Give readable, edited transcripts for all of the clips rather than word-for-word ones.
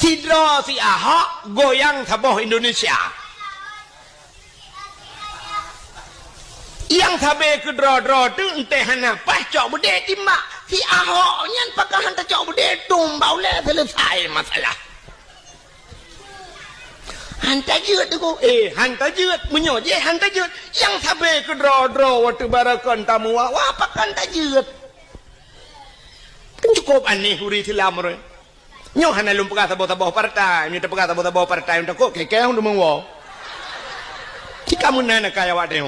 Sidra si Ahok goyang taboh Indonesia. Yang tabe ke dro-dro tu entah hana pas cok bude timbak. Si Ahok nyan pakai hantar cok bude tumbau le selesai masalah. Hantar jeut tu ko. Hantar jeut menyo je hantar jeut. Yang tabe ke dro-dro waktu barakan tamu wa pakai hantar jeut. Kan cukup aneh huri tilam re. Nyo hana lum pakai taboh-taboh partai, nyo pakai taboh-taboh partai untuk ko keke hundu mengwo. Kita munana kaya wadeu.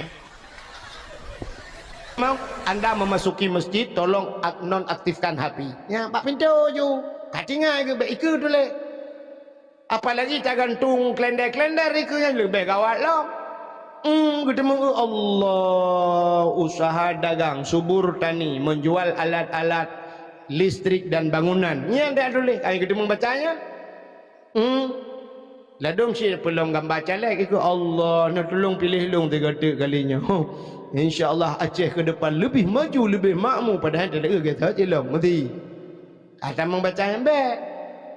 Mau anda memasuki masjid tolong nonaktifkan HP ya pak pintu ju katingai ke baik ke dulu apalagi tak gantung klender-klender itu yang lebih gawat loh ketemu Allah usaha dagang subur tani menjual alat-alat listrik dan bangunan ya ada dulu kayak ketemu bacanya ladung si pelong gambar calek itu Allah nak tolong pilih long 3 kalinya InsyaAllah Aceh ke depan lebih maju, lebih makmur. Padahal tak ada kata jelang. Mesti. Ada membaca yang baik.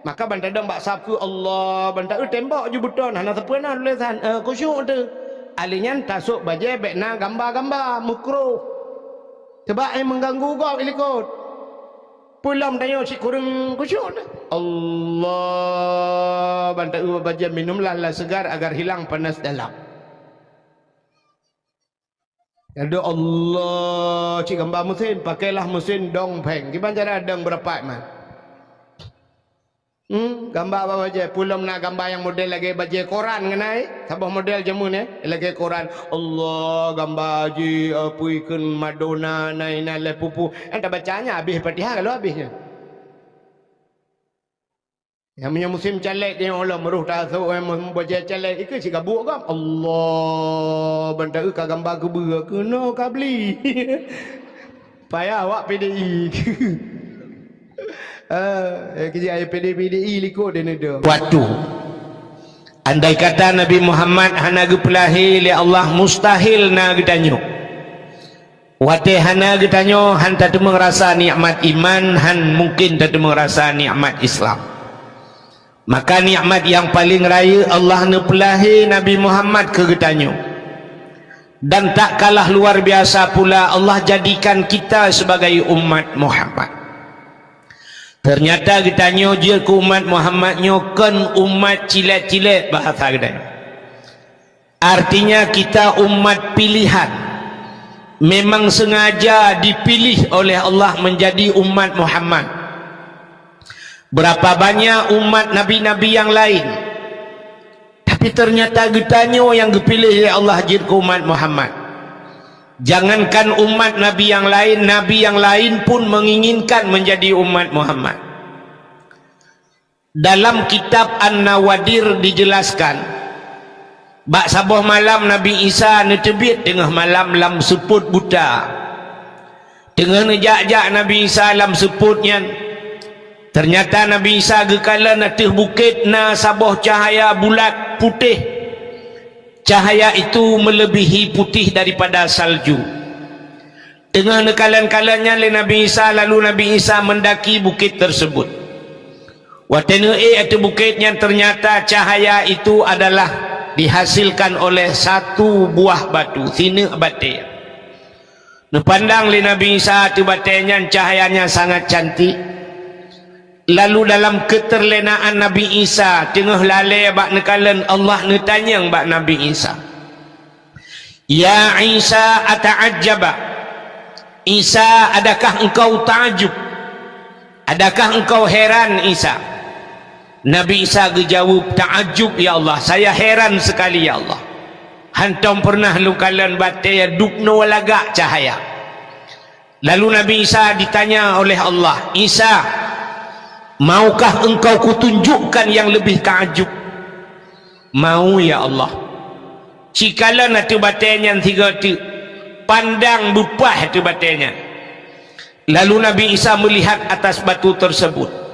Maka bantai dong bak sapu Allah. Bantai tembak je betul. Hana terpena tulisan. Kusyuk tu. Alinya tasuk bajai bekna gambar-gambar. Mukruh. Sebab yang mengganggu kau ilikut. Pulang tanya si kurang kusyuk tu. Allah. Bantai bajai minumlah lah segar agar hilang panas dalam. Ada Allah cik gambar mesin pakailah mesin dongpeng gimana cara dong berapa man gambar apa aja pulang nak gambar yang model lagi baju koran kenai sabah model jamu ni lagi koran Allah gambar ji apa ikan Madonna naina le pupu entah bacanya habis Fatihah kalau habisnya yang punya musim calek dia Allah meruh tasuk yang membaca calek itu si gabuk kan Allah bantai ke gambar ke ber ke no kabli payah awak PDI kerja PDI likut dia ni waktu andai kata Nabi Muhammad hana gepelahi li Allah mustahil na getanyo wate hana getanyo han tak merasa nikmat iman han mungkin tak merasa nikmat Islam. Maka nikmat yang paling raya Allah nepelahi Nabi Muhammad ke getanyo. Dan tak kalah luar biasa pula Allah jadikan kita sebagai umat Muhammad. Ternyata getanyo je ke umat Muhammad nyokan umat cilet-cilet bahasa getanyo. Artinya kita umat pilihan. Memang sengaja dipilih oleh Allah menjadi umat Muhammad. Berapa banyak umat nabi-nabi yang lain, tapi ternyata getanyo yang dipilih oleh Allah jadi umat Muhammad. Jangankan umat nabi yang lain pun menginginkan menjadi umat Muhammad. Dalam kitab An-Nawadir dijelaskan bak sabuh malam Nabi Isa netebit tengah malam lam seput buta. Tengah nejak-jak Nabi Isa lam seputnya. Ternyata Nabi Isa gekala natih bukit na sabuh cahaya bulat putih. Cahaya itu melebihi putih daripada salju. Tengah nekalan-kalannya le Nabi Isa lalu Nabi Isa mendaki bukit tersebut. Watene atau bukitnya ternyata cahaya itu adalah dihasilkan oleh satu buah batu, sini bate. Nepandang le Nabi Isa tu batenya cahayanya sangat cantik. Lalu dalam keterlenaan Nabi Isa tengah lalai bak nekalan Allah netanyang bak Nabi Isa. Ya Isa ata'ajjaba. Isa adakah engkau ta'ajub? Adakah engkau heran Isa? Nabi Isa dijawab ta'ajub ya Allah. Saya heran sekali ya Allah. Hantam pernah lukalan batai dukno lagak cahaya. Lalu Nabi Isa ditanya oleh Allah, Isa, maukah engkau kutunjukkan yang lebih takjub? Mau ya Allah. Cikala natu batenya tiga tu pandang bupah tu batenya. Lalu Nabi Isa melihat atas batu tersebut.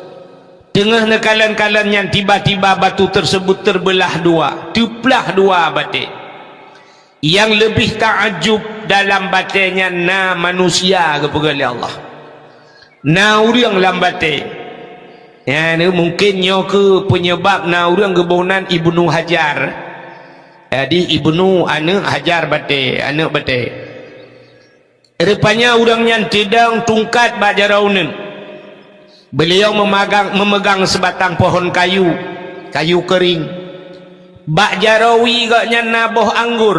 Tengah nekalan-kalannya tiba-tiba batu tersebut terbelah dua, tuplah dua batik. Yang lebih takjub dalam batiknya na manusia kepada Allah. Na orang dalam batik. Ya, ni mungkinnya ke penyebab na orang gebonan Ibnu Hajar. Jadi Ibnu anak Hajar bate, anak bate. Rupanya orangnya tidak tungkat bajaraunin. Beliau memegang sebatang pohon kayu kering. Bak jarawi gaknya naboh anggur.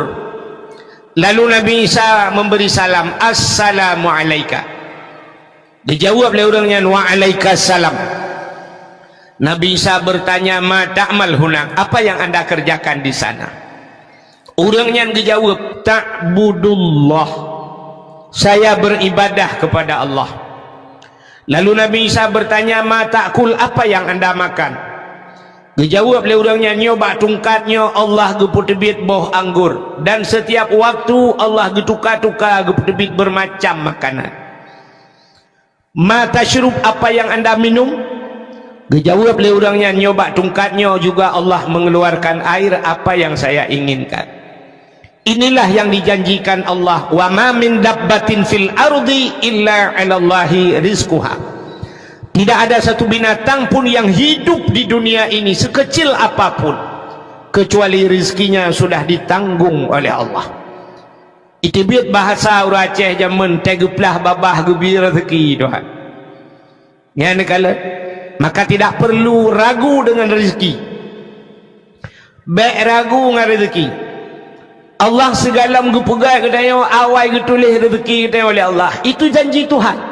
Lalu Nabi Isa memberi salam, Assalamu alaika. Dijawab oleh orangnya, wa alaikassalam. Nabi Isa bertanya, ma ta'mal hunak, apa yang anda kerjakan di sana? Orangnya dijawab, ta'budullah, saya beribadah kepada Allah. Lalu Nabi Isa bertanya, ma ta'kul, apa yang anda makan? Dijawab oleh orangnya, nyoba tungkatnya Allah geputebit boh anggur, dan setiap waktu Allah getukar-tukar geputebit bermacam makanan. Ma tashrub, apa yang anda minum? Dijawab oleh orangnya, nyoba tungkatnya juga Allah mengeluarkan air apa yang saya inginkan. Inilah yang dijanjikan Allah, wa ma min dabbatin fil ardi illa 'alallahi rizquha. Tidak ada satu binatang pun yang hidup di dunia ini sekecil apapun kecuali rizkinya sudah ditanggung oleh Allah. Itu biar bahasa orang Aceh zaman tegeplah babah gembira rezeki Tuhan. Ya nekala, maka tidak perlu ragu dengan rezeki. Baik ragu dengan rezeki. Allah segala mengpegai katanya awal getulis rezeki katanya oleh Allah. Itu janji Tuhan.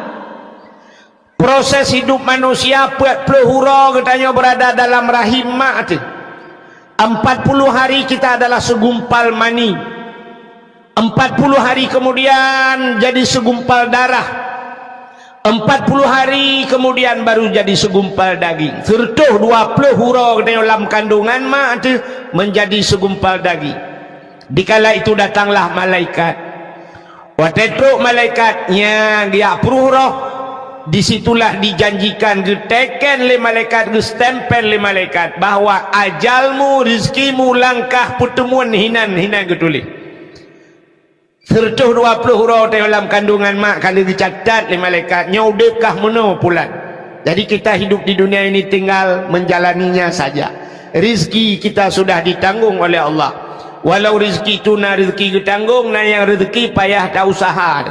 Proses hidup manusia 40 hura katanya berada dalam rahim mak tu. 40 hari kita adalah segumpal mani. 40 hari kemudian jadi segumpal darah. 40 hari kemudian baru jadi segumpal daging. Serta 20 hura dalam kandungan mak tu menjadi segumpal daging. Dikala itu datanglah malaikat. Watetruk malaikatnya dia pururah. Disitulah dijanjikan geteken le malaikat, gestempel le malaikat bahwa ajalmu, rizkimu, langkah pertemuan hinan getulih. Serta 20 hura dalam kandungan mak kalau dicatat le malaikat nyaudekah meno pulan. Jadi kita hidup di dunia ini tinggal menjalaninya saja. Rizki kita sudah ditanggung oleh Allah. Walau rizki itu na rizki ditanggung, na yang rezeki payah tak usaha.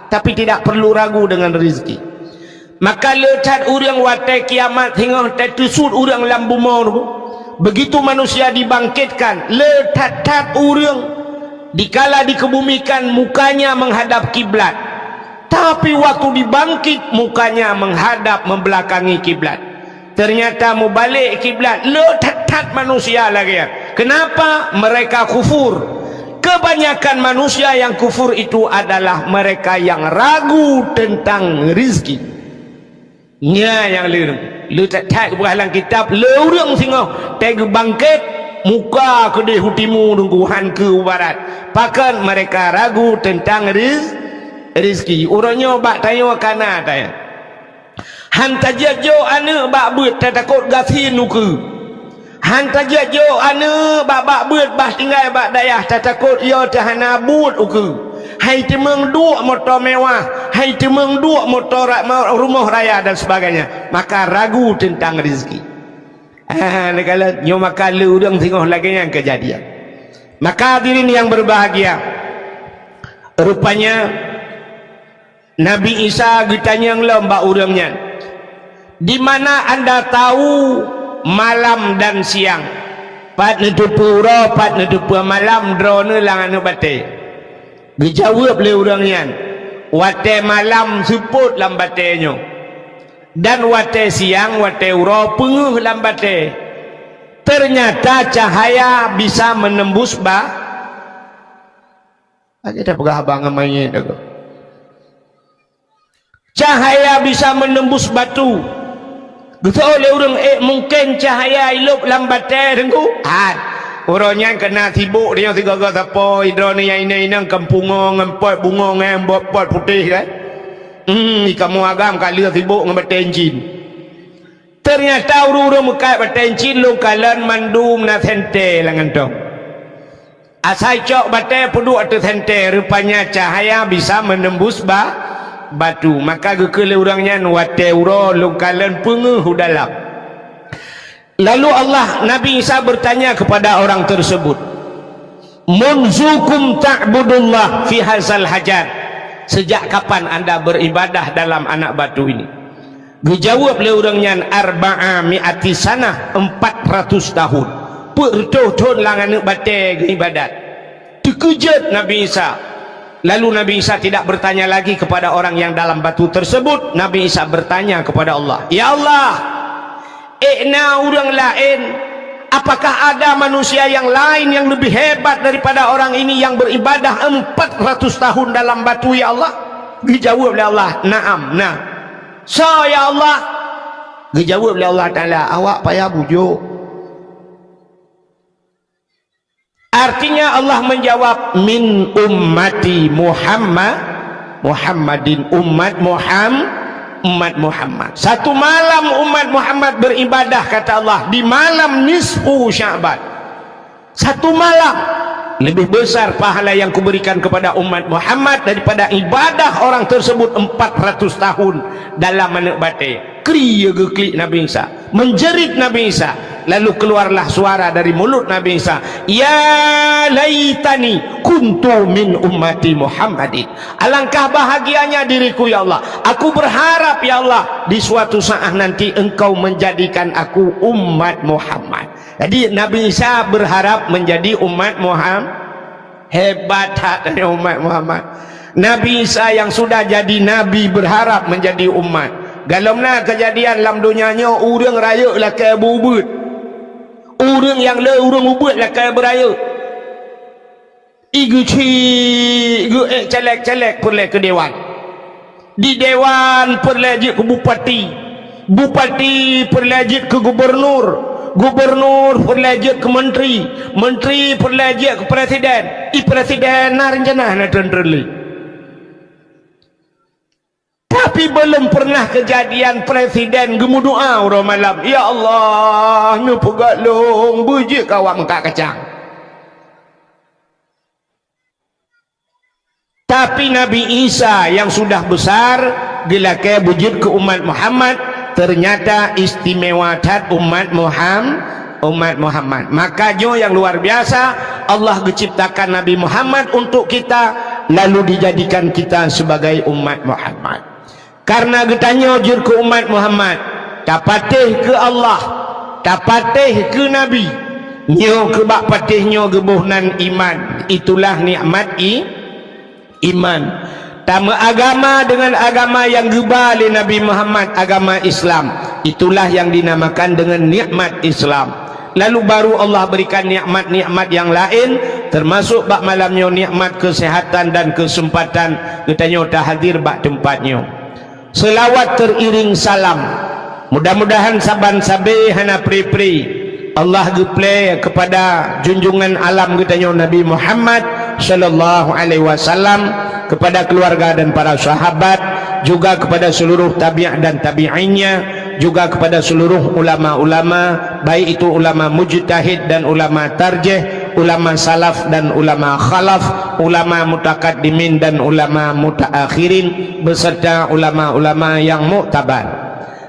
Tapi tidak perlu ragu dengan rizki. Maka lecat orang watai kiamat hingga tertusut orang lambu maut. Begitu manusia dibangkitkan, lecat orang dikala dikebumikan mukanya menghadap kiblat. Tapi waktu dibangkit mukanya menghadap membelakangi kiblat. Ternyata mau balik kiblat, lecat manusia lagi. Kenapa? Mereka kufur. Kebanyakan manusia yang kufur itu adalah mereka yang ragu tentang rizki. Nya yang lu tak dalam kitab lurung singo teg bangkit muka kedai hutimu nungguhan ke barat. Pakan mereka ragu tentang rizki. Orangnya bak tanya kana tanya. Hanta jajo ane bak beut takut gafi nuku. Hanta jajo ane bak beut bah tinggal bak dayah takut yo tahana but uku. Hai temeng dua motor mewah, hai temeng dua motor rumah raya dan sebagainya. Maka ragu tentang rezeki. Kalau nyo maka lu orang tengok lagi yang kejadian. Maka hadirin yang berbahagia, rupanya Nabi Isa ditanya mbak orangnya, di mana anda tahu malam dan siang? Pat nedupu ro, pat nedupu malam drone lang anu bate. Dijawab oleh orangnya, wate malam seput lambatenya, dan wate siang wate uro penguh lambate. Ternyata cahaya bisa menembus aja dah pegah abang main dah. Cahaya bisa menembus batu. Betul oleh orang mungkin cahaya hidup lambate dengku. Orangnya kena sibuk dia tiga apa hidroni yang ini kempungo ngempot bungo ngembot pot putih kan. Kamu agam kali sibuk ngembat enjin. Ternyata urung mekai batencin lu kalan mandum na sente langan dong. Asai cok bate pudu atau sente rupanya cahaya bisa menembus batu. Maka gekele orangnya wate uro lu kalan penguh dalam. Lalu Nabi Isa bertanya kepada orang tersebut, munzukum ta'budullah fi hazal hajar, sejak kapan anda beribadah dalam anak batu ini? Dijawab oleh orangnya, arba'a mi'ati sanah, 400 tahun. Bertahun lang anak batu ibadat. Terkejut Nabi Isa. Lalu Nabi Isa tidak bertanya lagi kepada orang yang dalam batu tersebut. Nabi Isa bertanya kepada Allah, ya Allah, orang lain, apakah ada manusia yang lain yang lebih hebat daripada orang ini yang beribadah 400 tahun dalam batu, ya Allah? Dijawab oleh Allah, na'am, nah. So ya Allah, dijawab oleh Allah Ta'ala, awak payah bujuk. Artinya Allah menjawab, min ummati Muhammadin, umat Muhammad. Satu malam umat Muhammad beribadah, kata Allah, di malam nisfu Sya'ban. Satu malam lebih besar pahala yang kuberikan kepada umat Muhammad daripada ibadah orang tersebut 400 tahun dalam anak batu. Klik Nabi Isa, menjerit Nabi Isa. Lalu keluarlah suara dari mulut Nabi Isa, ya laitani kuntu min ummati Muhammadin. Alangkah bahagianya diriku, ya Allah. Aku berharap, ya Allah, di suatu saat nanti engkau menjadikan aku umat Muhammad. Jadi Nabi Isa berharap menjadi umat Muhammad. Hebat hati umat Muhammad. Nabi Isa yang sudah jadi nabi berharap menjadi umat. Galamna kejadian dalam dunianya, orang raya lah kaya bubut, orang yang le orang ubut lah kaya beraya. Igu celek perle ke dewan, di dewan perlejit ke bupati, bupati perlejit ke gubernur, gubernur perlejit ke menteri, menteri perlejit ke presiden, presiden na rencana na tenderli. Tapi belum pernah kejadian presiden gemu doa orang malam, ya Allah, nu pegalong bujik kawak mengkak kacang. Tapi Nabi Isa yang sudah besar gelakai bujik ke umat Muhammad, ternyata istimewa tat umat Muhammad. Makanya yang luar biasa, Allah menciptakan Nabi Muhammad untuk kita, lalu dijadikan kita sebagai umat Muhammad. Karena getanya jur ke umat Muhammad, tapatih ke Allah, tapatih ke Nabi, nyo ke bak patihnya gebuhnan iman. Itulah nikmat iman. Tama agama dengan agama yang gebali Nabi Muhammad, agama Islam, itulah yang dinamakan dengan nikmat Islam. Lalu baru Allah berikan nikmat-nikmat yang lain, termasuk bak malamnya nikmat kesehatan dan kesempatan getanya tak hadir bak tempatnya. Selawat teriring salam, mudah-mudahan saban sabe hana pri-pri Allah geplay kepada junjungan alam getanya Nabi Muhammad sallallahu alaihi wasallam, kepada keluarga dan para sahabat, juga kepada seluruh tabi'ah dan tabi'innya, juga kepada seluruh ulama-ulama, baik itu ulama mujtahid dan ulama tarjih, ulama salaf dan ulama khalaf, ulama mutakaddimin dan ulama mutaakhirin, beserta ulama-ulama yang muktabar.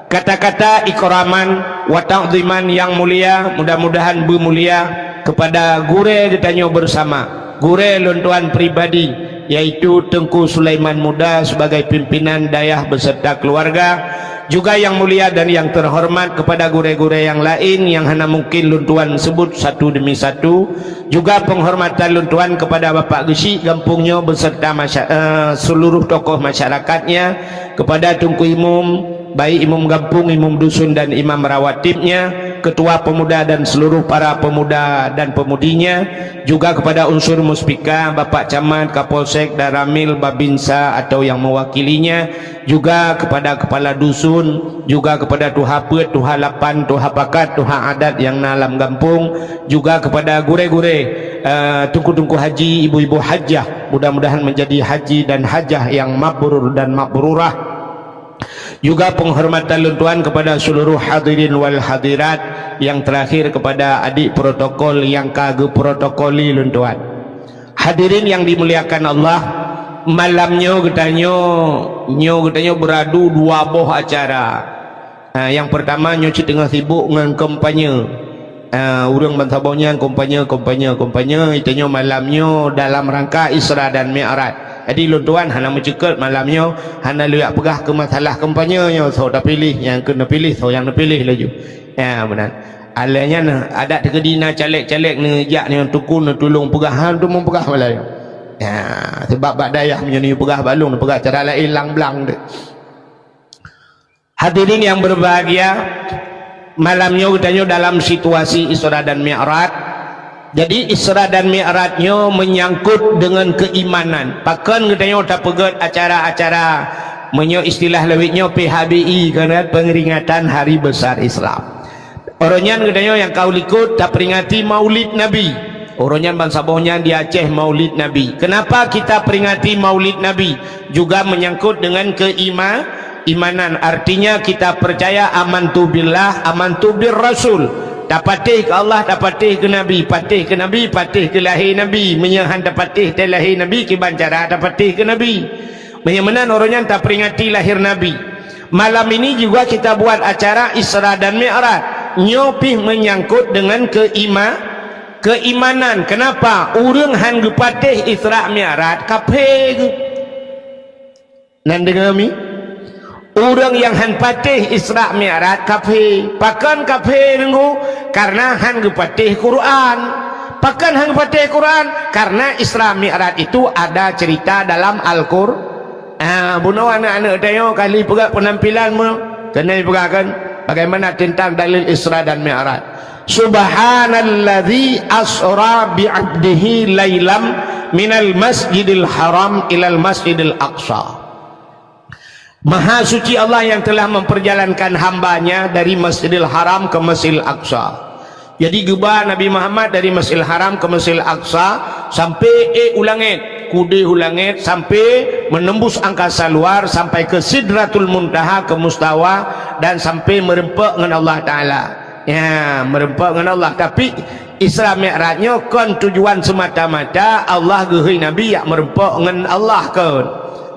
Kata-kata ikraman wa ta'ziman yang mulia, mudah-mudahan bermulia kepada gure ditanya bersama, gure lontuan pribadi, yaitu Tengku Sulaiman Muda sebagai pimpinan dayah beserta keluarga, juga yang mulia dan yang terhormat kepada gure-gure yang lain yang hanya mungkin luntuan sebut satu demi satu, juga penghormatan luntuan kepada Bapak Gesi Gampungnya beserta seluruh tokoh masyarakatnya, kepada Tungku Imum, baik imam gampung, imam dusun dan imam rawatibnya, ketua pemuda dan seluruh para pemuda dan pemudinya, juga kepada unsur muspika, Bapak Camat, Kapolsek, Daramil, Babinsa atau yang mewakilinya, juga kepada kepala dusun, juga kepada tuha pet, tuha lapan, tuha pakat, tuha adat yang nalam gampung, juga kepada gure-gure tungku-tungku haji, ibu-ibu hajjah, mudah-mudahan menjadi haji dan hajjah yang mabrur dan mabrurah. Juga penghormatan luntuan kepada seluruh hadirin wal hadirat, yang terakhir kepada adik protokol yang kagak protokoli luntuan. Hadirin yang dimuliakan Allah, malamnya getanya beradu dua boh acara. Yang pertamanya tengah sibuk dengan kampanye. Orang bantabaunya kampanye itanya malamnya dalam rangka Isra dan Mi'raj. Jadi tuan hana mencekut malamnya hana lihat pegah ke masalah kampanyenya, so dah pilih yang kena pilih, so yang nak pilih laju. Ya benar. Alanya ada terkedina caleg-caleg ni jak ni tukun tolong pegahan tu mempegah malaya. Ya sebab bak dayah punya ni pegah balung pegah cara lain lang-blang dia. Hadirin yang berbahagia, malamnya katanya dalam situasi Isra dan Mi'raj. Jadi Isra dan Mi'rajnya menyangkut dengan keimanan. Bahkan katanya tak pegat acara-acara menyo istilah lewitnya PHBI kerana pengeringatan Hari Besar Islam. Orangnya katanya yang kau ikut tak peringati Maulid Nabi. Orangnya bangsa bohnya di Aceh Maulid Nabi. Kenapa kita peringati Maulid Nabi? Juga menyangkut dengan keimanan. Artinya kita percaya amantu billah, amantu bir Rasul. Tak patih ke Allah, tak patih ke Nabi, patih ke Nabi, patih ke lahir Nabi, menyahan tak patih ke lahir Nabi, kibancara tak patih ke Nabi. Bagaimana orangnya tak peringati lahir Nabi. Malam ini juga kita buat acara Isra dan Mi'raj. Nyopih menyangkut dengan keimanan. Kenapa? Orang han patih Isra Mi'raj kafir. Nan dengar mi? Orang yang han patih Isra Mi'raj kafir. Pakan kafir ngu karena han patih Quran. Pakan han patih Quran karena Isra Mi'raj itu ada cerita dalam Al-Qur'an. Bunuh anak-anak tayo kali pegat penampilanmu kena pegakan bagaimana tentang dalil Isra dan Mi'raj. Subhanalladzi asra bi'abdihi lailam minal masjidil haram ilal masjidil aqsa. Maha suci Allah yang telah memperjalankan hambanya dari Masjidil Haram ke Masjidil Aqsa. Jadi gebah Nabi Muhammad dari Masjidil Haram ke Masjidil Aqsa sampai ulangit, kude ulangit sampai menembus angkasa luar sampai ke Sidratul Muntaha ke Mustawa dan sampai merempak dengan Allah Ta'ala. Ya, merempak dengan Allah. Tapi Isra Mi'rajnya kan tujuan semata-mata Allah gehi Nabi yang merempak dengan Allah kan.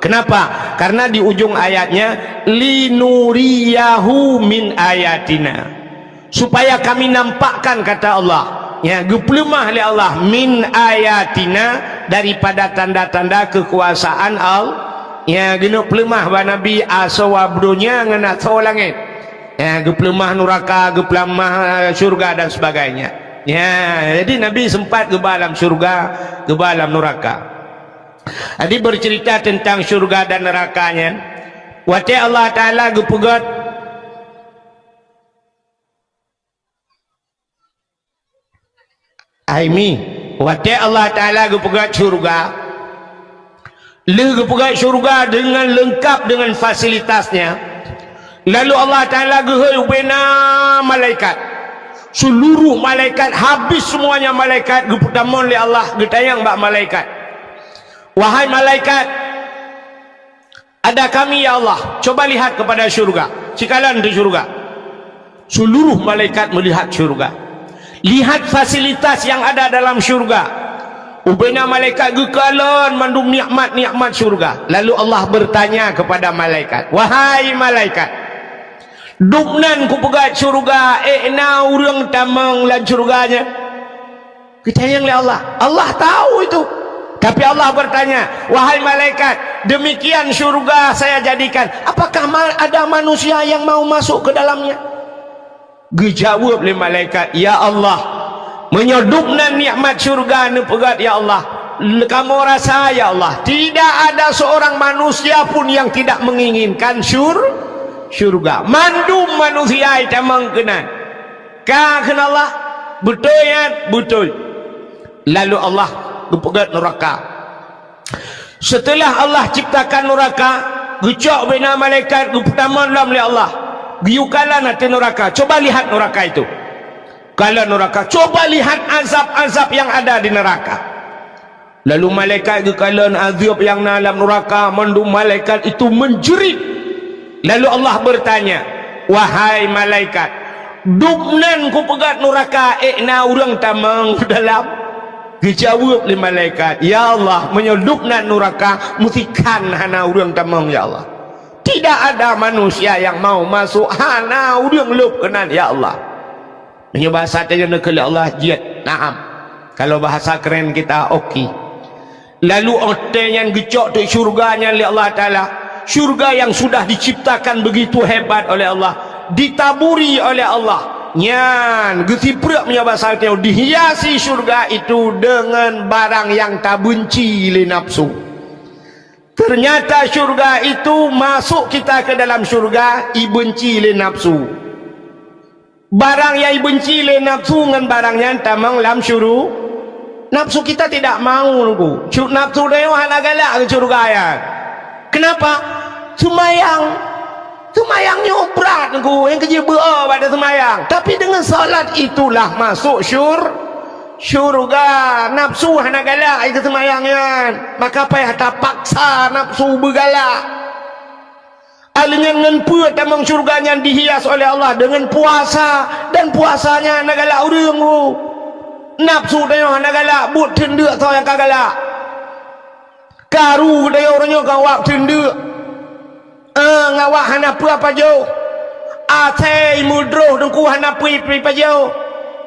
Kenapa? Karena di ujung ayatnya linuriyahu min ayatina, supaya kami nampakkan kata Allah ya geplemah oleh Allah min ayatina daripada tanda-tanda kekuasaan Allah ya geno plemah ba Nabi asawabdunya ngena langit ya geplemah neraka geplemah syurga dan sebagainya ya. Jadi Nabi sempat ke dalam syurga ke dalam neraka. Jadi bercerita tentang syurga dan nerakanya. Wate Allah Ta'ala gepegat Aimi wate Allah Ta'ala gepegat syurga. Le gepegat syurga dengan lengkap dengan fasilitasnya. Lalu Allah Ta'ala gehoi bena malaikat. Seluruh malaikat habis semuanya malaikat gepetamon oleh Allah getayang bak malaikat. Wahai malaikat, ada kami ya Allah, coba lihat kepada syurga. Cikalan di syurga. Seluruh malaikat melihat syurga. Lihat fasilitas yang ada dalam syurga. Ubena malaikat gekalan mandum nikmat-nikmat syurga. Lalu Allah bertanya kepada malaikat, wahai malaikat, duknan ku pegat syurga, na urang tamang lan syurganya. Kita yang oleh Allah. Allah tahu itu. Tapi Allah bertanya, wahai malaikat, demikian syurga saya jadikan, apakah ada manusia yang mau masuk ke dalamnya? Dijawab oleh malaikat, ya Allah, menyodupna nikmat syurga ni pegat ya Allah. Kamu rasa ya Allah, tidak ada seorang manusia pun yang tidak menginginkan syurga. Mandum manusia itu mengkenan. Kah kena Allah? Betul ya? Betul. Lalu Allah gepegat neraka. Setelah Allah ciptakan neraka, gecok bina malaikat geputaman dalam oleh Allah. Giukalan hati neraka. Coba lihat neraka itu. Kalau neraka, coba lihat azab-azab yang ada di neraka. Lalu malaikat gekalan azab yang dalam neraka, mandum malaikat itu menjerit. Lalu Allah bertanya, wahai malaikat, dubnan ku pegat neraka, na urang tamang dalam. Dijawab oleh malaikat, ya Allah, menyelupna neraka musikan hana urang tamang ya Allah. Tidak ada manusia yang mau masuk hana urang lup kenan ya Allah. Ini bahasa tanya nak Allah jid. Naam. Kalau bahasa keren kita okey. Lalu orang yang gecok tu syurganya oleh Allah Ta'ala. Syurga yang sudah diciptakan begitu hebat oleh Allah, ditaburi oleh Allah. Nyan gesiprak punya bahasa tanya dihiasi syurga itu dengan barang yang tak benci le nafsu. Ternyata syurga itu masuk kita ke dalam syurga ibenci le nafsu. Barang yang ibenci le nafsu dengan barangnya tamang lam syuru. Nafsu kita tidak mau nunggu. Nafsu dia hana galak ke syurga ya. Kenapa? Semayangnya berat nunggu. Yang kerja berapa pada semayang. Tapi dengan salat itulah masuk syurga. Nafsu hana galak ke semayangnya. Maka payah tak paksa nafsu bergalak. Alingnya dengan puat tamang syurganya dihias oleh Allah dengan puasa. Dan puasanya hana galak urang. Nafsu dia hana galak. Buat tenduk tau yang kagalak. Karu dia orangnya kawak tenduk. Ngawak hana apa jauh. Atai mudroh dengku hana pi jauh.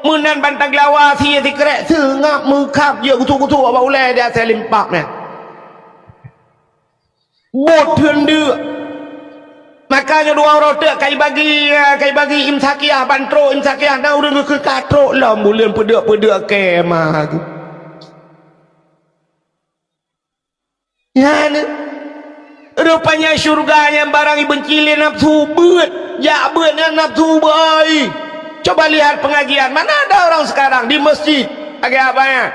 Menan bantang lawa si kerek sengap mengkap je kutu-kutu apa ulai dia saya limpak ni. Bot tenduk. Makanya dua orang tak kai bagi imsakiah bantro imsakiah na urang ke katrok lah bulan pedak kemah tu. Ya ni. Rupanya syurganya barang benci le nafsu beut. Ya beut nafsu baik. Coba lihat pengajian. Mana ada orang sekarang di masjid. Agak apa ya?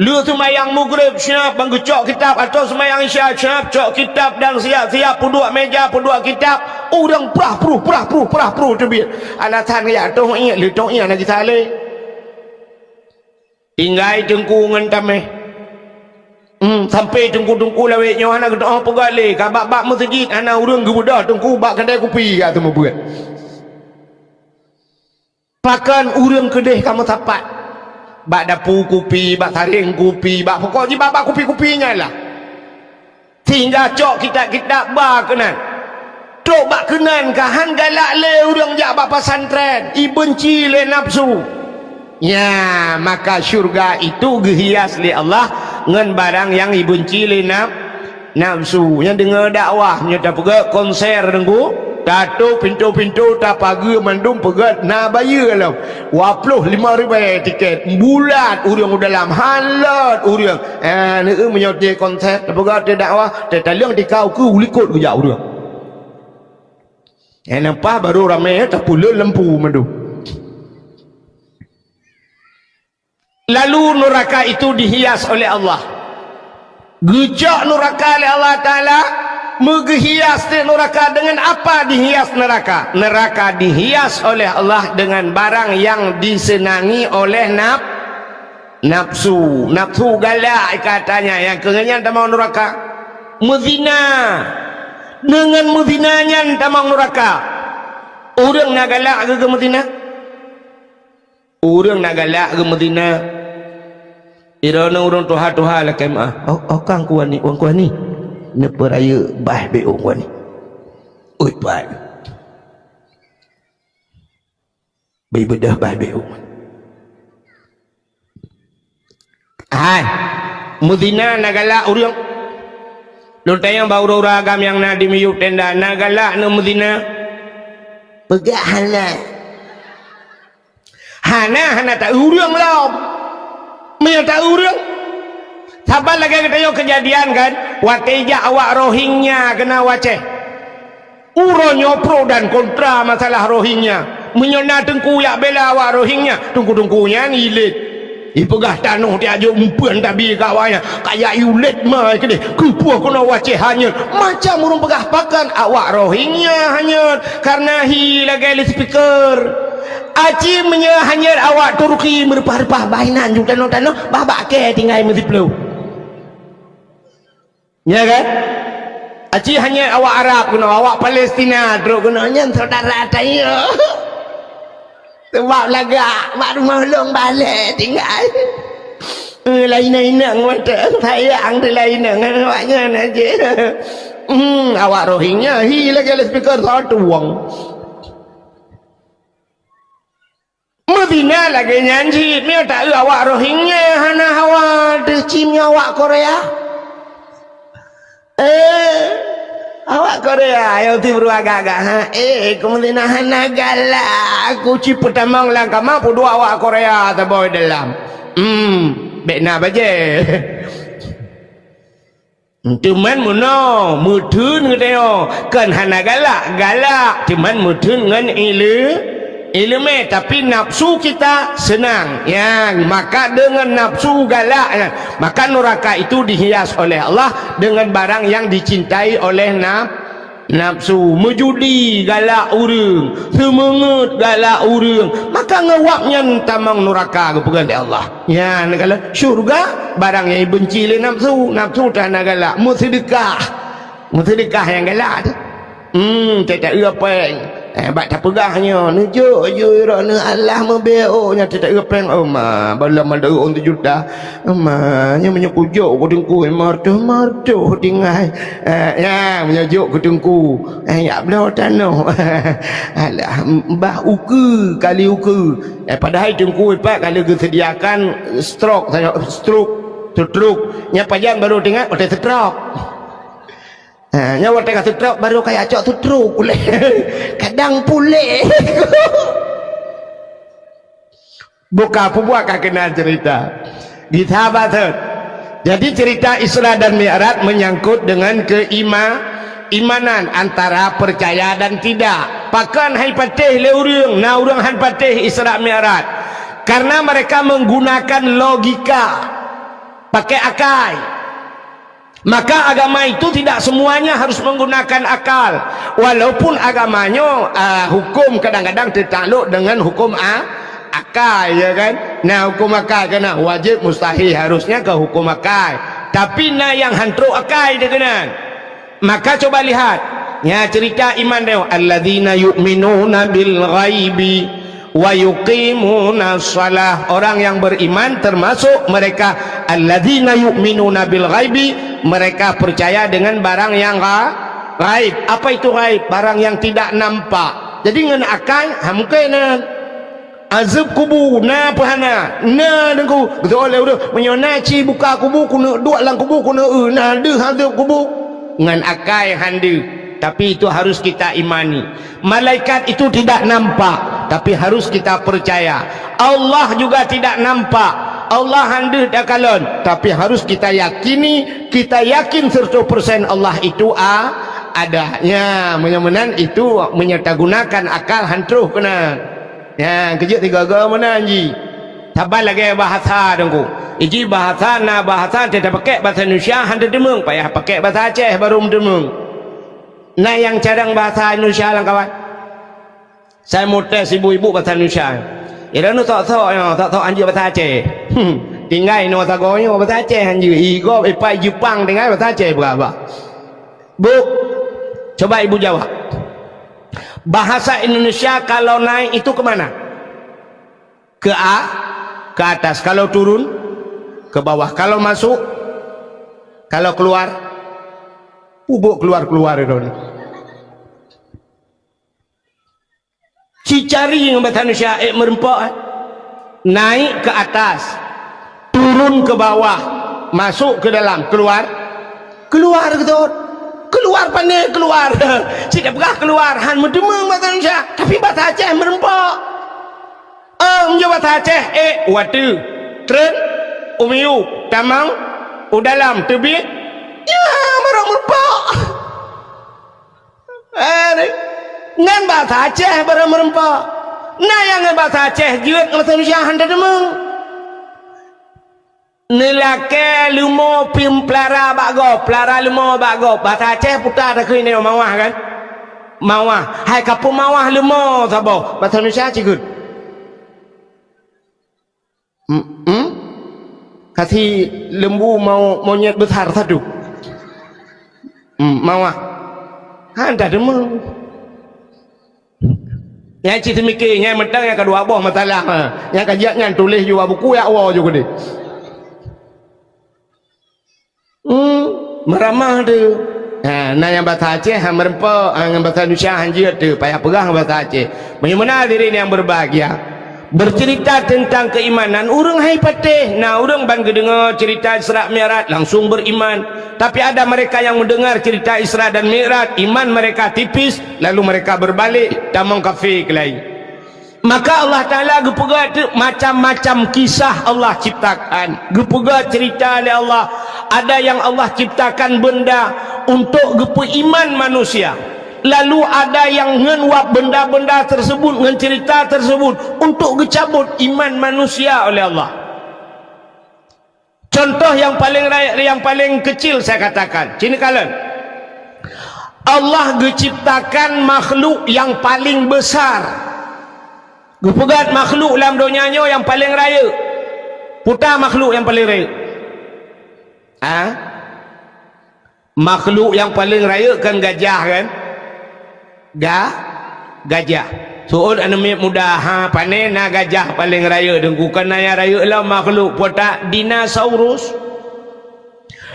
Lu semayang maghrib siap menggecok kitab atau semayang isya siap cok kitab dan siap puduk meja puduk kitab. Orang perah pruh tebit. Alasan ya tu ingat lu tu ingat lagi saleh. Tinggai jengkungan tameh. Sampai tungku lawetnya ana gedoh pegale ka bab masjid ana urang gebudah tungku bak kedai kopi ka tu buat. Pakan urang kedai kamu tapat. Bak dapur kopi, bak taring kopi, bak pokoknya bak kopi-kopinya lah. Sehingga cok kitab-kitab bak kenan. Tok bak kenan kahan galak le urang jak bak pesantren, ibenci le nafsu. Ya, maka syurga itu gehias li Allah ngan barang yang ibenci li nafsu. Yang dengar dakwah nya tak pergi konser dengku, tato pintu-pintu tak pagi mandum pegat na bayar lah 25,000 tiket bulat urang dalam halat urang ni menyoti konser tak pergi dakwah tak talang dikau ke ulikut ke jauh urang nampak baru ramai tak pula lempu mandu. Lalu neraka itu dihias oleh Allah. Gejak neraka oleh Allah Ta'ala. Menghias neraka dengan apa dihias neraka? Neraka dihias oleh Allah dengan barang yang disenangi oleh nafsu. Nafsu galak katanya. Yang kenanya tak mau neraka. Mezina. Dengan mezinanya tak mau neraka. Orang nak galak ke mezina? Orang nak galak ke Medina. Irana orang tuha-tuha lah kemah. Kang kuan ni, orang kuan ni. Ni peraya bah be orang kuan ni. Oi pai. Be bedah bah be orang. Hai. Medina nak galak orang. Lu tayang bau agam yang nak di miyuk tenda nak galak na Medina. Pegak halal. Hana tak urang lah. Mereka tak urang. Sabar lagi kita kejadian kan. Watijak awak Rohingya kena waceh. Uronya pro dan kontra masalah Rohingya. Menyona tengku yak bela awak Rohingya. Tengku-tengkunya nilit. Ipegah tanuh dia ajuk umpuan tabi kawannya. Kayak yulit mah ke dia. Kupuah kena waceh hanyut. Macam urung pegah pakan awak Rohingya hanyut. Karena hi lagi speaker. Aci menyahanyar awak Turki merpah-repah bainan juga tanah babak ke tinggal mesti peluh. Ya kan? Aci hanya awak Arab kena awak Palestina terus kena nyen saudara tayo. Sebab lagak mak rumah long balik tinggal. Lain-lain mata sayang tu lain awaknya aja. Awak Rohingya hi lagi ada speaker satu uang. Medina lagi nyanyi ni tak awak Rohingya hana hawa de cimnya awak Korea. Awak Korea ayo ti beragak-agak ha. Kemudian hana galak aku ci pertamang lang kama pu dua awak Korea ta boy dalam. Bekna baje. Cuman muno mudun ngeteo kan hana galak cuman mudun ngan ilmu tapi nafsu kita senang ya, maka dengan nafsu galak maka neraka itu dihias oleh Allah dengan barang yang dicintai oleh nafsu. Mejudi galak urang, semangat galak urang, maka ngewaknya tamang neraka kepegan Allah ya. Kalau syurga barang yang benci le nafsu tak nak galak, sedekah yang galak tak apa bak tak pegahnya nujuk je rana Allah membeo-nya tak repeng balam ada orang 7 juta nya menyepujuk ku dengku marto tingai ya menyejuk ku dengku ya belah tano alah mbah uku kali uku padahal dengku pak kalau disediakan stroke nya pajang baru dengar udah stroke. Nyawa tengah stroke baru kayak acok stroke pulih. Kadang pulih. Buka buat kenal cerita. Di sahabat. Jadi cerita Isra dan Mi'raj menyangkut dengan keimanan antara percaya dan tidak. Pakan hai patih le urang, na urang han patih Isra Mi'raj. Karena mereka menggunakan logika, pakai akal. Maka agama itu tidak semuanya harus menggunakan akal, walaupun agamanya hukum kadang-kadang tertakluk dengan hukum akal ya kan. Nah hukum akal kena wajib mustahil harusnya ke hukum akal, tapi nah yang hantu akal dia kena. Maka coba lihat ya cerita iman dia, alladzina yu'minuna bil ghaibi wa yuqimuna shalah. Orang yang beriman termasuk mereka alladzina yu'minuna bil ghaibi, mereka percaya dengan barang yang gaib. Apa itu gaib? Barang yang tidak nampak. Jadi dengan akal mungkin azab kubur na pahana na dengku betul udah menyonaci buka kubur kuna dua lang kubur kuna na de azab kubur dengan akal hande. Tapi itu harus kita imani. Malaikat itu tidak nampak, tapi harus kita percaya. Allah juga tidak nampak, Allah hande dak kalon, tapi harus kita yakini, kita yakin 100% Allah itu adanya. Menyemenan itu menyertagunakan akal hantuh kena. Ya, kejut tiga mana anji. Tabal lagi bahasa dengku. Iji bahasa tidak pakai bahasa Indonesia hande demeng, payah pakai bahasa Aceh baru demeng. Nah yang cadang bahasa Indonesia lah kawan. Saya mau tes ibu-ibu bahasa Indonesia. Ira nu tak tahu anjir bahasa Aceh. Tinggal no tagonya bahasa Aceh anjir. Igo ipai Jepang tinggal bahasa Aceh berapa? Bu, coba ibu jawab. Bahasa Indonesia kalau naik itu kemana? Ke atas. Kalau turun ke bawah. Kalau masuk, kalau keluar, bubuk keluar itu. Cicari yang bahasa Indonesia merempak naik ke atas, turun ke bawah, masuk ke dalam, keluar gitu, keluar pandai keluar. Tidak pernah keluar han mendemeng bahasa Indonesia, tapi bahasa Aceh merempak. Menjawab bahasa Aceh watu tren umiu tamang udalam tebit ya merang merempak. Ngan bahasa Aceh barang merempak. Nah yang bahasa Aceh jiwet bahasa Indonesia handa demeng. Nelake lumo pim plara lumo bago. Bahasa Aceh putar tak kini mawah kan? Mawah. Hai kapu mawah lumo sabo. Bahasa Indonesia cikut. Kasih lembu mau monyet besar satu. Mawah. Handa demeng. Yang cerita mikir, yang mentang yang kedua buah masalah. Yang kajian yang tulis juga buku ya awal juga deh. Meramah dia. Nah yang bahasa Aceh hang merempa yang bahasa Indonesia hanjir tu payah perang bahasa Aceh. Bagaimana hadirin yang berbahagia? Bercerita tentang keimanan orang hai patih. Nah orang ban dengar cerita Isra Mi'raj langsung beriman. Tapi ada mereka yang mendengar cerita Isra dan Mi'raj, iman mereka tipis, lalu mereka berbalik tamang kafir ke lain. Maka Allah Ta'ala gepegat macam-macam kisah Allah ciptakan. Gepegat cerita oleh Allah. Ada yang Allah ciptakan benda untuk gepe iman manusia. Lalu ada yang ngenwap benda-benda tersebut, ngen cerita tersebut untuk gecabut iman manusia oleh Allah. Contoh yang paling kecil saya katakan, sini kalian. Allah geciptakan makhluk yang paling besar. Gepegat makhluk dalam dunianya yang paling raya. Putar makhluk yang paling raya. Makhluk yang paling raya kan gajah kan? Gajah. Soal anak muda panen gajah paling raya dengkukan naya raya lah makhluk putar dinosaurus.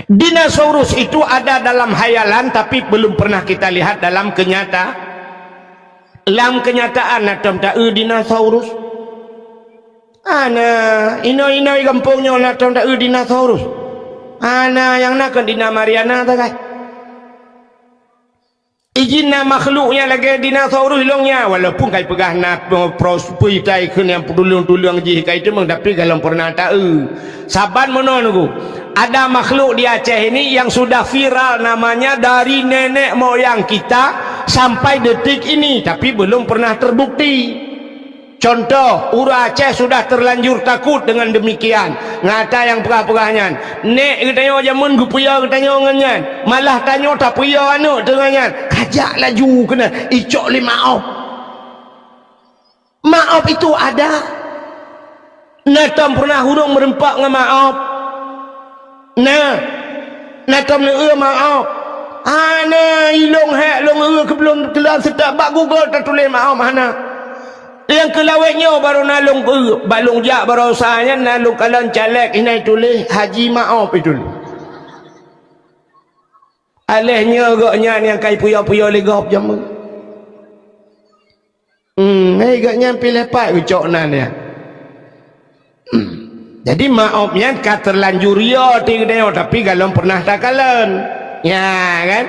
Dinosaurus itu ada dalam hayalan tapi belum pernah kita lihat dalam kenyataan. Dalam kenyataan natam tak dinosaurus. Ana ino kampungnya natam tak dinosaurus. Ana yang nak dina Mariana tak kan? Ijinna makhluknya lagi dinosaurus hilangnya walaupun kai pegah na prospui tai kun yang tulung-tulung ji kai tu tapi kalau pernah tahu. Saban menunggu. Ada makhluk di Aceh ini yang sudah viral namanya dari nenek moyang kita sampai detik ini tapi belum pernah terbukti. Contoh, Ura Aceh sudah terlanjur takut dengan demikian. Ngata yang perah-perahnya. Nek katanya jamun gupuya katanya nganyan. Malah tanya tak puya anu dengannya. Kajak laju kena icok li maaf. Maaf itu ada. Natam pernah hurung merempak dengan maaf. Natam ni maaf. Ana ilong hak long ke belum kelas sedap bak Google tak tulis maaf mana. Yang kelawetnya baru nalung balung jak baru usahanya nalung kalan caleg ini tulis haji maaf itu. Alehnya agaknya yang kai puya-puya legap jamu. Agaknya pilih pak ucok nan ya. Jadi maafnya kat terlanjur ya tinggal tapi kalau pernah tak kalan. Ya kan?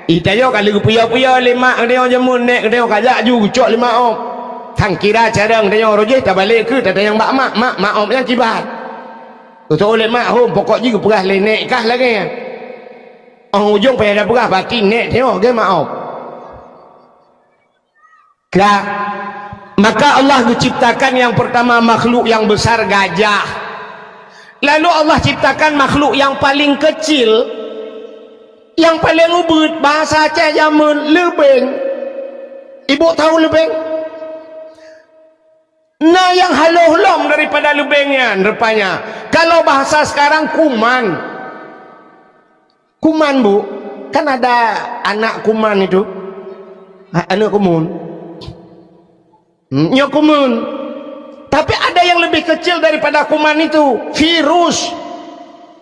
Itanya kalau puya-puya lima dia jamu nek dia kajak ju ucok lima maaf. Thang kira carang dia rojeh tak balik ke tak yang mak maafnya kibat. Tu oleh mak hom pokok juga perah lenek kah lagi. Orang ujung payah dah perah batin nek tengok dia maaf. Kak. Maka Allah menciptakan yang pertama makhluk yang besar gajah. Lalu Allah ciptakan makhluk yang paling kecil yang paling ubud bahasa Aceh zaman lebeng. Ibu tahu lebeng? Nah yang haluh-hulum daripada lebengnya rupanya. Kalau bahasa sekarang kuman. Kuman bu. Kan ada anak kuman itu. Anak kumun. Nyok kumun. Tapi ada yang lebih kecil daripada kuman itu. Virus.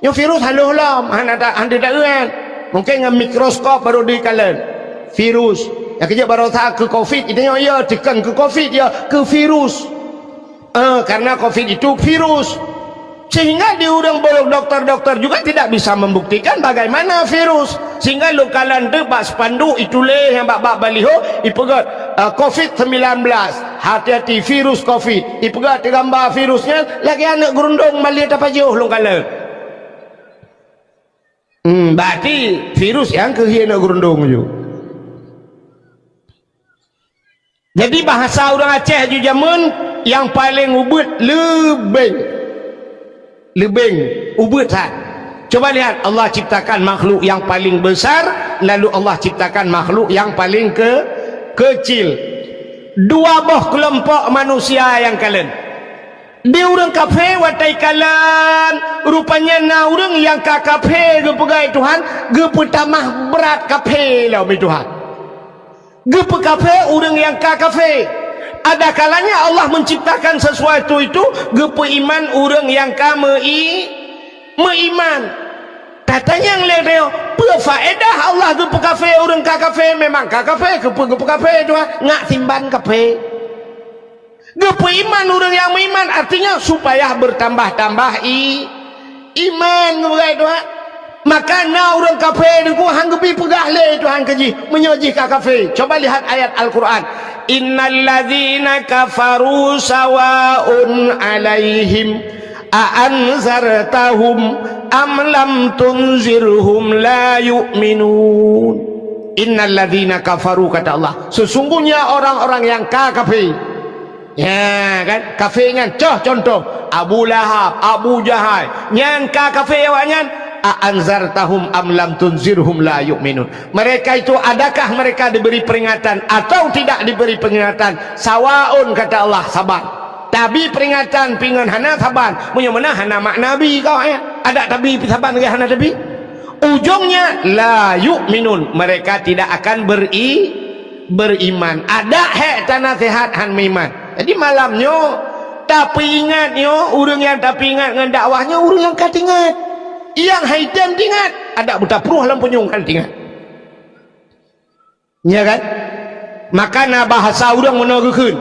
Nyok virus haluh-hulum. Anda tak kan. Mungkin dengan mikroskop baru dikalen. Virus. Yang kerja baru tak ke COVID. Itu ya tekan ke COVID ya ke virus. Karena COVID itu virus sehingga diurang bolong dokter-dokter juga tidak bisa membuktikan bagaimana virus sehingga lokalan debak spanduk itulah yang bak baliho ipegat COVID-19 hati-hati virus COVID ipegat gambar virusnya lagi anak gerundung malihat apa jauh lokalan berarti virus yang kehiana gerundung juga. Jadi bahasa orang Aceh juga jamun yang paling ubud lebeng ubud sat. Coba lihat Allah ciptakan makhluk yang paling besar lalu Allah ciptakan makhluk yang paling kecil. Dua boh kelompok manusia yang kalian dia orang kafe watai kalan rupanya na orang yang ka kafe ge pegai Tuhan ge pertamah berat kafe lah Tuhan ge pe kafe orang yang ka kafe. Ada kalanya Allah menciptakan sesuatu itu gepe iman orang yang meiman Katanya yang leo berfaedah Allah tu kafe orang kafe memang kafe ke kafe tu ngak timban kafe. Gepe iman orang yang beriman artinya supaya bertambah-tambah iman orang tu. Maka na orang kafe tu hang gepi pegah le tu hang keji menyoji ka kafe. Coba lihat ayat Al-Quran. Innal ladzina kafaru sawaun alaihim a'anzartahum am lam tunzirhum la yu'minun. Innal ladzina kafaru, kata Allah, sesungguhnya orang-orang yang kafir. Ya kan, kafir kan contoh Abu Lahab, Abu Jahal nyan kafir awaknya a'anzartahum am lam tunzirhum la yu'minun. Mereka itu adakah mereka diberi peringatan atau tidak diberi peringatan? Sawaun, kata Allah, sabar. Tapi peringatan pingan hana saban punya mana hana mak nabi kau ada tapi saban ke hana nabi ujungnya la yu'minun, mereka tidak akan beriman. Ada hak tanah sehat han iman. Jadi malamnya tapi ingatnya orang yang tapi ingat dengan dakwahnya orang yang kat ingat yang haitam ingat ada buta peruh lam punyung kan ingat ya kan. Maka na bahasa orang menagekeun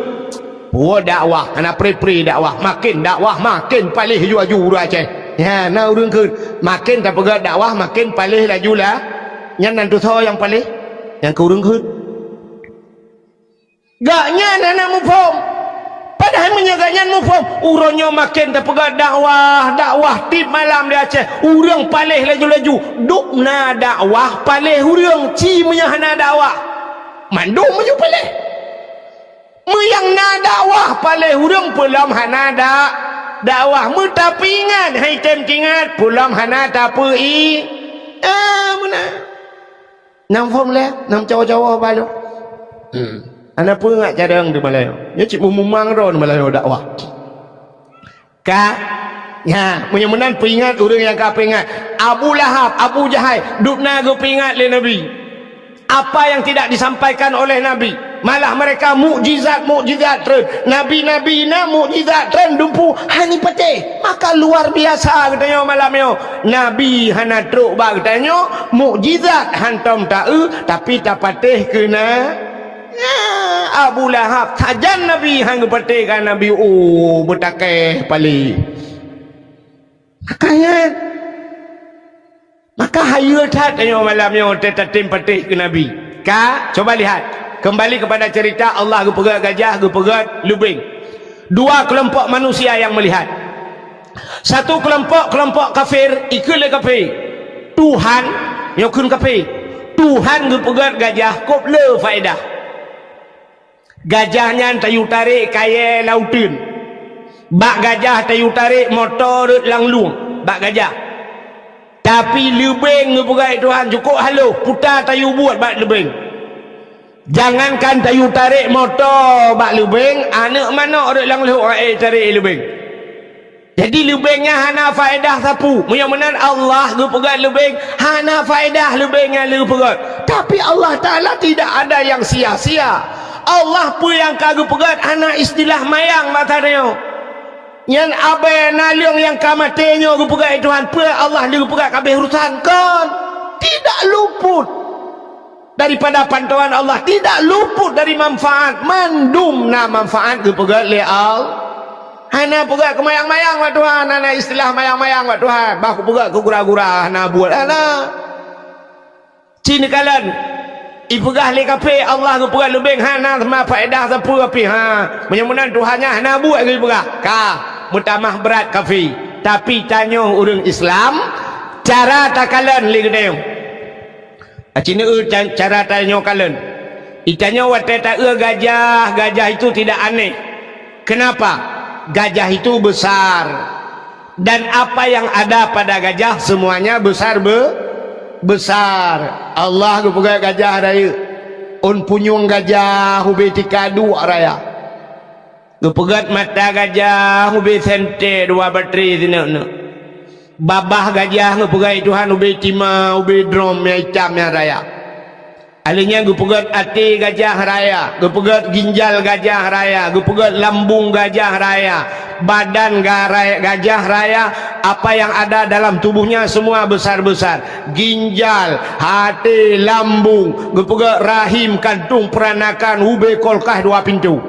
dakwah anak pre dakwah makin palih laju aja ya na urang keun makin tak pegat dakwah makin palih laju lah nyan nantu tho yang palih yang ke urang keun gaknya nana mufhum padahal menyaganya mufhum urangnya makin tak pegat dakwah tip malam dia Aceh urang palih laju dukna dakwah palih urang ci menyahana dakwah mandum menyu palih yang na dakwah palih urang pulam hana dakwah mu tapi ingat hai tem ingat pulam hana tapi mana nam form le nam cawa-cawa balu ana pun ngak cadang di Melayu ya cik mumang ron Melayu dakwah ka ya punya menan peringat urang yang ka peringat Abu Lahab Abu Jahal dukna go peringat le nabi apa yang tidak disampaikan oleh nabi, malah mereka mukjizat tren nabi-nabi na mukjizat tren dumpu hani pete. Maka luar biasa katanya malam yo nabi hana truk ba katanya mukjizat hantam tau tapi tak patih kena Abu Lahab sajan nabi hang patih kan nabi bertakeh pali makanya. Maka hayu tanya malamnya tetatim patih ke Nabi. Coba lihat. Kembali kepada cerita Allah gepegat gajah, gepegat lubing. Dua kelompok manusia yang melihat. Satu kelompok kafir, ikutlah kafir. Tuhan nyokun kafir. Tuhan gepegat gajah, kop le faedah. Gajahnya tayu tarik kaya lautin. Bak gajah tayu tarik motor langlung. Bak gajah. Tapi lebeng ngepegai Tuhan cukup halo putar tayu buat bak lebeng. Jangankan tayu tarik motor bak lebeng, anak mana orang lang leh tarik lebeng. Jadi lebengnya hana faedah sapu. Yang benar Allah ngepegai lebeng hana faedah lebengnya ngepegai. Tapi Allah Taala tidak ada yang sia-sia. Allah pun yang kagak pegat hana istilah mayang matanya. Yang abai naliong yang kamatenya gupegat Tuhan pun Allah dia gupegat kabeh urusan kan tidak luput daripada pantauan Allah, tidak luput dari manfaat mandum na manfaat gupegat le hana pegat kemayang-mayang wa Tuhan hana istilah mayang-mayang wa Tuhan bah gupegat ku gura-gura hana buat hana cini kalan ipegah le kape Allah gupegat lebeng hana sama faedah sapu api menyemunan Tuhannya hana buat gupegat mutamah berat kafir. Tapi tanya orang Islam cara takalan ligdeu acina cara tanya kalen itanya wate ta gajah itu tidak aneh. Kenapa? Gajah itu besar dan apa yang ada pada gajah semuanya besar Allah gupegat gajah raya on punyung gajah hubeti kadu raya gepegat mata gajah ubi sente dua bateri sini babah gajah gepegat Tuhan ubi tima ubi drum yang hitam yang raya alinya gepegat hati gajah raya gepegat ginjal gajah raya gepegat lambung gajah raya badan gajah raya apa yang ada dalam tubuhnya semua besar-besar. Ginjal, hati, lambung, gepega rahim, kantung, peranakan, ube, kolkah, 2 pintu.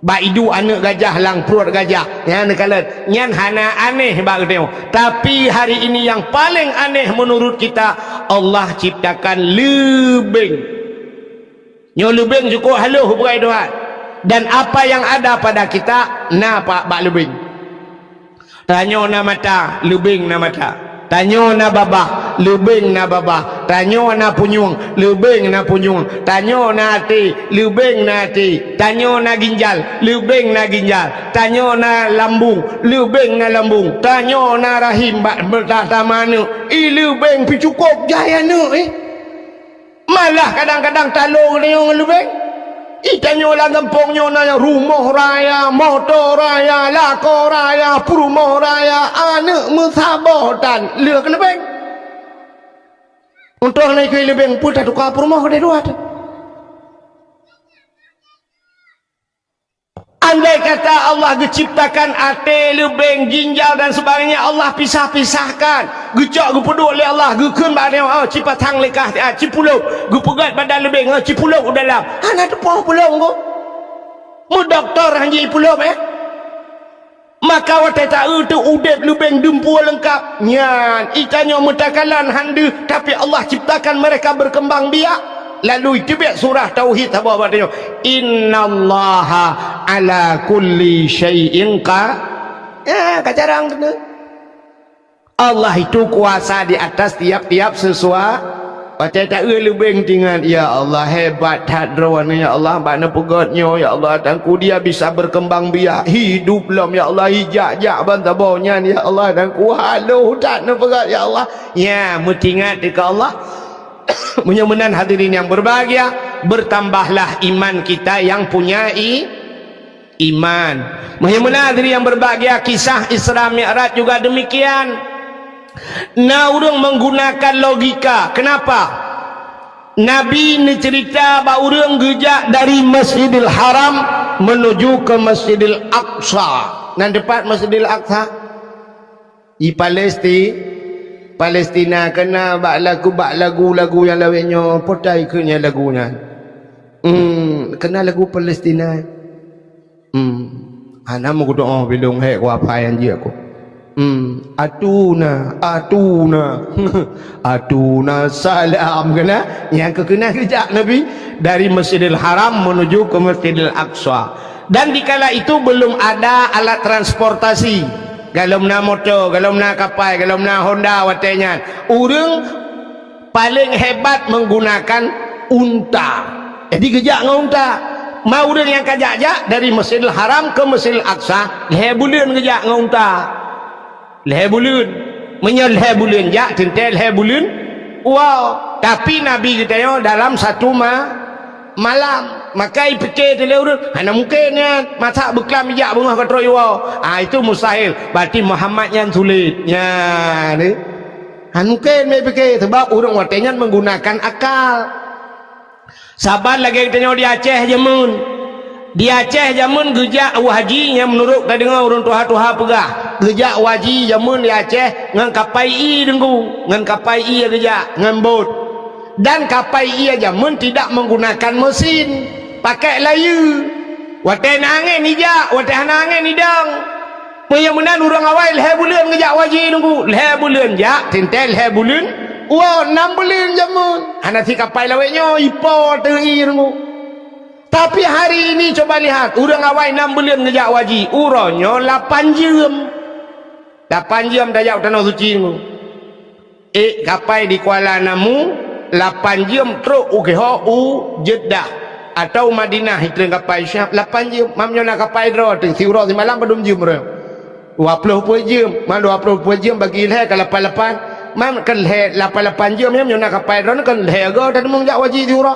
Baidu anak gajah lang perut gajah. Ya nekalat. Nyan hana aneh bagi dia. Tapi hari ini yang paling aneh menurut kita, Allah ciptakan lebeng. Nyo lebeng cukup haluh berai Tuhan. Dan apa yang ada pada kita, napa bak lebeng. Tanyo na mata, lebeng na mata. Tanyo na babah, lebeng na babah. Tanyo na punyung, lebeng na punyung. Tanyo na hati, lebeng na hati. Tanyo na ginjal, lebeng na ginjal. Tanyo na lambung, lebeng na lambung. Tanyo na rahim bertahta mana, lebeng pi cukup jaya nu malah kadang-kadang talung dia lebeng. Itanyo lah kampungnya na rumah raya, motor raya, lako raya, perumahan raya, anak musabatan, lừa cái lebeng. Untuk naik ke lebeng pun tak tukar perumahan dia dua. Andai kata Allah diciptakan hati, lebeng, ginjal dan sebagainya, Allah pisah-pisahkan. Gecak gepeduk oleh Allah, gekun badan cipatang lekah, cipuluk, gepegat badan lebeng, cipuluk dalam. Ana tepah pulung ko. Mu doktor hanji pulung Maka watai tak tu udep lebeng dempul lengkap. Nyan, ikannya metakalan handu, tapi Allah ciptakan mereka berkembang biak. Lalu itu biar surah tauhid apa katanya, innallaha ala kulli syai'in kacarang kena. Allah itu kuasa di atas tiap-tiap sesuatu. Baca tak lebeng dengan ya Allah hebat hadrawan ya Allah bana pegatnya ya Allah dan ku dia bisa berkembang biak hidup lam ya Allah hijak-jak bantabonya ya Allah dan ku halu tak na pegat ya Allah. Ya mutingat dekat Allah. Mudah-mudahan hadirin yang berbahagia, bertambahlah iman kita yang punya iman. Mudah-mudahan hadirin yang berbahagia, kisah Isra Mi'raj juga demikian. Nah, orang menggunakan logika. Kenapa? Nabi ni cerita bahawa orang gejak dari Masjidil Haram menuju ke Masjidil Aqsa. Nan depan Masjidil Aqsa di Palestina kena bak lagu yang lainnya potai kena lagunya. Kena lagu Palestina. Ana mau doa bilung hek wa apa yang dia aku. Atuna atuna salam kena yang kena kejak Nabi dari Masjidil Haram menuju ke Masjidil Aqsa. Dan dikala itu belum ada alat transportasi. Kalau na motor, kalau na kapal, kalau na Honda watenya. Orang paling hebat menggunakan unta. Jadi kejak dengan unta. Mau orang yang kajak-jak dari Masjidil Haram ke Masjidil Aqsa, leher bulan kejak dengan unta. Leher bulan. Menyel leher bulan jak, tentel leher bulan. Wow. Tapi Nabi kita dalam satu malam. Maka fikir tu orang mana mungkin masak beklam bijak bunga katroi wow. Itu mustahil. Berarti Muhammad yang sulit. Ya ni. Mungkin mai fikir sebab orang watenya menggunakan akal. Sabar lagi kita di Aceh jamun. Di Aceh jamun gejak haji yang menurut kita dengar orang tuha-tuha pegah. Gejak haji jamun di Aceh ngan kapai i dengku, ngan kapai i gejak ngan bot. Dan kapal ia jamun tidak menggunakan mesin, pakai layu. Watai angin hijak, watai angin hidang. Mudah-mudahan orang awal leher bulan ngejak wajib nunggu. Leher bulan jak, tintel leher bulan. Wah, 6 bulan jamun. Nanti kapal lawaknya ipo teri nunggu. Tapi hari ini coba lihat, orang awal 6 bulan ngejak wajib. Uranya 8 jam. 8 jam dah jauh tanah suci nunggu. Kapal di Kuala Namu 8 jam teruk Jeddah atau Madinah itu kapal Syah 8 jam mamnya nak kapal dro tu siurau si malam belum jam bro 20 jam mam 20 jam bagi leh kalau 88 mam kan leh 88 jam mamnya nak kapal dro kan leh ga dan mengjak wajib siurau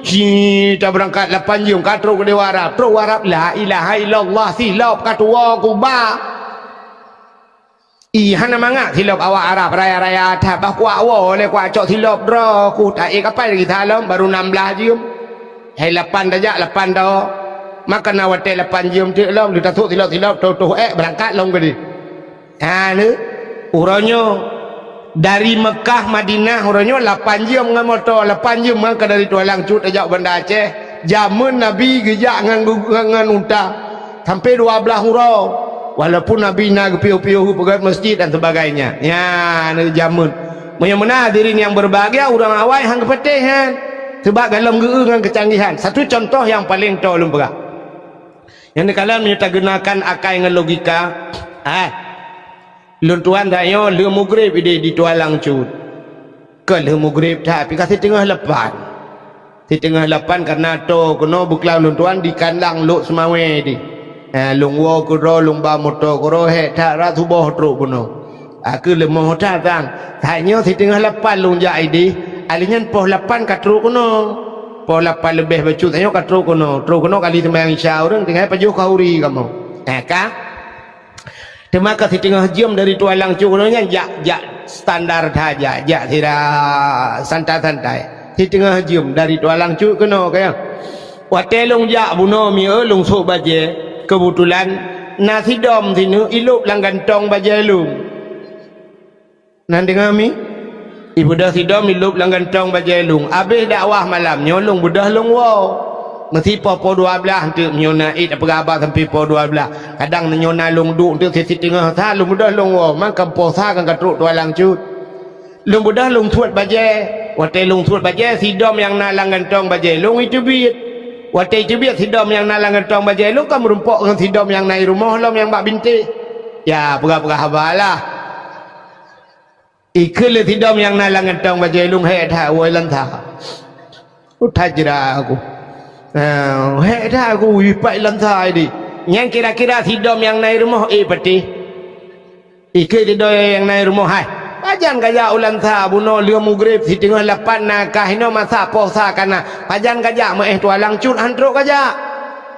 kita berangkat 8 jam katro ke dewa Arab la ilaha illallah silap katua kubah hana mangak silap awak Arab raya-raya atas bah kuat awak oleh kuat cok silap drah ku tak kapal lagi dalam baru 16 jam hai 8 dah jak 8 dah maka nawate 8 jam tu lah dia tatuk tilap-tilap tuh berangkat long gede ni uranyo dari Mekah Madinah uranyo 8 jam dengan motor 8 jam maka dari Tualang Cut ajak Banda Aceh zaman Nabi gejak dengan unta sampai 12 hurau walaupun Nabi nak piu-piu pegat masjid dan sebagainya ya ni zaman mana hadirin yang berbahagia orang awal hang kepetih kan sebab dalam dengan kecanggihan satu contoh yang paling tolong berah yang kalian menyatakan akal dengan logika luntuan dayo le mugrib di Tualang Cut ke le mugrib tapi kasih tengah lepan di tengah lepan karena to kono buklang luntuan di kandang luk semawe di lung wo kuro lung ba moto kuro he ta ra tu boh tru kono aku le moh ta tang tanyo di tengah lepan lung ja di alinyan poh lepan katru kono poh lepan lebih becut tanyo katru kono kali sembahyang isya orang tinggal pajuh kauri kamu ka maka di tengah jam dari Tualang Cut jak standar saja jak tidak santai-santai di tengah jam dari Tualang Cut kena kaya watelung jak buno mi lung sok baje kebetulan nasi dom sini ilup lang gantong baje lung nan dengar mi ibu dah si dom ilup lang gantong baje lung habis dakwah malam nyolong budah lung wow mesti po 12 untuk nyona id apa gabar sampai po 12 kadang nyona long duk untuk sisi tengah sa long budah long wo maka po sa kan katruk Tualang Cut long budah long tuat baje wate long tuat baje si dom yang nalang gantong baje long itu biit wate itu biit si dom yang nalang gantong baje long kan merumpok dengan si dom yang naik rumah long yang bak binti ya pegah-pegah habalah ikul si dom yang nalang gantong baje long he tha woi lan tha utajra aku dah aku wipai lantai di yang kira-kira sidom yang naik rumah peti ikut tidur yang naik rumah hai pajan gajak ulan sa buno liu mugrib si tengah 8 nakah ino masa posa kana pajan gajak Tualang Cut hantruk gajak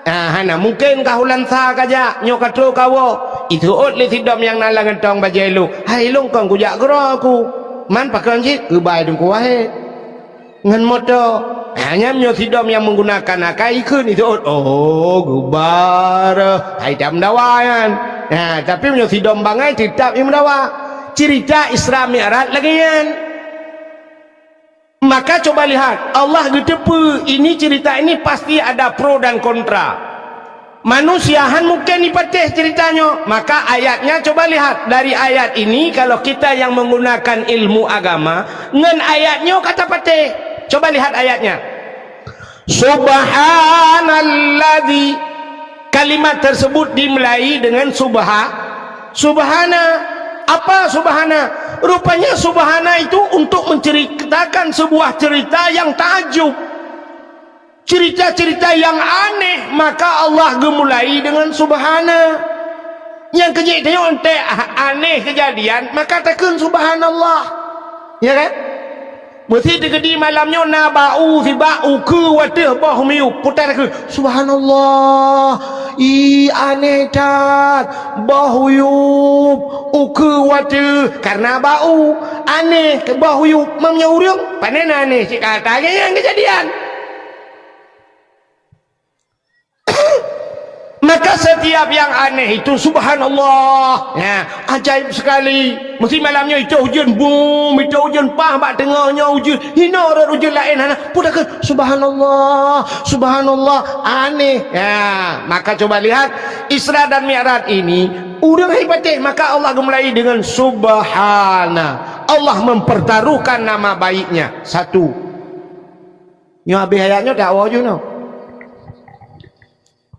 hana mungkin kah ulan sa gajak nyok katru kawo itu ot li sidom yang nalang gentong bajelu hai long kong kujak gero aku man pakan jik kebai dong kuahe ngan motor hanya sidom yang menggunakan akai ikun itu gubar hai jam dawayan tapi sidom bangai tidak im dawa cerita Isra Mi'raj lagi yan maka coba lihat Allah gedepu ini cerita ini pasti ada pro dan kontra manusiahan mungkin dipatih ceritanya maka ayatnya coba lihat dari ayat ini kalau kita yang menggunakan ilmu agama ngan ayatnya kata patih coba lihat ayatnya subhanalladzi kalimat tersebut dimulai dengan subhana apa subhana rupanya subhana itu untuk menceritakan sebuah cerita yang takjub cerita-cerita yang aneh maka Allah gemulai dengan subhana yang kejadian aneh kejadian maka takun subhanallah ya kan mesti tegedi malamnya na bau si bau ke wateh bah miu putar ke subhanallah aneh tat bau yub ke wateh karena bau aneh ke bau yub mamnya urang panen aneh si katanya yang kejadian maka setiap yang aneh itu subhanallah ya ajaib sekali mesti malamnya itu hujan boom itu hujan pah bak tengahnya hujan hina orang hujan lain pudakan subhanallah aneh ya maka coba lihat Isra dan Mi'raj ini udah hebatnya maka Allah mulai dengan subhana Allah mempertaruhkan nama baiknya satu yang habis ayatnya dakwah juga no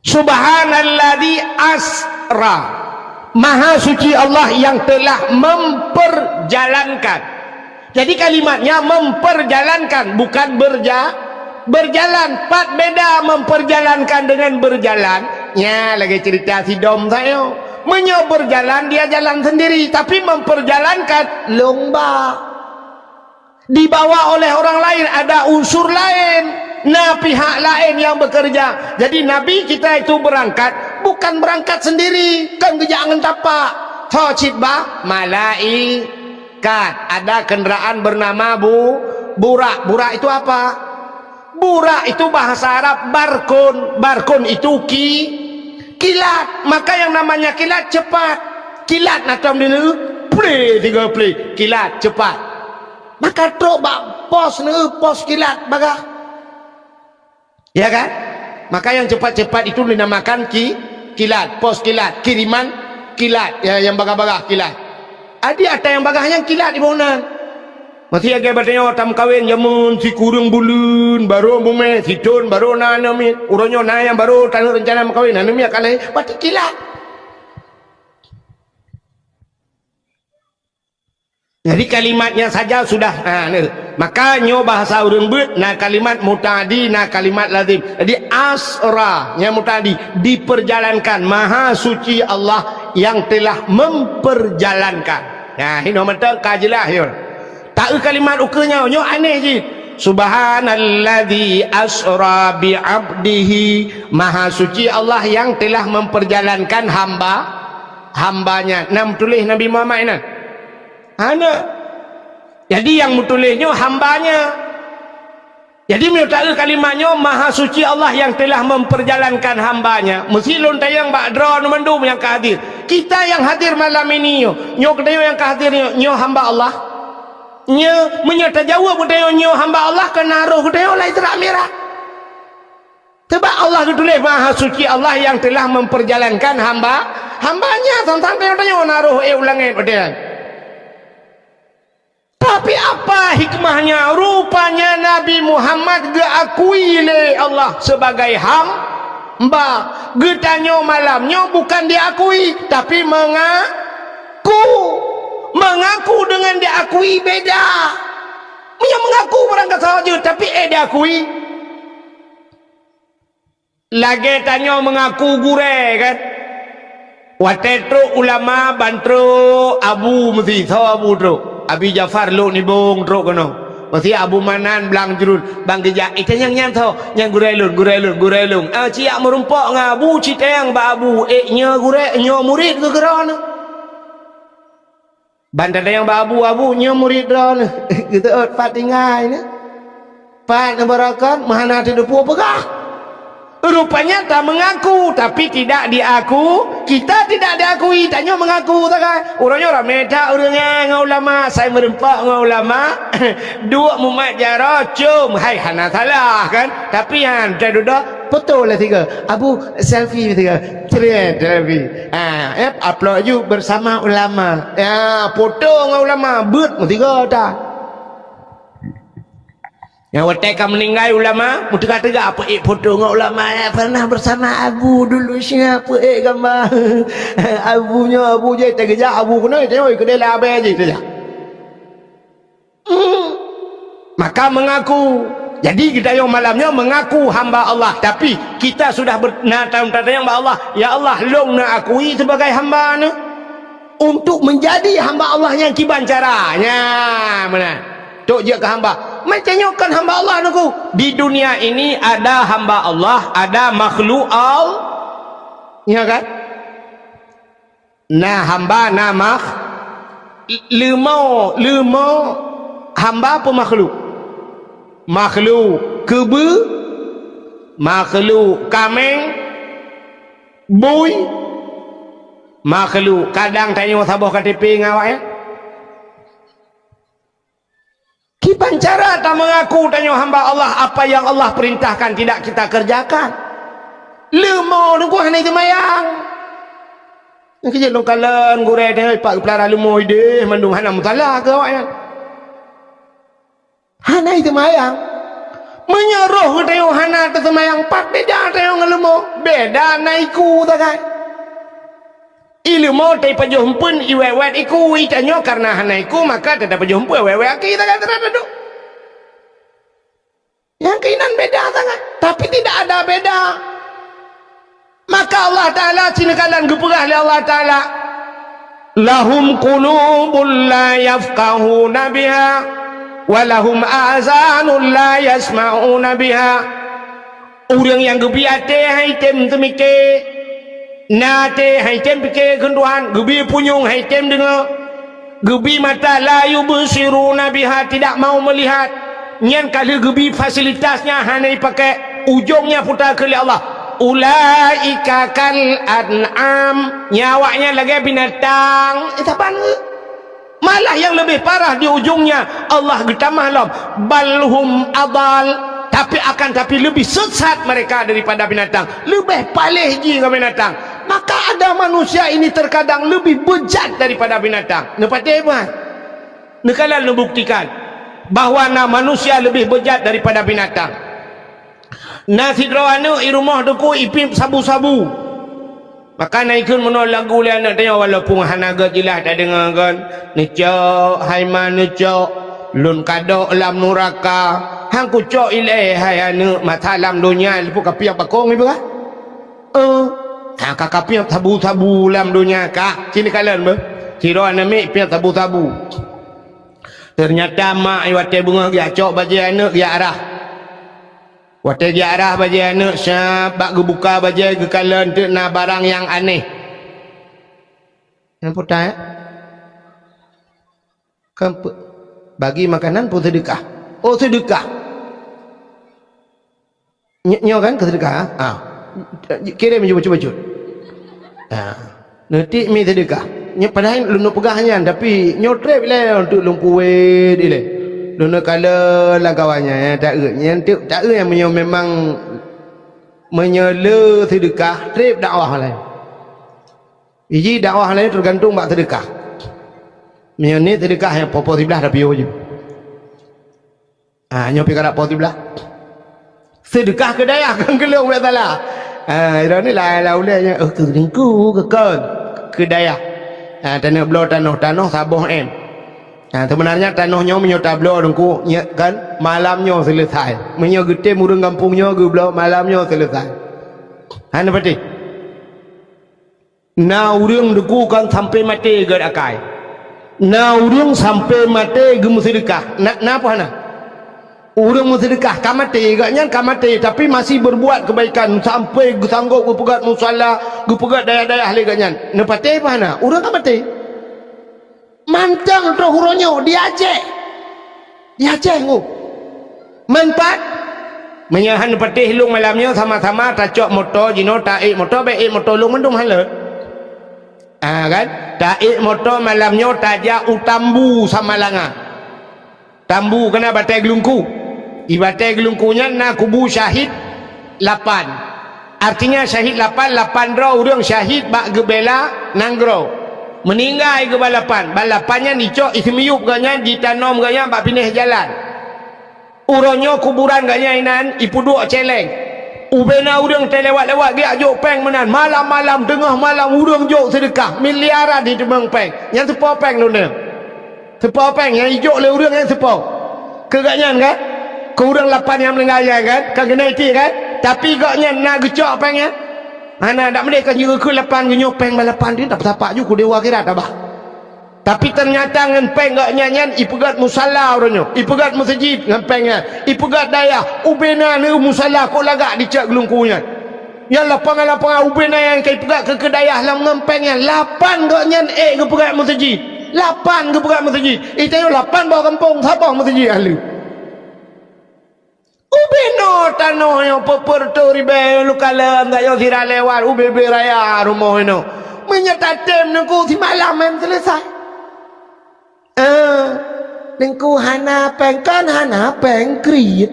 subhanalladzi asra maha suci Allah yang telah memperjalankan jadi kalimatnya memperjalankan bukan berjalan pat beda memperjalankan dengan berjalan ya lagi cerita si dom saya menyo berjalan dia jalan sendiri tapi memperjalankan lomba dibawa oleh orang lain ada unsur lain pihak lain yang bekerja jadi Nabi kita itu berangkat bukan berangkat sendiri kan jangan tapak tocitbah malaikat ada kendaraan bernama burak itu apa Burak itu bahasa Arab barkun. Barkun itu kilat. Maka yang namanya kilat cepat. Kilat natam dia play 3 play. Kilat cepat. Maka truk bak pos kilat bagah. Ya kan? Maka yang cepat-cepat itu dinamakan kilat, pos kilat, kiriman kilat, ya, yang bagah-bagah kilat. Ada yang bagah yang kilat di bonan. Masih agak bertanya tam kawin jamun si kurung bulun baru bume si tun baru nanami uronyo na yang baru tanah rencana kawin nanami akalai pati kilat. Jadi kalimatnya saja sudah makanya bahasa urang beut na kalimat mutadi na kalimat lazim. Jadi asra nya mutadi diperjalankan, maha suci Allah yang telah memperjalankan. Nah ini mata kajilah yo. Tak kalimat ukenya nyo aneh je. Subhanalladzi asra bi 'abdihi, maha suci Allah yang telah memperjalankan hambanya. Nam tulis Nabi Muhammad ini. Jadi yang mutulisnya hambanya. Jadi minta kalimatnya maha suci Allah yang telah memperjalankan hambanya. Mesti lon tayang bak draw mendum yang hadir. Kita yang hadir malam ini nyo kedayo yang hadir nyo hamba Allah. Nyo menyata jawab kedayo nyo hamba Allah kena roh kedayo lai terak merah. Sebab Allah ditulis maha suci Allah yang telah memperjalankan hambanya. Tentang tanya naruh ulangan kedayo. Tapi apa hikmahnya? Rupanya Nabi Muhammad diakui oleh Allah sebagai hamba. Getanyo malamnya bukan diakui, tapi mengaku dengan diakui beda. Punya mengaku berangkat saja, tapi diakui. Lagi tanya mengaku gure kan? Watetro ulama bantro Abu mesti tahu Abu tro. Abi Jafar lo ni bong truk kono. Mesti Abu Manan belang jurun bang gejak itu yang nyantau yang gurelun. Ciak merumpak ngabu citeng ba Abu nya gure nyo murid ke geran. Bandar yang ba Abu nya murid ron. Kita pat tinggal ni. Pat barakat mahana tu depu pegah. Rupanya tak mengaku, tapi tidak diaku. Kita tidak diakui, tanya mengaku tak kan? Orangnya orang meda, orangnya ngulama. Saya merempak ngulama. Dua mumat jara, cum. Hai, hana salah kan? Tapi yang saya duduk, foto lah 3. Abu selfie 3. Trend selfie. Upload you bersama ulama. Ya, foto ngulama. But 3 dah. Yang wateka meninggal ulama, mutegak-tegak apa foto dengan ulama pernah bersama Abu dulu siapa gambar Abu je terkejap Abu kena tengok ke dalam abai je saja. Maka mengaku. Jadi kita yang malamnya mengaku hamba Allah, tapi kita sudah bertanya hamba Allah, ya Allah long nak akui sebagai hamba ni untuk menjadi hamba Allah yang kiban caranya mana? Tok je ke hamba. Macamnya kan hamba Allah niku. Di dunia ini ada hamba Allah, ada makhluk Allah. Ya kan? Nah hamba nama lemau hamba apa makhluk? Makhluk kebe, makhluk kameng, boy, makhluk kadang tanya sabah KTP ngawak ya. Kipan cara tak mengaku tanya hamba Allah apa yang Allah perintahkan tidak kita kerjakan. Lemau ni gua hanya semayang. Nak kerja longkalan gurau dia pak pelara lemau ide mandung hana mutalah ke awak kan. Hana semayang. Menyeruh tanya hana semayang pat beda tanya lemau. Beda naiku tak kan. Ilmu tay pajumpun iwewet iku itanyo karena hana iku maka tetap pajumpun iwewet kita kan teradu. Yang keinan beda sangat, tapi tidak ada beda. Maka Allah Taala cinakalan gepegah oleh Allah Taala. Lahum qulubun la yafqahuna biha wa lahum azanun la yasma'una biha. Orang yang gebi ate hai tem temike nate hai tem pike kenduhan gebi punyung hai tem dengar gebi mata la yubsiruna biha tidak mau melihat nyan kalau gebi fasilitasnya hanya pakai ujungnya putar ke Allah. Ulaika kal an'am, nyawanya lagi binatang. Taban malah yang lebih parah di ujungnya Allah getamah lam balhum adal, tapi lebih sesat mereka daripada binatang, lebih palih ji dengan binatang. Maka ada manusia ini terkadang lebih bejat daripada binatang. Nampak hebat. Nekalah membuktikan bahawa manusia lebih bejat daripada binatang. Nasi drawanu di rumah duku ipim sabu-sabu. Maka naikun menol lagu le anak tanya walaupun hanaga jelas tak dengar kan. Necok haiman necok lun kadok lam nuraka. Hang ku cok ilai hai anu mata lam dunia lepu kapiak bakong ibu kah? Kapiak sabu-sabu lam dunia kah? Sini kalian ber. Siro anami piak sabu-sabu. Ternyata mak iwate bunga dia cok baju anak dia arah. Wate dia arah baju anak syabak gebuka baju ke kalan tu na barang yang aneh. Nampak tak? Kampu bagi makanan pun sedekah. Oh sedekah. Nyo kan ke sedekah? Kirim cuba-cuba. Nanti mi sedekah. Nyo padahal lu nak pegahnya tapi nyo trip lah untuk lumpuwe dia. Dona kala lah kawannya tak yang memang menyela sedekah trip dakwah lain. Biji dakwah lain tergantung bak sedekah. Ni sedekah yang popo sebelah dah piu je. Nyopi kada popo sebelah. Sedekah ke daya kan kelong tak salah. Ira ni lah ulanya ke ringku ke kon ke daya. Tanah belah tanah sabuh em. Sebenarnya tanahnya menyota belah dengku kan malamnya selesai. Menyo gede murung kampungnya ge belah malamnya selesai. Hana pati. Na urang dengku kan sampai mati ge akai. Na urang sampai mati ge sedekah. Napa hana? Urang sedekah kamati gaknya kamati tapi masih berbuat kebaikan sampai sanggup gepegat musalla, gepegat daya-daya ahli gaknya. Nepati apa hana? Urang kamati. Mantang tu huronyo diajak ngu manfaat menyahan patih lung malamnya sama-sama tacok motor jino taik motor baik motor lung mendung hala kan taik motor malamnya tajak utambu sama langa tambu kena batai gelungku ibatai gelungkunya na kubu syahid 8 artinya syahid 8 draw urang syahid bak gebela nanggro meninggal ke balapannya dicok isi miyup ganya ditanam ganya bak pindah jalan uronyo kuburan ganya inan ipuduk celeng ubena urang terlewat-lewat dia jok peng menan malam-malam tengah malam urang jok sedekah miliaran di tembang peng yang sepo peng nuna sepo peng yang hijau le urang yang sepo keganyan kan ke urang 8 yang melengaya kan kan kena iti kan tapi gaknya nak gecok pengnya mana tak mereka juga ke 8 ke nyopeng malapan dia tak tapak juga dewa akhirat abah. Tapi ternyata ngan peng gak nyanyian ipegat musalla orangnya, ipegat masjid ngan pengnya, ipegat daya ubena ni musalla kok lagak dicak gelungkunya. Yang lapangan ubena yang kai pegat ke daya lam ngan pengnya 8 gak nyan ke pegat masjid. 8 ke pegat masjid. Itu 8 bawa kampung sabah masjid ahli. Ubeno tanah yang peperto ribe lukalan tayo sira lewat ubebe raya rumah ino menyatatem nengku si malam yang selesai nengku hana pengkan hana pengkriit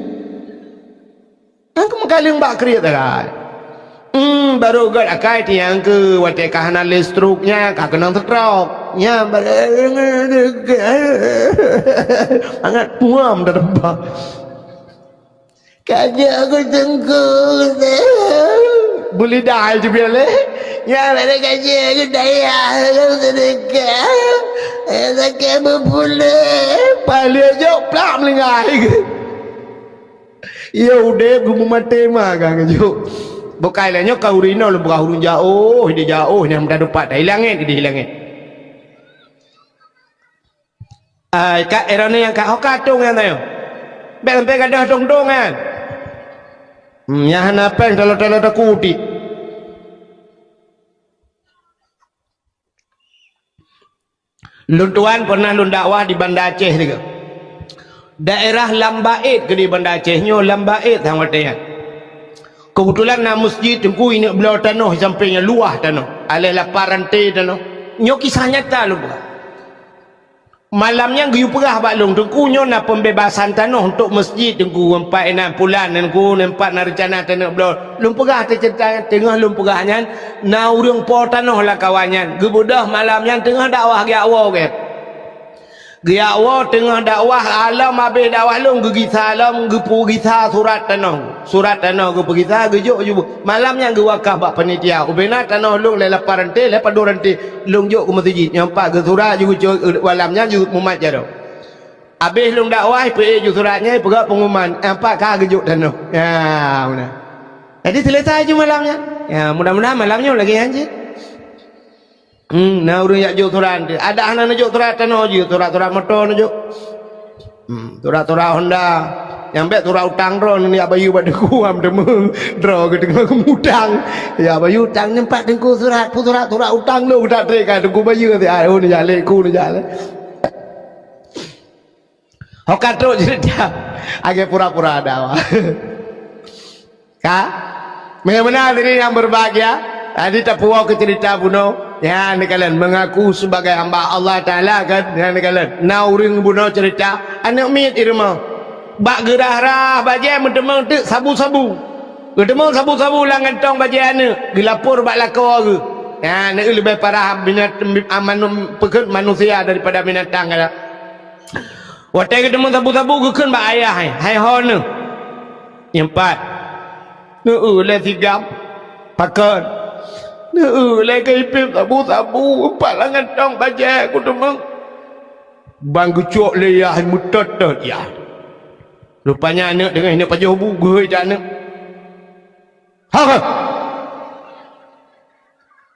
nengku mengkaling bak kriit kan baru gad akai tiang ke wate kahana listruknya kakenang setrok nya sangat puam dah debak kaya aku tengkuk boleh dah je biar leh ya mana kaya aku daya aku sedekah sedekah berpulih paling aja plak melengai ya udah aku mati mah kan kejuk bukai lahnya kau rino lu buka hurun jauh dia jauh yang dah dapat dah hilangin dia hilangin kak erana yang kak hokatung yang tayo sampai kadah dong-dong kan nyahan apa yang kalau takuti luntuan pernah lundakwah di Banda Aceh juga daerah Lambaid ke di Bandar Aceh nyo Lambaid hang watanya. Kebetulan na masjid tengku ini belau tanah sampingnya luah tanah. Alih lapar rantai tanah. Nyo kisah nyata lu bukan. Malamnya giyu perah baklong tengku nyo na pembebasan tanah untuk masjid tengku 4-6 bulan tengku nampak na rencana tanah belau. Lum perah cerita tengah lum perahnya na urang po tanah lah kawannya. Gebudah malamnya tengah dakwah giawo ke. Giawo tengah dakwah alam habis dakwah long gigi salam gepu gisa surat tanah ge pergisa gejuk ju malamnya ge wakaf bak panitia ubena tanah long le lapar rantai le padu rantai long juk ke masjid nyampak ge surat ju malamnya ju mumat jaro habis long dakwah pe ju suratnya perak pengumuman empat ka gejuk tanah ya mana jadi selesai ju malamnya ya mudah-mudahan malamnya lagi anjir nah urang yak jo surat ada anak jo surat tanah jo surat motor jo surat Honda yang bet surat utang drone ni abayu pada kuam demeng draw ke tengah kemudang ya abayu utang nempat tengku surat utang lu tak trek kan tengku bayu ti ai ni jale ku ni jale hokat terus cerita agak pura-pura ada ka benar ini yang berbahagia tadi tak puas ke cerita buno ya ni kalian mengaku sebagai hamba Allah Ta'ala kan ya ni kalian na uring buno cerita anak mit irma bak gerah-rah bajai mentemang tu sabu-sabu mentemang sabu-sabu lah ngantong bajai anak dilapor bak lakau ke ya ni lebih parah manusia daripada binatang kan watai ketemu sabu-sabu ke bak ayah hai hon yang 4 le 3 pakon lagi ipip sabu-sabu palangan tong bajai aku demang bang gucuk leyah mutot ya rupanya anak dengan anak pajah bugai dah anak ha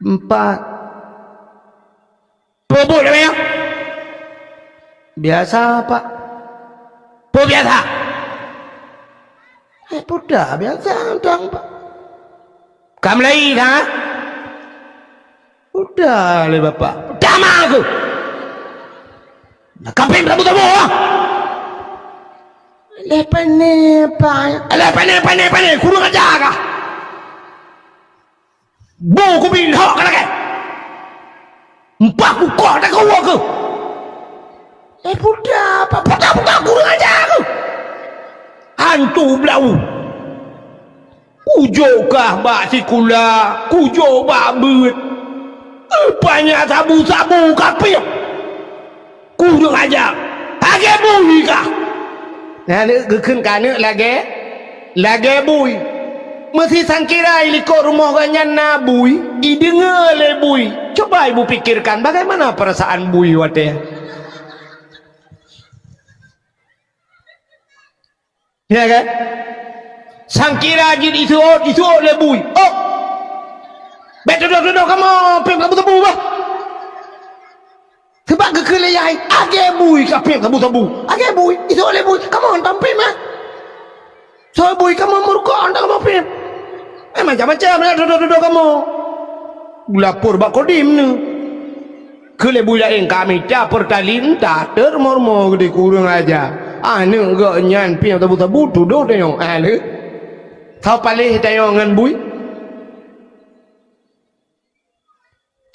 4 bobok dah ya biasa pak biasa budak biasa tang pak kamu lagi dah udah le bapak dama aku nak kamping sabu-sabu le pane kurang ajar kah bu ku bin hok lagi 4 ku kok tak kau aku budak kurang ajar aku hantu belau ujokah bak sikula kujo bak beut banyak sabu-sabu kapir kurang ajar lagi bui kah nah ni gekun kana lagi bui mesti sangkira ilikok rumah ganyan na bui idengar le bui coba ibu pikirkan bagaimana perasaan bui wate ya kan sangkira jin itu le bui duduk kamu pem sabu-sabu bah sebab kekeleyai age bui ka pem sabu-sabu age bui itu oleh bui kamu hantam pem so bui kamu murko anda kamu pem macam-macam duduk kamu lapor bak kodim ni kele bui lain kami tak pertalin tak termormo gede kurang aja ni enggak nyan pem sabu-sabu duduk tengok ni tahu palih tengok dengan bui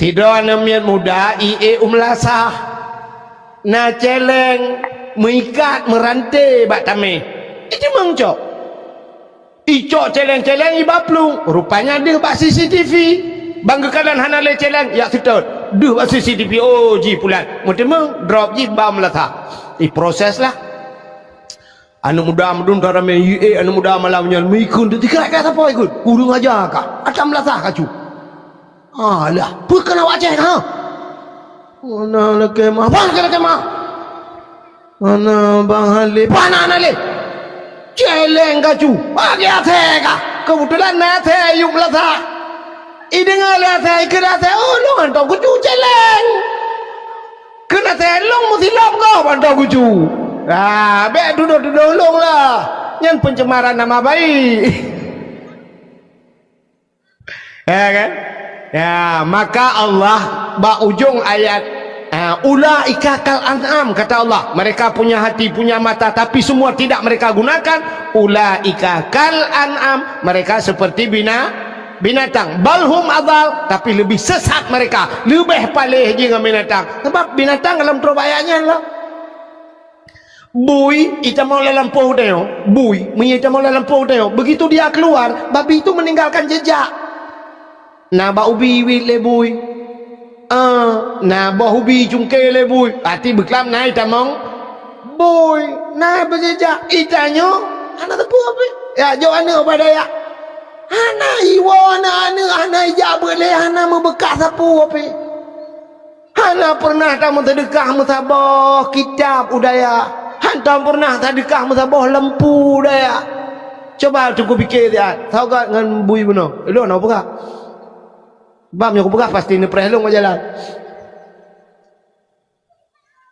tidak namian muda ie umlasah na celeng mengikat merantai bak tame itu mengcok icok celeng-celeng ibaplung rupanya dia bak CCTV banggakan hanale celeng ya sitot dia bak CCTV oh ji pulan mutemeng drop ji bam lasah proses lah anu muda mudun darame ie anu muda malamnya mikun ditikak kata apa ikut urung aja kah atam lasah kacu alah, bukan awak cek ha? Mana lagi mah? Mana bang Halil? Mana Halil? Celeng kacu, bagi ate kah? Kebetulan nate yuk lata. Idengar ate, kena ate, lu antau kucu celeng. Kena ate, lu mesti lom kau antau kucu. Be duduk long lah. Yang pencemaran nama baik. Ya kan? Ya, maka Allah bak ujung ayat Ulaika kal an'am, kata Allah, mereka punya hati, punya mata, tapi semua tidak mereka gunakan. Ulaika kal an'am, mereka seperti binatang. Balhum adal, tapi lebih sesat mereka, lebih palih dengan binatang. Sebab binatang dalam terbayaknya lah bui, kita mau lampau dia, bui, kita mau lampau dia. Begitu dia keluar, babi itu meninggalkan jejak. Nah, bau biwit le bui. Nah, bau ubi cungke le bui. Hati beklam naik tamong bui, nah berjejak. Itanya, anak tepu apa? Ya, jauh anak pada ya. Anak iwa, anak ijak boleh, anak membekas sapu apa? Anak pernah tak mentedekah musabah kitab udaya. Hantam pernah sedekah musabah lempu dah. Coba tu kau fikir dia. Tahu tak dengan bui benar? Lu nak buka? Bamnya kau buka pasti ni perhelong jalan.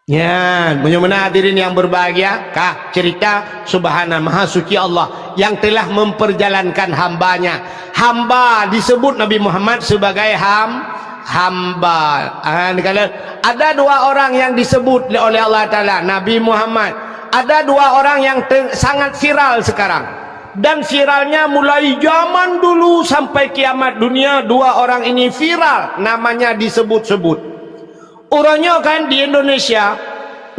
Ya, menyemana hadirin yang berbahagia, kah cerita subhana maha suci Allah yang telah memperjalankan hambanya. Hamba disebut Nabi Muhammad sebagai hamba. Kalau ada dua orang yang disebut oleh Allah Ta'ala Nabi Muhammad, ada dua orang yang sangat viral sekarang, dan viralnya mulai zaman dulu sampai kiamat dunia. Dua orang ini viral, namanya disebut-sebut. Orangnya kan di Indonesia.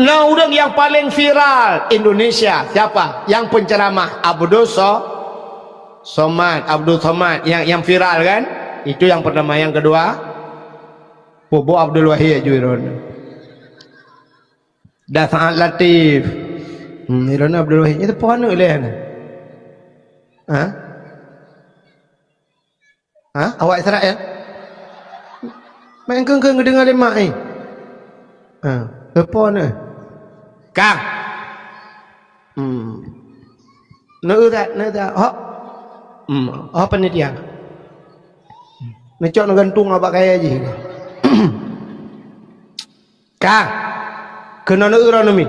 Nah, orang yang paling viral Indonesia siapa? Yang penceramah Abdul Somad, yang viral kan? Itu yang pertama. Yang kedua Bobo Abdul Wahid Juiron. Dah sangat latif. Irona Abdul Wahid itu pohon oleh ni. Awak Israel? Main keng dengar lemak ni. Apa ni? Kang. Nak tak. Apa ni dia? Nak cok nak gantung apa kaya je. Kang, kena ni.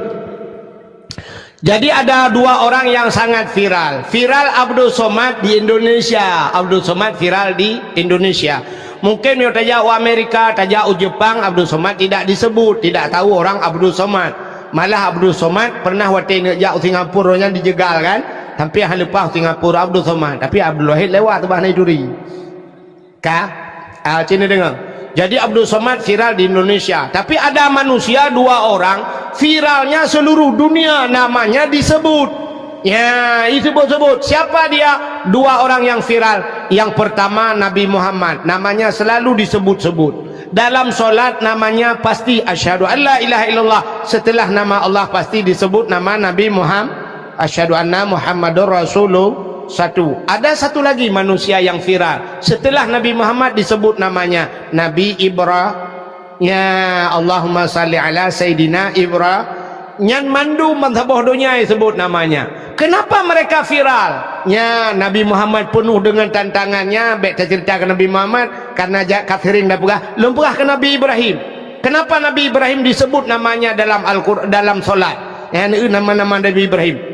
Jadi ada dua orang yang sangat viral. Viral Abdul Somad di Indonesia. Abdul Somad viral di Indonesia. Mungkin yang tajak Amerika, tajak Jepang, Abdul Somad tidak disebut. Tidak tahu orang Abdul Somad. Malah Abdul Somad pernah waktu nak Singapura nya dijegal kan. Sampai hal lepas Singapura Abdul Somad. Tapi Abdul Wahid lewat tu bahana duri. Kah? Sini dengar. Jadi Abdul Somad viral di Indonesia. Tapi ada manusia dua orang viralnya seluruh dunia, namanya disebut. Ya, itu disebut. Siapa dia? Dua orang yang viral. Yang pertama Nabi Muhammad, namanya selalu disebut-sebut. Dalam solat namanya pasti asyhadu an la ilaha illallah. Setelah nama Allah pasti disebut nama Nabi Muhammad. Asyhadu anna Muhammadur Rasulullah. Satu. Ada satu lagi manusia yang viral. Setelah Nabi Muhammad disebut namanya Nabi Ibrahim. Ya, Allahumma salli ala Sayyidina Ibrahim. Nyan mandu mazhabah dunia disebut namanya. Kenapa mereka viral? Ya, Nabi Muhammad penuh dengan tantangannya. Baik cerita ke Nabi Muhammad karena kafirin dah pegah. Lempah ke Nabi Ibrahim. Kenapa Nabi Ibrahim disebut namanya dalam Al-Quran, dalam solat? Ya, nama-nama Nabi Ibrahim.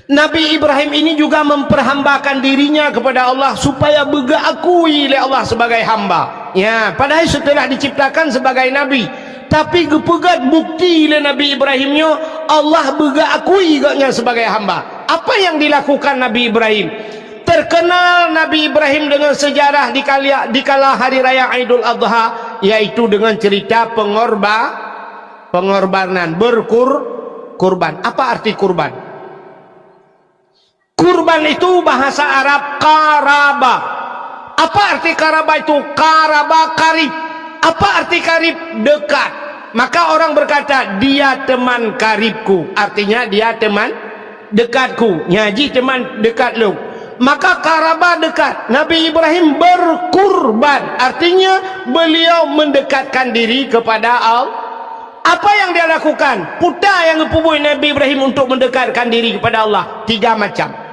Nabi Ibrahim ini juga memperhambakan dirinya kepada Allah supaya berakui oleh Allah sebagai hamba. Ya, padahal setelah diciptakan sebagai nabi, tapi gepegat bukti oleh Nabi Ibrahimnya Allah berakui gaknya sebagai hamba. Apa yang dilakukan Nabi Ibrahim? Terkenal Nabi Ibrahim dengan sejarah di kala hari raya Idul Adha, yaitu dengan cerita pengorbanan, kurban. Apa arti kurban? Kurban itu bahasa Arab karaba. Apa arti karaba itu? Karaba, karib. Apa arti karib? Dekat. Maka orang berkata, dia teman karibku. Artinya dia teman dekatku. Nyaji teman dekat lu. Maka karaba dekat. Nabi Ibrahim berkurban. Artinya beliau mendekatkan diri kepada Allah. Apa yang dia lakukan? Putar yang dipubui Nabi Ibrahim untuk mendekatkan diri kepada Allah. 3 macam.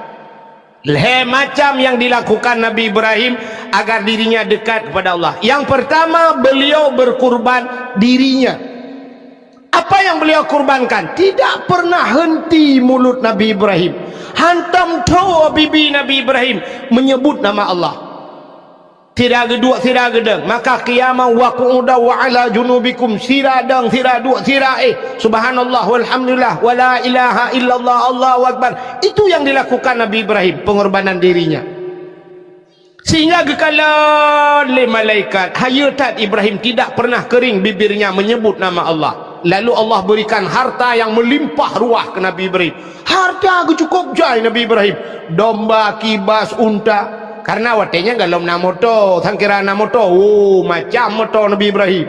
Macam yang dilakukan Nabi Ibrahim agar dirinya dekat kepada Allah. Yang pertama, beliau berkurban dirinya. Apa yang beliau kurbankan? Tidak pernah henti mulut Nabi Ibrahim. Hantam tahu bibi Nabi Ibrahim menyebut nama Allah. Sira geduk sira gedeng. Maka qiyamah wa qu'uda wa ala junubikum. Sira deng sira duk sira subhanallah walhamdulillah wala ilaha illallah Allahu akbar. Itu yang dilakukan Nabi Ibrahim, pengorbanan dirinya. Sehingga gekala oleh malaikat hayat Ibrahim tidak pernah kering bibirnya menyebut nama Allah. Lalu Allah berikan harta yang melimpah ruah ke Nabi Ibrahim. Harta cukup jai Nabi Ibrahim. Domba, kibas, unta. Karena watenya galom na moto, sangkira na moto, macam moto Nabi Ibrahim.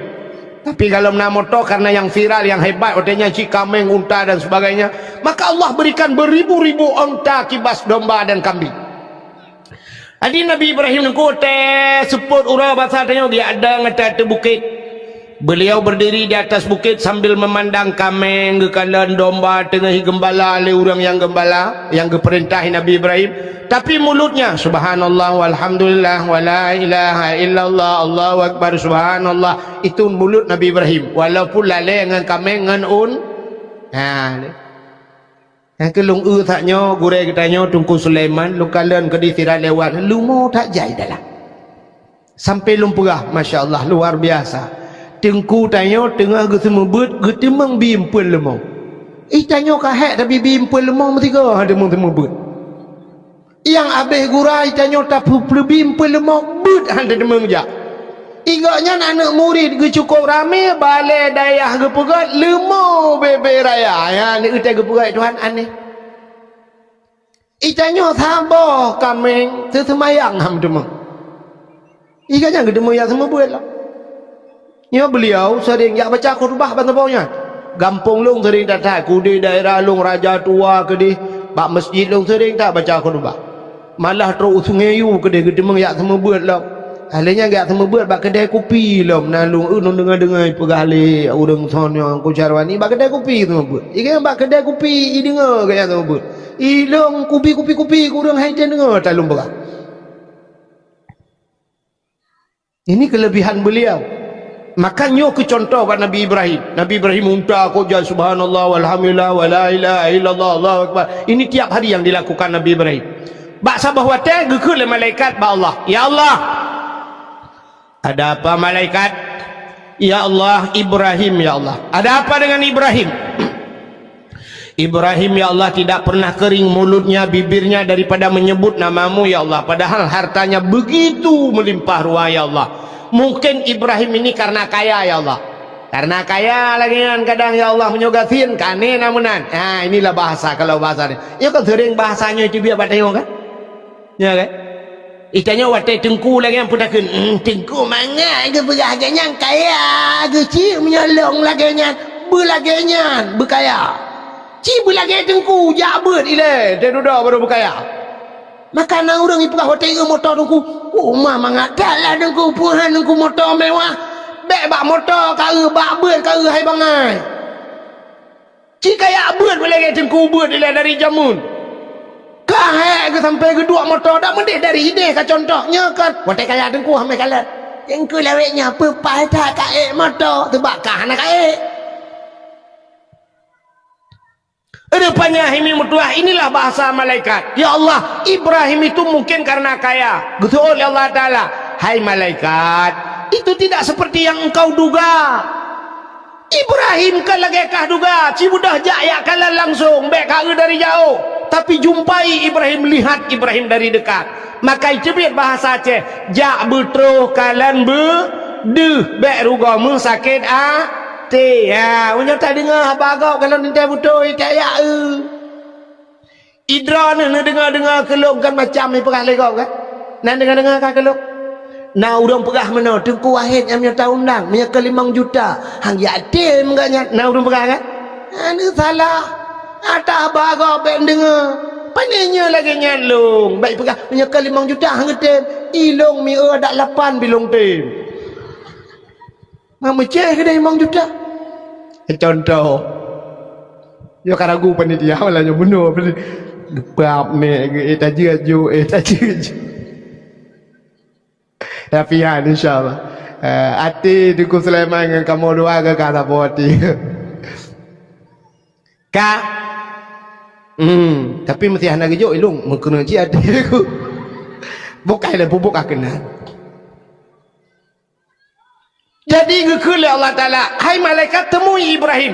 Tapi galom na moto karena yang viral, yang hebat, watenya cikameng, unta dan sebagainya. Maka Allah berikan beribu-ribu unta, kibas, domba dan kambing. Jadi Nabi Ibrahim nengkote seput ura bahasa tanya dia ada ngata bukit. Beliau berdiri di atas bukit sambil memandang kameng, gekalan domba tengah gembala oleh orang yang gembala, yang keperintahi Nabi Ibrahim. Tapi mulutnya subhanallah walhamdulillah wala ilaha illallah Allahu akbar subhanallah. Itu mulut Nabi Ibrahim. Walaupun lalai dengan kameng dengan yang kelung taknya gure kitanya Tungku Sulaiman lu kalian ke di tirai lewat lu mau tak jai dalam sampai lumpurah masya-Allah luar biasa. Tengku tanya tengah gesemebut getemang bimpul lemau. Tanya kahek tapi bimpul lemau mereka ada semebut. Yang habis gurai tanya tapi bimpul lemau but ada demang jak. Igaknya anak murid ge cukup ramai balai dayah ge pegat lemau bebe raya. Ya ni utai ge pegat Tuhan aneh. Tanya sabar kameng sesemayang ham demang. Igaknya ge demang yang semebut lah. Ya beliau sering yak baca khutbah bantapaunya. Gampung long sering datang kudi daerah long raja tua ke di bak masjid long sering tak baca khutbah. Malah terus sungai yu ke di gedemang yak semua buat lah. Halnya yak semua buat bak kedai kopi lah menalung dengar-dengar pegale urang sono ku carwani bak kedai kopi semua buat. Ikan bak kedai kopi dengar gaya semua buat. Ilong kopi kurang hai dengar talung belah. Ini kelebihan beliau. Makanya ke contoh pada Nabi Ibrahim. Nabi Ibrahim unta koja subhanallah walhamdulillah wala ilaha illallah Allahu akbar. Ini tiap hari yang dilakukan Nabi Ibrahim. Bak sabah wate gekul malaikat ba Allah. Ya Allah. Ada apa malaikat? Ya Allah Ibrahim ya Allah. Ada apa dengan Ibrahim? Ibrahim ya Allah tidak pernah kering mulutnya, bibirnya daripada menyebut namamu ya Allah. Padahal hartanya begitu melimpah ruah ya Allah. Mungkin Ibrahim ini karena kaya ya Allah. Karena kaya lagi kan kadang ya Allah menyogatin kane namunan. Inilah bahasa kalau bahasa ni. Ya kan sering bahasanya itu biar batayong kan? Ya kan? Itanya watai tengku lagi yang putakeun. Tengku mangga ke beraganya kaya, kecil menyolong laganya, belaganya berkaya. Ci belaganya tengku jabut ile, deduda baru berkaya. Maka nang urang ipukah hotel motor tengku. Umah mangakalah tengku puhan tengku motor mewah. Bek bak motor kau bak beut kau hai bangai. Ci kaya beut boleh tengku beut ile dari jamun. Kahek ke sampai kedua motor dak mendek dari ide ka contohnya kan. Hotel kaya tengku hame kalat. Tengku laweknya pepai tak kae motor tebakah nak kae. Rupanya ini mutuah inilah bahasa malaikat. Ya Allah Ibrahim itu mungkin karena kaya. Betul ya Allah Ta'ala. Hai malaikat, itu tidak seperti yang engkau duga. Ibrahim kan lagi kah duga cibudah jaya kalian langsung bek dari jauh. Tapi jumpai Ibrahim, lihat Ibrahim dari dekat. Maka cebit bahasa Aceh. Jak betruh kalian deh bek rugamu sakit ya, punya tak dengar bagau kalau nanti butuh kayak Idra ni dengar keluk kan macam ni pegah legau kan. Nak dengar kan keluk. Nah urang pegah mana Tengku Wahid yang punya tahun undang punya ke 5 juta. Hang yatim katnya. Nah urang pegah kan. Ini salah. Atas bagau ben dengar. Panenya lagi nyalung. Baik pegah punya ke 5 juta hang yatim. Ilong mi dak 8 bilong tim. Mama cek ke 5 juta. Contoh. Ya karagu panitia malahnya bunuh. Bab ni taji aju tapi ya insyaallah hati Tengku Sulaiman dengan kamu dua ke kata hati kak tapi mesti hendak gejuk ilung mengkena ji hati aku bukan dah bubuk kenal Jadi gekele Allah Ta'ala, hai malaikat temui Ibrahim.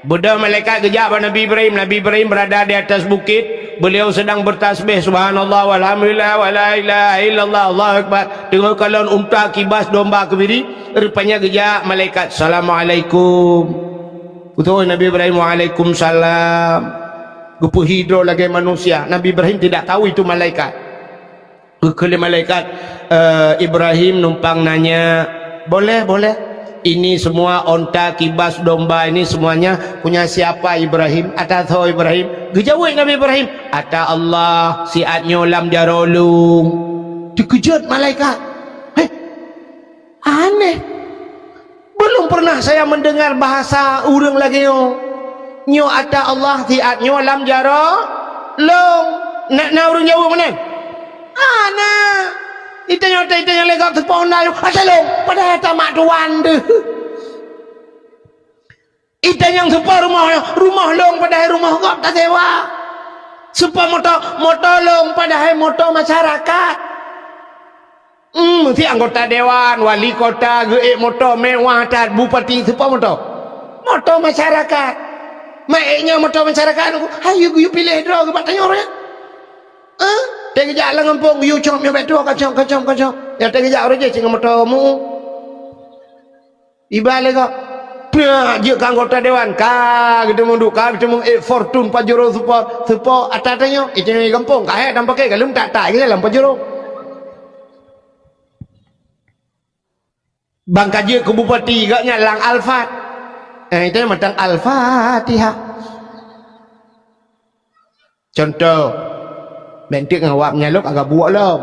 Budak malaikat kejap Nabi Ibrahim. Nabi Ibrahim berada di atas bukit. Beliau sedang bertasbih subhanallah walhamdulillah wala ilaha illallah Allahu akbar. Tengok kalon unta kibas domba kebiri. Rupanya kejap malaikat assalamualaikum. Betul Nabi Ibrahim waalaikumsalam. Gupu hidro lagi manusia. Nabi Ibrahim tidak tahu itu malaikat. Gekele malaikat Ibrahim numpang nanya, boleh ini semua onta kibas domba ini semuanya punya siapa Ibrahim? Ata tahu Ibrahim? Gejawai Nabi Ibrahim, ata Allah siatnya lam jarolung. Dikejut malaikat. Aneh, belum pernah saya mendengar bahasa urang lagi nyo ata Allah siatnya lam jarolung. Nak urang Jawa mana? Anak itanya legak terpona asalong pada tamak tuan deh. Itanya yang sepa rumah long pada rumah kok tak sewa. Sepa motor long pada motor masyarakat. Mesti anggota dewan, wali kota, motor mewah, tat bupati sepa motor masyarakat. Maiknya motor masyarakat. Hayu you pilih draw ke batanya orang. Tengok jalan ngampung, you cop you betul kacau. Ya tengok jalan orang je cingam motormu. Ibalik kok. Je ka anggota dewan ka kita mundu ka kita mung fortune pajero support atatanya itu yang kampung kae dan pakai galum tak ke dalam pajero. Bangka je ke bupati gaknya lang alfat. Itu matang al-fatihah. Contoh bentik ngawak nyaluk agak buak lah.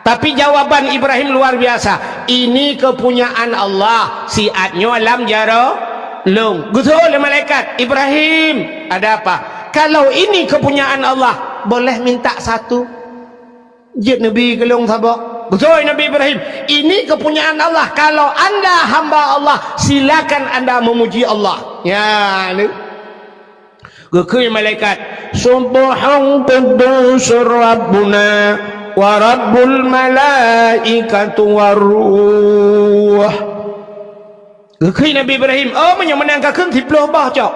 Tapi jawaban Ibrahim luar biasa. Ini kepunyaan Allah. Siatnya alam jaro lung. Betul oleh malaikat. Ibrahim, ada apa? Kalau ini kepunyaan Allah, boleh minta satu. Jid Nabi kelung sabak. Betul Nabi Ibrahim. Ini kepunyaan Allah. Kalau anda hamba Allah, silakan anda memuji Allah. Ya, ni. Gekui malaikat, subhan quddus rabbuna wa rabbul malaikatu waruh. Gekui Nabi Ibrahim, menang kakun tiploh bah cok.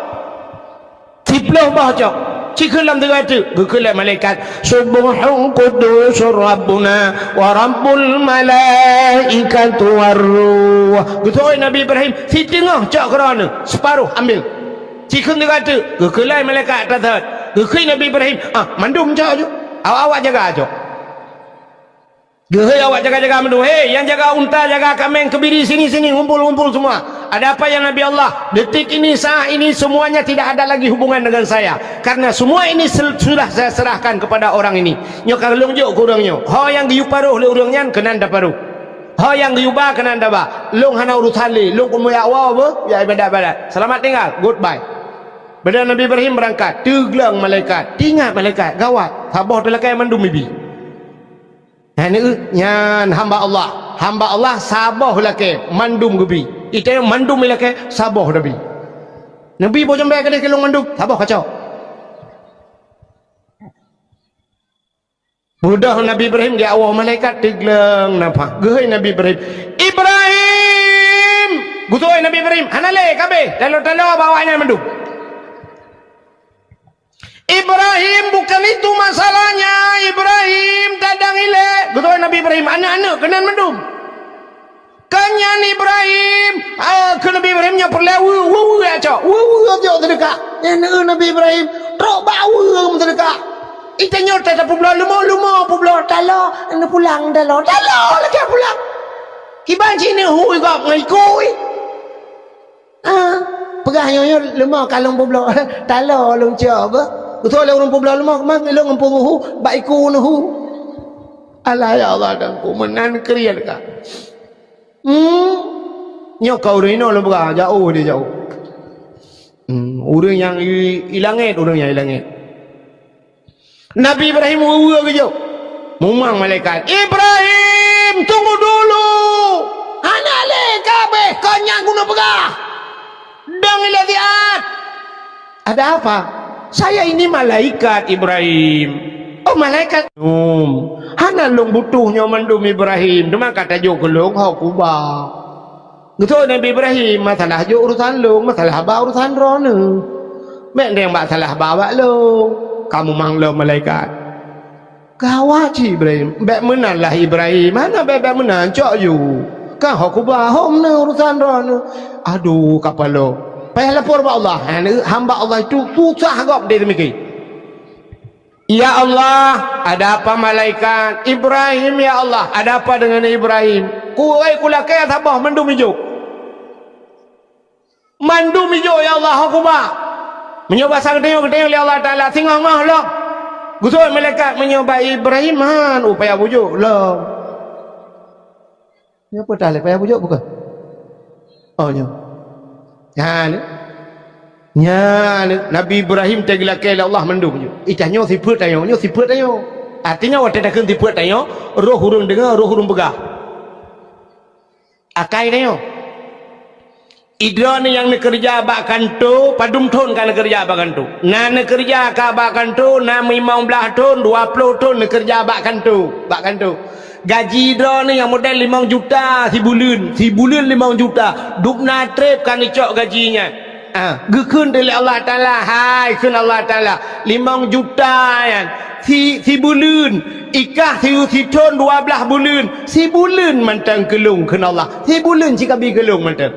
Cikun lam dengar tu. Gekui malaikat, subhan quddus rabbuna wa rabbul malaikatu waruh. Gekui Nabi Ibrahim, si tengah cok kerana separuh ambil. Cikun dia kata, kekelai malaikat kata, kekei Nabi Ibrahim, mandum cak je, awak jaga je. Gehei awak jaga mandum, yang jaga unta, jaga kambing, kebiri sini ngumpul semua. Ada apa yang Nabi Allah? Detik ini, saat ini semuanya tidak ada lagi hubungan dengan saya, karena semua ini sudah saya serahkan kepada orang ini. Nyok kalung je kurangnya. Ho yang giu paruh le urangnya kena nda paruh. Ho yang giu ba kena nda ba. Long hana urusan le, long kumuya awak ya ibadat. Selamat tinggal, goodbye. Bila Nabi Ibrahim berangkat, teglang malaikat, tinggal malaikat, gawat, sabah telakai mandum bibi. Nyan hamba Allah sabah laki mandum bibi. Itu yang mandum laki sabah Nabi. Nabi boleh sampai ke kelong mandum, sabah kacau. Mudah Nabi Ibrahim dia awal malaikat teglang nampak. Gehai Nabi Ibrahim. Gutoi Nabi Ibrahim, hanale kabe, talo bawanya mandum. Ibrahim bukan itu masalahnya. Ibrahim kadang ile. Betul Nabi Ibrahim anak-anak kena mendum. Kanyan Ibrahim ke Nabi Ibrahimnya perlawu aja. Aja terdekat. Nabi Ibrahim trok bawa terdekat. Itanya tak pulang lumo pulang talo pulang talo lagi pulang. Kiban sini hui kok ngikui. Pegahnya lumo kalung pulang talo lung coba. Betul orang pulau lemah kemang ilong empuhu baiku nuhu. Allah ya Allah dan ku menan krian ka. Nyok kau rino lo buka jauh dia jauh. Orang yang ilangit Nabi Ibrahim uwa ke jauh. Mumang malaikat. Ibrahim tunggu dulu. Hanale kabeh konyang guna pegah. Dang ilatiat. Ada apa? Saya ini malaikat Ibrahim. Oh malaikat. hana long butuhnya mandum Ibrahim dema kata jo kelong hau kuba gitu Nabi Ibrahim masalah jo urusan long masalah ba urusan rone mek deng masalah bawa long kamu manglo malaikat gawat Ibrahim bek menanlah Ibrahim mana bek menan cok you kan hau kuba hom ne urusan rone aduh kapalo payah lapor ba Allah hamba Allah itu susah gop dia demikian. Ya Allah, ada apa malaikat? Ibrahim ya Allah, ada apa dengan Ibrahim? Kuai kulakai tabah mandum hijau. Mandum hijau ya Allah akbar. Menyoba sang tengok oleh Allah Taala singah lah. Gusul malaikat menyoba Ibrahim man upaya bujuk lah. Ni apa dah upaya bujuk bukan? Oh nyo. Ya ni. Nya Nabi Ibrahim teglakai Allah mendung itanyo siput tayo nyo siput tayo artinya wate dak siput tayo roh hurung dengar roh hurung begah akai tayo idra ni yang nak kerja bak kanto padum ton kan kerja bak kanto na nak kerja ka bak kanto na 15 ton 20 ton nak kerja bak kanto gaji idra ni yang model 5 juta si bulan 5 juta duk na trip kan icok gajinya gekun dari Allah Ta'ala hai kun Allah Ta'ala 5 juta kan si bulan ikah si ton 12 bulan si bulan mantang kelung kun Allah si bulan jika bi kelung mantang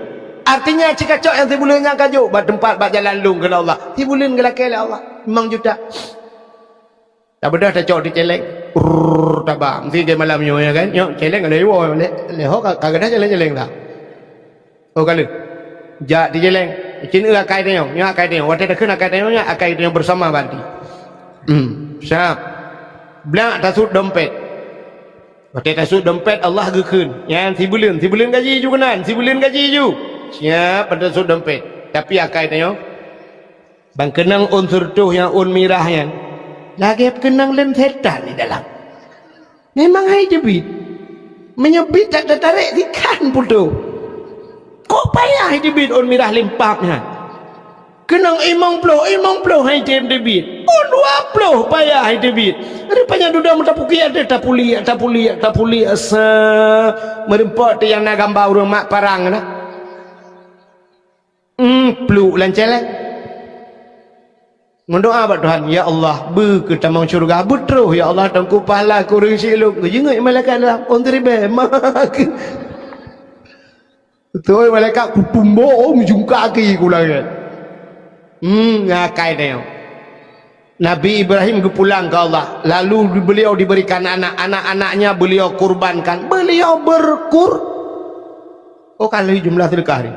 artinya jika cok yang si bulan yang kajuk bat tempat bat jalan lung kun Allah si bulan gelakai Allah 5 juta tak bedah tak cok di celeng tabak mesti dia malam nyo ya kan nyok celeng ada iwo leho kagak dah celeng tak oh kali jak di celeng cina akai tengok nya akai tengok wate dak kena akai tengok nya akai tengok bersama banti siap blak tasud dompet wate tasud dompet Allah gekeun yang si bulan gaji ju kenan si bulan gaji ju siap pada tasud dompet tapi akai tengok bang kenang unsur tuh yang un mirah yang lagi kenang lem setan di dalam memang hai jebit menyebit tak tertarik ikan putu kok payah debit on mirah limpapnya kenang imang ploh hai tem debit on 20 payah debit rupanya duda mutapuki ada tapuli asa merempot yang nak gambar rumah parang na plu lancel mendoa buat Tuhan ya Allah be ke tamang syurga betroh ya Allah tangku pahala ku rezeki lu jenguk malaikat lah on teribe mak Tuh malaikat kupumbo menjungka kaki kula kan. Ngakai dia. Nabi Ibrahim pulang ke Allah. Lalu beliau diberikan anak-anaknya beliau kurbankan. Beliau Oh kali jumlah sedekah ni.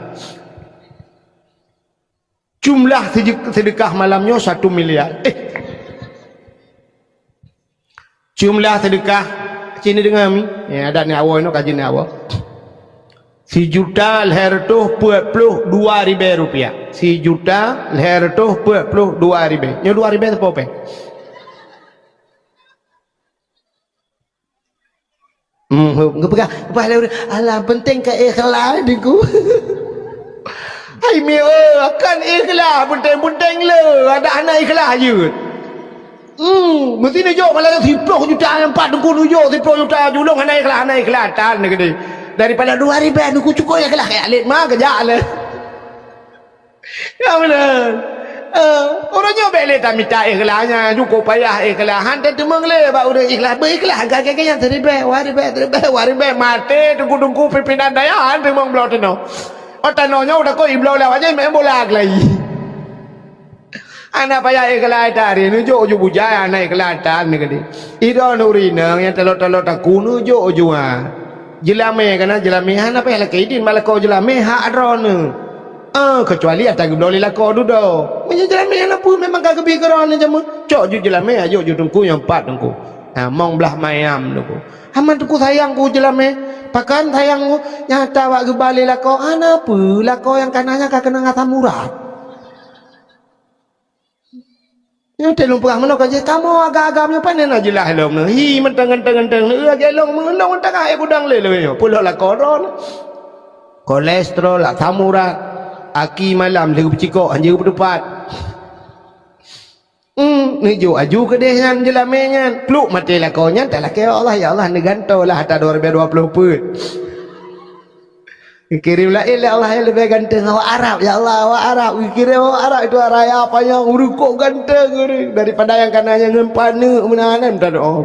Jumlah sedekah malamnya 1 miliar. Jumlah sedekah sini dengan kami. Ya ada ni awal no kaji ni awal. 1 juta leher tuh 42 ribu rupiah. 1 juta leher tuh 42 ribu. Nyo 2 ribu apa pe? Ngepegah pahala alah penting ke ikhlas diku. Hai mi akan ikhlas penting le ada anak ikhlas je. Mesti ni jok malah 10 juta 4 dengku nujuk 10 juta julung anak ikhlas tan ni gede. Daripada 2 ribu aku cukup ya kelah kayak alik mah kejak le. Ya benar. Orangnya beli tak minta ikhlasnya cukup payah ikhlas. Hantar temang le bak udah ikhlas berikhlas agak-agak yang 1 ribu mati tunggu pimpinan daya temang belau teno. Oh tenonya udah kok iblau lewatnya main bola lagi. Anak payah ikhlas tadi nujuk uju bujaya anak ikhlas tan ni gede. Ida nurina yang telot-telot aku nujuk uju jelame kana jelame hana apa laki idin malah kau jelame hak drone kecuali atas boleh lako dudo punya jelame hana pun memang kagak bigeran jamu cok ju jelame ayo ju tungku yang 4 tungku mong belah mayam tungku haman tungku sayangku jelame pakan sayangku nyata wak gebali lako hana apa lako yang kananya kagak kena ngata murah yang telung perang mana kaje kamu agak-agamnya panen aja lah long hi mentang-mentang lagi long mengelong tengah gudang le pulak lah kolesterol lah tamurat aki malam lagi bercikok anjing berdepat Nuju aju ke dehan jelamenyan peluk mati lakonya tak laki Allah ya Allah neganto lah hatta 2020 pun kirim lah ya Allah yang lebih ganteng awak Arab ya Allah awak Arab kirim awak Arab itu raya apa yang urukok ganteng daripada yang kanannya ngempana menahanan tak ada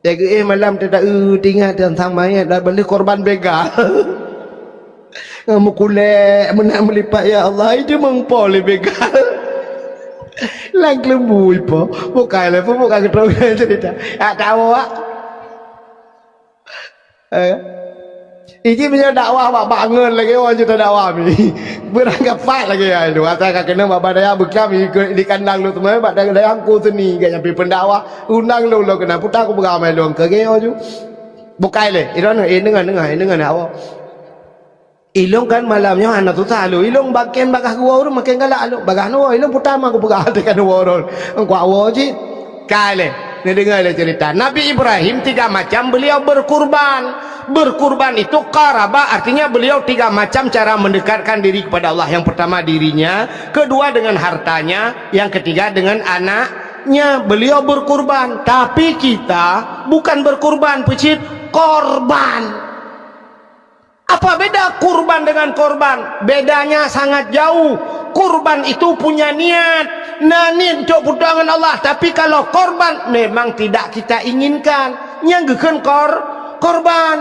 jaga malam tak tinggal dan samanya dah beli korban begal ngamukulek menang melipat ya Allah itu mengpol begal lang lembu ipo bukan lah pun bukan keterangan cerita tahu tak ini punya dakwah bak bangun lagi orang cerita dakwah ni berangkat fat lagi ya itu asal kena bak daya bekam di kandang lu semua bak daya aku seni gak nyampe pendakwah undang lu kena putar aku beramai lu ke geo ju bukan le itu dengar awak ilong kan malamnya anak tu salu ilong bagian bakah gua orang makin galak lu bakah nu ilong pertama aku pegang tekan orang engkau awak je kale ni dengar cerita Nabi Ibrahim 3 macam beliau berkurban itu qaraba artinya beliau 3 macam cara mendekatkan diri kepada Allah. Yang pertama dirinya, kedua dengan hartanya, yang ketiga dengan anaknya. Beliau berkurban, tapi kita bukan berkurban pecit korban. Apa beda kurban dengan korban? Bedanya sangat jauh. Kurban itu punya niat, niat untuk pertolongan Allah. Tapi kalau korban memang tidak kita inginkan. Nyanggeun korban.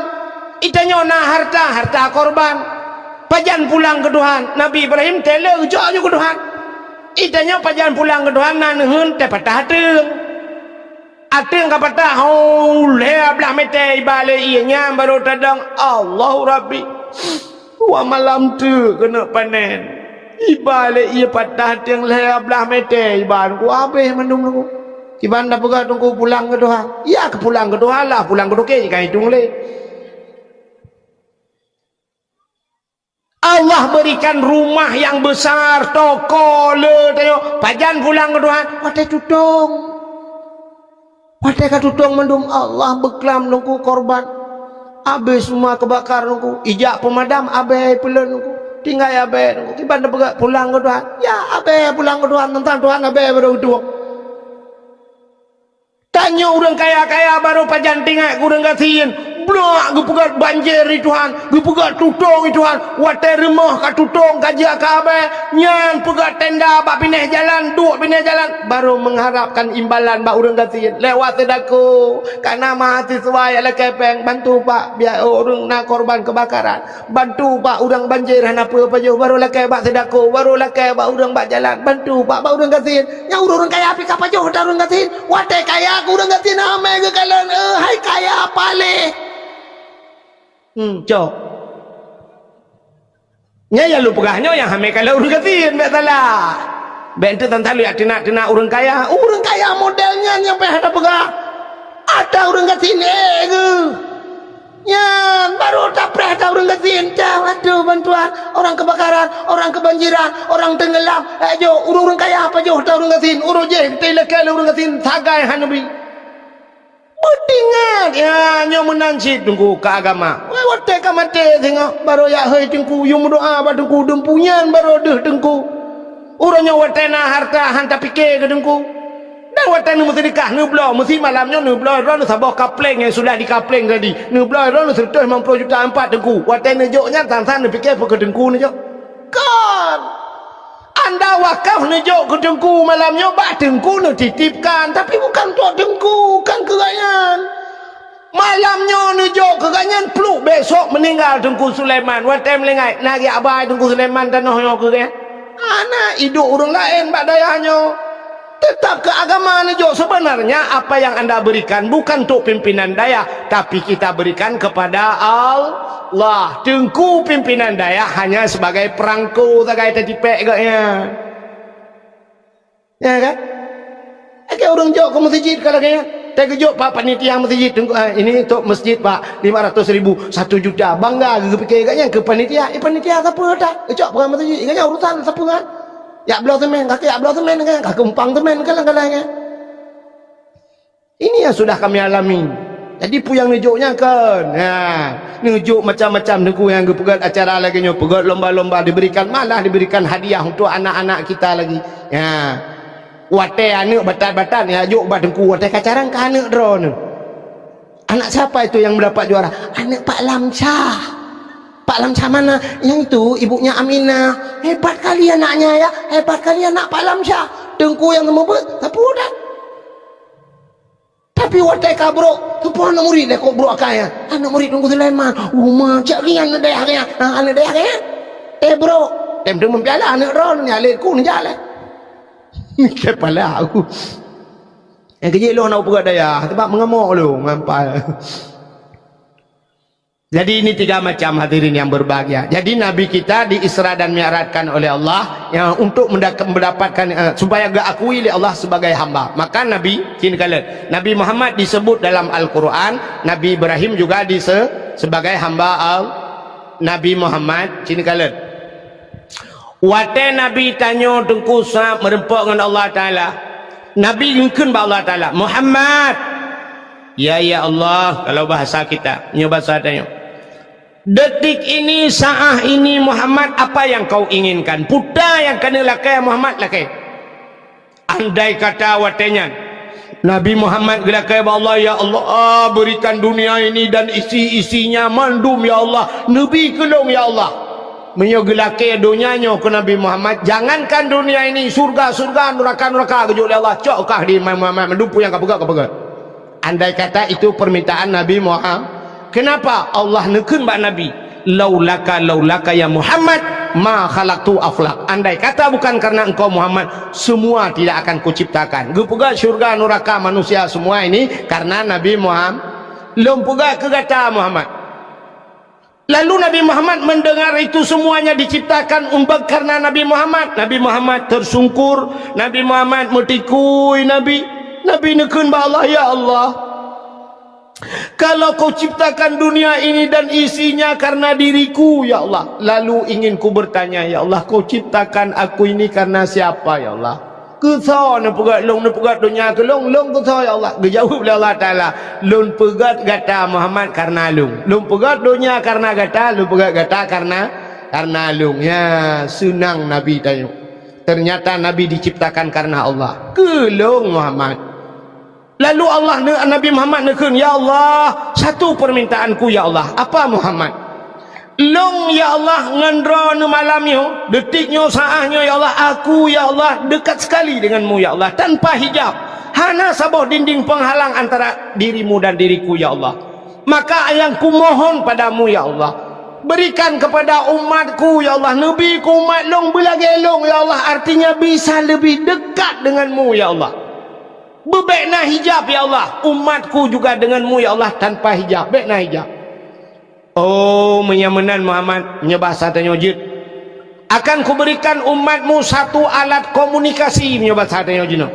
Itanya na harta korban. Pajan pulang ke Tuhan. Nabi Ibrahim tele ujak je ke Tuhan. Itanya pajan pulang ke Tuhan naneun teh patah teung. Ateng ka patah le belah mete balik ianya baru tadang Allahu Rabbi. Wa malam tu kena panen. Ibalik ia patah teng le belah mete iban ku habis mandum lu. Kiban dah pegat tunggu pulang ke Tuhan. Ya ke pulang ke Tuhan lah, pulang ke Tuhan kan hitung le. Allah berikan rumah yang besar, toko le tayo. Pajan pulang ke Tuhan, watai tutung. Watai ka tutung mendum Allah beklam nungku korban. Habis semua kebakar nungku. Ijak pemadam abai pelan nungku. Tinggal abai nungku. Kiban dah pegat pulang ke Tuhan. Ya abai pulang ke Tuhan, tentang Tuhan abai baru tuang. Tanya orang kaya-kaya baru pajan tinggal kurang kasihin. Blok gue pegat banjir itu Tuhan, gue pegat tutong itu Tuhan, watai remah ka tutong kajak ka abai, nyan pegat tenda bak pindah jalan, duk pindah jalan, baru mengharapkan imbalan bak urang kasihin. Lewat sedako, karena mahasiswa ya le kepeng, bantu Pak biar orang nak korban kebakaran, bantu Pak urang banjir hana apa jo, baru lakai bak sedako, baru lakai bak urang bak jalan, bantu Pak bak urang kasihin. Nya urang kaya api ka jo urang kasihin, watai kaya aku urang kasihin ame ke kalan, hai kaya apa le? Cok. Nya ya lu pegahnya yang hame kalau urang katin tak salah. Bente tentang lu tina urang kaya modelnya yang pe ada pegah. Ada urang katin ke. Nya baru dapreh ada urang katin. Aduh bantuan orang kebakaran, orang kebanjiran, orang tenggelam. Jo urang kaya apa jo ada urang katin. Urang je telekal urang katin sagai hanabi. Betingat ya nyo menanci tunggu ke agama. Watai ka mate tengok baru ya hei tengku yung doa ba tengku dempunyan baru deh tengku. Urangnya watai na harta hanta pikir ke tengku. Dan watai nu mesti nikah nu blo mesti malamnya nu blo ron sabah kapleng yang sudah dikapleng tadi. Nu blo ron 190 juta 4 tengku. Watai nu joknya tansan nu pikir ke tengku nu jok. Kan Anda wakaf nejok ke dengku malamnya bak dengku nu titipkan tapi bukan untuk dengku kan keganyan malamnya nejok keganyan peluk besok meninggal dengku Sulaiman watai melengai lagi abai dengku Sulaiman tanahnya keganyan anak hidup orang lain bak dayanya tetap ke agama nejok sebenarnya apa yang anda berikan bukan untuk pimpinan daya tapi kita berikan kepada Allah. Dengku pimpinan daya hanya sebagai perangko sebagai tetipek agaknya ya kan agak orang jauh ke masjid kalau kayaknya tak kejut Pak panitia masjid ini untuk masjid Pak 500.000 1 juta bangga ke fikir agaknya ke panitia panitia siapa dah kejut perang masjid agaknya urusan siapa kan ya belah semen kaki ya belah semen kan kaki empang semen kan ini yang sudah kami alami. Jadi puyang nejoknya kan nejok macam-macam neku yang pegat acara lagi nyo pegat lomba-lomba diberikan malah diberikan hadiah untuk anak-anak kita lagi ya Wate anak batan-batan ya juk badengku wate kacarang ke anak drone. Anak siapa itu yang mendapat juara? Anak Pak Lamsyah. Pak Lamsyah mana? Yang itu ibunya Aminah. Hebat kali anaknya ya. Hebat kali anak Pak Lamsyah. Dengku yang membuat tapi udah. Tapi wate kabro tu pun anak murid kok bro akaya. Anak murid tunggu Sulaiman. Rumah cak rian anak dayahnya. Anak dayahnya. Bro, tem mempiala anak drone ni alirku ni jalan. Kepala aku yang kecil lu nak pegat daya sebab mengamuk lu ngampal. Jadi ini 3 macam hadirin yang berbahagia. Jadi Nabi kita diisra dan mi'rajkan oleh Allah yang untuk mendapatkan supaya diakui oleh Allah sebagai hamba. Maka Nabi Nabi Muhammad disebut dalam Al-Quran, Nabi Ibrahim juga sebagai hamba Nabi Muhammad cinikalan. Wate Nabi tanya tengku sahab merempok dengan Allah Ta'ala. Nabi yungkun ba Allah Ta'ala, Muhammad. Ya Allah, kalau bahasa kita, ini bahasa tanya. Detik ini, saat ini Muhammad, apa yang kau inginkan? Putra yang kena lakai Muhammad lakai. Andai kata watenya Nabi Muhammad gelakai ba Allah, ya Allah, berikan dunia ini dan isi-isinya mandum ya Allah. Nabi kelong ya Allah. Menyogelakai dunianya ke Nabi Muhammad. Jangankan dunia ini, surga neraka kejuk oleh Allah. Cokkah di Muhammad mendupu yang kepegat. Andai kata itu permintaan Nabi Muhammad. Kenapa Allah nekun bak Nabi? Laulaka ya Muhammad ma khalaqtu aflaq. Andai kata bukan karena engkau Muhammad, semua tidak akan kuciptakan. Gepegat surga neraka manusia semua ini karena Nabi Muhammad. Lompegat ke kata Muhammad. Lalu Nabi Muhammad mendengar itu semuanya diciptakan karena Nabi Muhammad. Nabi Muhammad tersungkur, Nabi Muhammad metikui Nabi nekun ba Allah, ya Allah, kalau kau ciptakan dunia ini dan isinya karena diriku ya Allah, lalu ingin ku bertanya ya Allah, kau ciptakan aku ini karena siapa ya Allah? Kesau nak pegat long nak pegat dunia ke long kesau ya Allah. Dijawab oleh Allah Ta'ala, long pegat gata Muhammad karena long pegat dunia karena gata, long pegat gata karena long. Ya, senang Nabi tanya. Ternyata Nabi diciptakan karena Allah. Kelong Muhammad. Lalu Allah Nabi Muhammad nekun, ya Allah, satu permintaanku ya Allah. Apa Muhammad? Long ya Allah ngendra nu malamnya, detiknya saahnya ya Allah, aku ya Allah dekat sekali denganmu ya Allah tanpa hijab. Hana sabah dinding penghalang antara dirimu dan diriku ya Allah. Maka yang kumohon padamu ya Allah, berikan kepada umatku ya Allah, Nabi ku umat long belagelong ya Allah, artinya bisa lebih dekat denganmu ya Allah. Bebekna hijab ya Allah, umatku juga denganmu ya Allah tanpa hijab, bekna hijab. Oh menyamenan Muhammad menyebasa tanya jid, akan kuberikan umatmu satu alat komunikasi menyebasa tanya jid,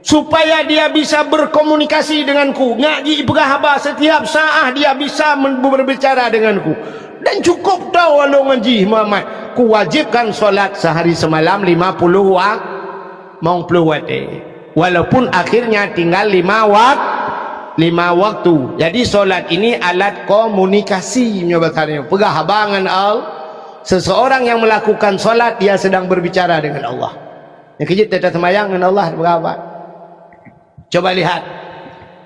supaya dia bisa berkomunikasi denganku. Ngaji berhabar setiap saat dia bisa berbicara denganku. Dan cukup tahu walau ngaji Muhammad, ku wajibkan solat sehari semalam 50 waktu, walaupun akhirnya tinggal 5 waktu. Jadi solat ini alat komunikasi nyobatnya. Pegahabangan seseorang yang melakukan solat, dia sedang berbicara dengan Allah. Yang kejut tetap semayang dengan Allah berapa? Coba lihat.